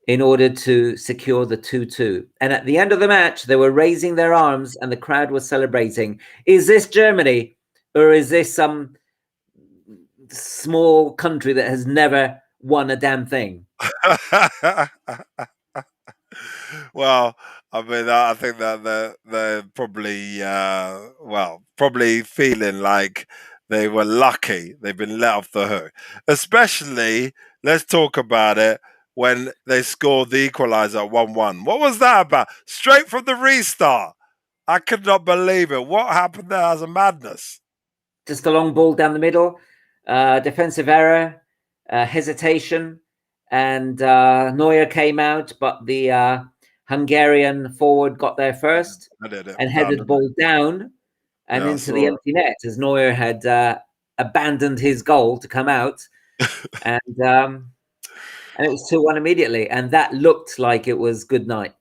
in order to secure the 2-2. And at the end of the match, they were raising their arms and the crowd was celebrating. Is this Germany or is this some small country that has never won a damn thing? Well, I mean, I think that they're probably probably feeling like they were lucky they've been let off the hook. Especially, let's talk about it when they scored the equalizer at 1-1. What was that about? Straight from the restart. I could not believe it. What happened there? As a madness. Just a long ball down the middle, defensive error, hesitation, and Neuer came out, but the Hungarian forward got there first I did it. and headed the ball down and Yeah, I into the saw it. empty net as Neuer had abandoned his goal to come out, and it was 2-1 immediately, and that looked like it was good night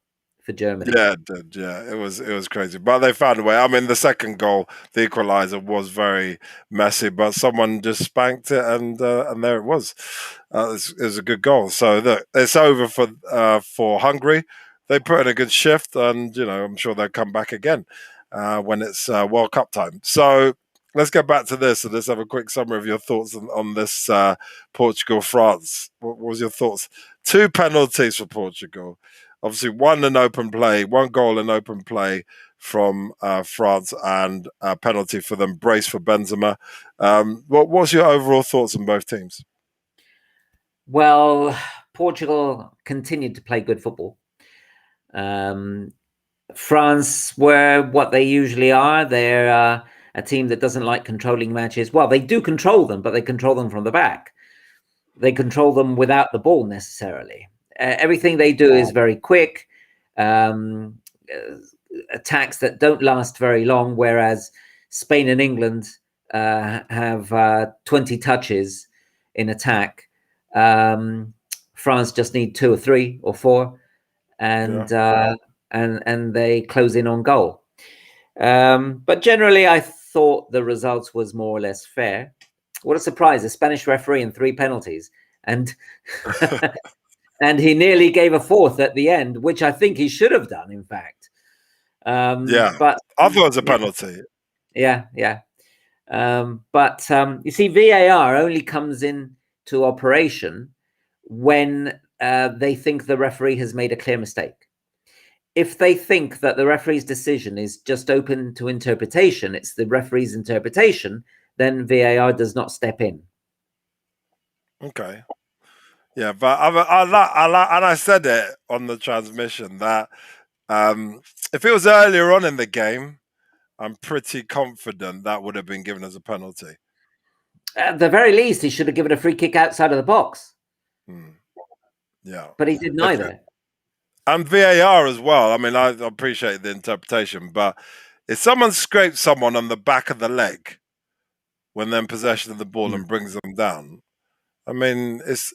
for Germany. Yeah, it did. Yeah, it was crazy, but they found a way. I mean, the second goal, the equalizer, was very messy, but someone just spanked it, and there it was. It was a good goal. So look, it's over for Hungary. They put in a good shift, and I'm sure they'll come back again when it's World Cup time. So let's get back to this, and let's have a quick summary of your thoughts on this Portugal France. What was your thoughts? 2 penalties for Portugal. Obviously, one goal in open play from France, and a penalty for them, brace for Benzema. What's your overall thoughts on both teams? Well, Portugal continued to play good football. France were what they usually are. They're a team that doesn't like controlling matches. Well, they do control them, but they control them from the back. They control them without the ball necessarily. Everything they do is very quick, attacks that don't last very long, whereas Spain and England have 20 touches in attack. France just need 2 or 3 or 4, and they close in on goal. But generally, I thought the results was more or less fair. What a surprise! A Spanish referee and 3 penalties, and and he nearly gave a 4th at the end, which I think he should have done, in fact. But I thought it was a penalty. Yeah. But you see, VAR only comes into operation when they think the referee has made a clear mistake. If they think that the referee's decision is just open to interpretation, it's the referee's interpretation, then VAR does not step in. Okay. Yeah, but I said it on the transmission that if it was earlier on in the game, I'm pretty confident that would have been given as a penalty. At the very least, he should have given a free kick outside of the box. Yeah. But he did neither. And VAR as well. I mean, I appreciate the interpretation, but if someone scrapes someone on the back of the leg, when they're in possession of the ball Mm. and brings them down. I mean, it's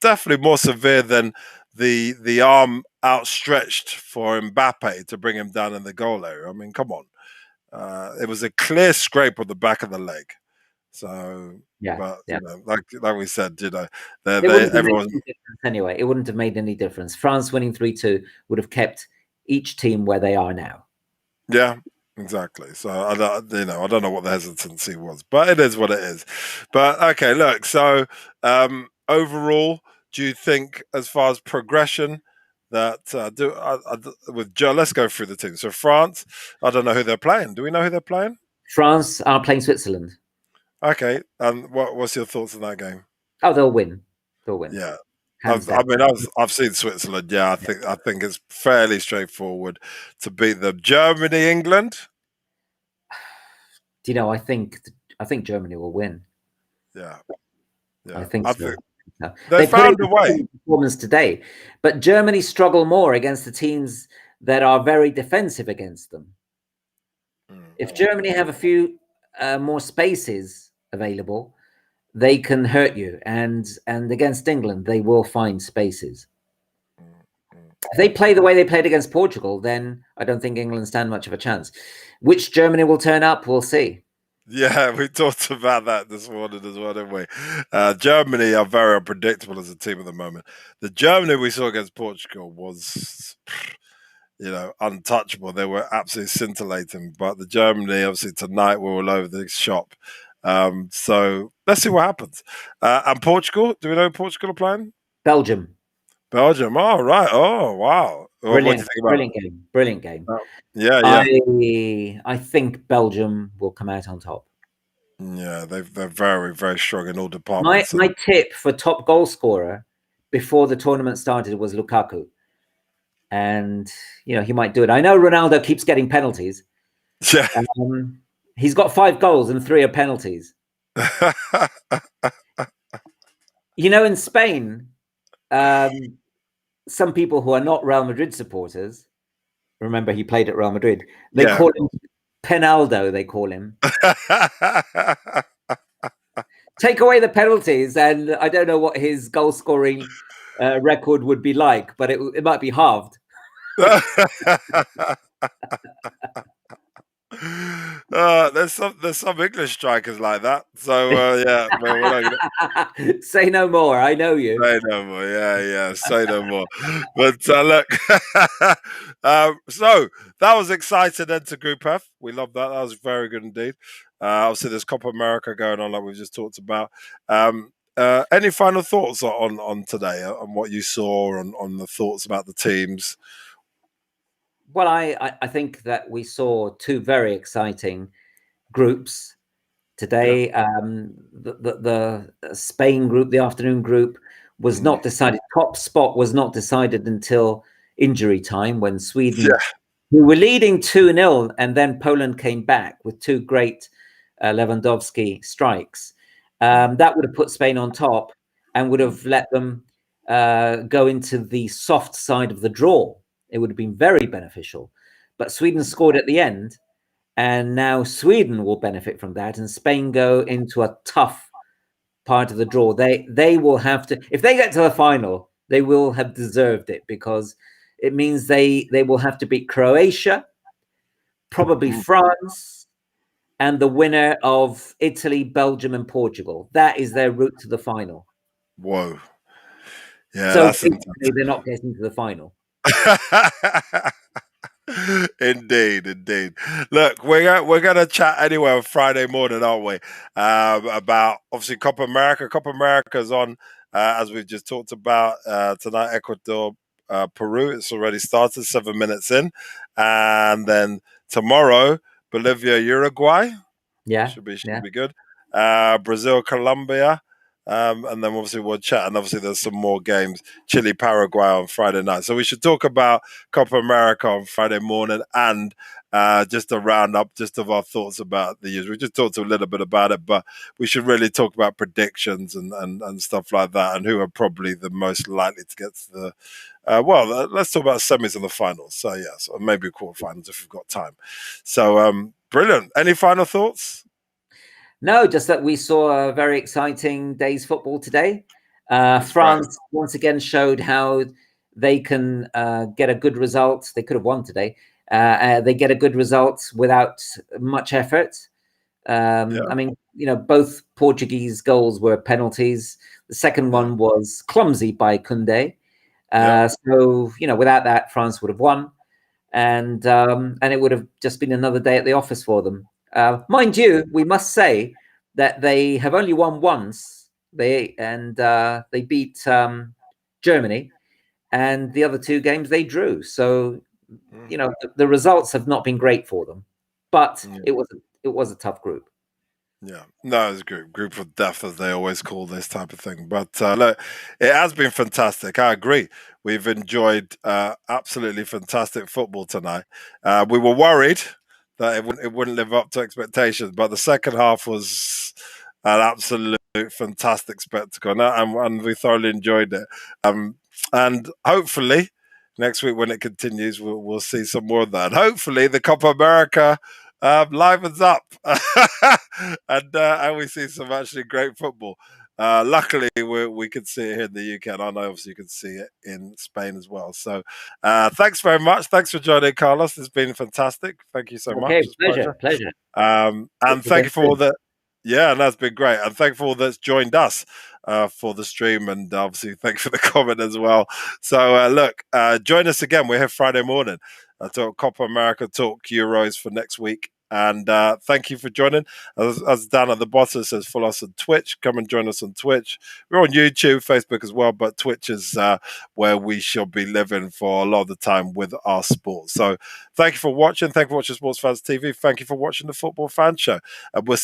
definitely more severe than the arm outstretched for Mbappe to bring him down in the goal area. I mean, come on, it was a clear scrape on the back of the leg. So, Yeah, but yeah. like we said, they It wouldn't have made everyone, any difference anyway. It wouldn't have made any difference. France winning 3-2 would have kept each team where they are now. yeah, exactly. So I don't know what the hesitancy was, but it is what it is. But okay, look. So overall, do you think, as far as progression, that let's go through the team. So France, I don't know who they're playing. Do we know who they're playing? France are playing Switzerland. Okay, and what's your thoughts on that game? Oh, they'll win. They'll win. Yeah. Hands I down. mean, I've seen Switzerland. Yeah, I think it's fairly straightforward to beat them. Germany, England. Do you know, I think Germany will win. Yeah, I yeah. think I so. think So, they they put in found a way. a performance today, but Germany struggle more against the teams that are very defensive against them. If Germany have a few more spaces available, they can hurt you. And against England, they will find spaces. If they play the way they played against Portugal, then I don't think England stand much of a chance. Which Germany will turn up, we'll see. Yeah, we talked about that this morning as well, didn't we? Germany are very unpredictable as a team at the moment. The Germany we saw against Portugal was, untouchable. They were absolutely scintillating. But the Germany, obviously, tonight we're all over the shop. So let's see what happens. And Portugal, do we know who Portugal are playing? Belgium. Belgium. Oh, right. Oh, wow. What do you Brilliant, think about brilliant game. Brilliant game. it? Yeah, yeah. I think Belgium will come out on top. Yeah, they're very, very strong in all My departments. my tip for top goal scorer before the tournament started was Lukaku. And he might do it. I know Ronaldo keeps getting penalties. Yeah. He's got 5 goals and 3 are penalties. In Spain, some people who are not Real Madrid supporters, remember he played at Real Madrid, they Yeah. call him Penaldo, they call him. Take away the penalties, and I don't know what his goal scoring record would be like, but it might be halved. There's some English strikers like that. So yeah, well, we're not gonna Say no more. I know you. say no more. Yeah, yeah, say no more. But look, so that was exciting. Enter Group F. We love that. That was very good indeed. Obviously, there's Copa America going on, like we've just talked about. Any final thoughts on today, on what you saw, on the thoughts about the teams? Well, I think that we saw 2 very exciting groups Yeah. today. The Spain group, the afternoon group, was not decided. Top spot was not decided until injury time, when Sweden, Yeah. who were leading 2-0, and then Poland came back with 2 great Lewandowski strikes. That would have put Spain on top and would have let them go into the soft side of the draw. It would have been very beneficial. But Sweden scored at the end, and now Sweden will benefit from that, and Spain go into a tough part of the draw. They will have to, if they get to the final, they will have deserved it, because it means they will have to beat Croatia, probably France, and the winner of Italy, Belgium, and Portugal. That is their route to the final. Whoa. Yeah, So that's basically, they're not getting to the final. Indeed, indeed. Look, we're gonna chat anyway on Friday morning, aren't we? About obviously Copa America. Copa America's on, as we've just talked about tonight. Ecuador, Peru. It's already started, 7 minutes in, and then tomorrow Bolivia, Uruguay. Yeah, Should yeah. be good. Brazil, Colombia. And then obviously we'll chat, and obviously there's some more games. Chile, Paraguay on Friday night. So we should talk about Copa America on Friday morning, and just a roundup just of our thoughts about the years. We just talked a little bit about it, but we should really talk about predictions and stuff like that, and who are probably the most likely to get to the let's talk about semis and the finals. So yes, or maybe quarterfinals if we've got time. So brilliant. Any final thoughts? No, just that we saw a very exciting day's football today. That's great. France once again showed how they can get a good result. They could have won today. They get a good result without much effort. Yeah, I mean, both Portuguese goals were penalties. The second yeah, one was clumsy by Kunde. yeah, So, without that, France would have won, and it would have just been another day at the office for them. Mind you, we must say that they have only won once. They beat Germany, and the other two games they drew. So, mm, the results have not been great for them, but yeah. it was a tough group. Yeah, no, it's a group of death, as they always call this type of thing. But look, it has been fantastic. I agree. We've enjoyed absolutely fantastic football tonight. We were worried that it wouldn't live up to expectations, but the second half was an absolute fantastic spectacle, and we thoroughly enjoyed it. And hopefully, next week when it continues, we'll see some more of that. And hopefully, the Copa America livens up and we see some actually great football. Luckily, we can see it here in the UK, and I know obviously you can see it in Spain as well. So, thanks very much. Thanks for joining, Carlos. It's been fantastic. Thank you so Okay, much. It's a pleasure, pleasure. pleasure. And thank Again you for all soon. that. Yeah, that's been great. And thank you for all that's joined us for the stream. And obviously, thanks for the comment as well. So, look, join us again. We're here Friday morning. Talk Copa America, talk Euros for next week. And thank you for joining. As down at the bottom says, follow us on Twitch. Come and join us on Twitch. We're on YouTube, Facebook as well, but Twitch is where we shall be living for a lot of the time with our sports. So thank you for watching. Thank you for watching Sports Fans TV. Thank you for watching the Football Fan Show. And we'll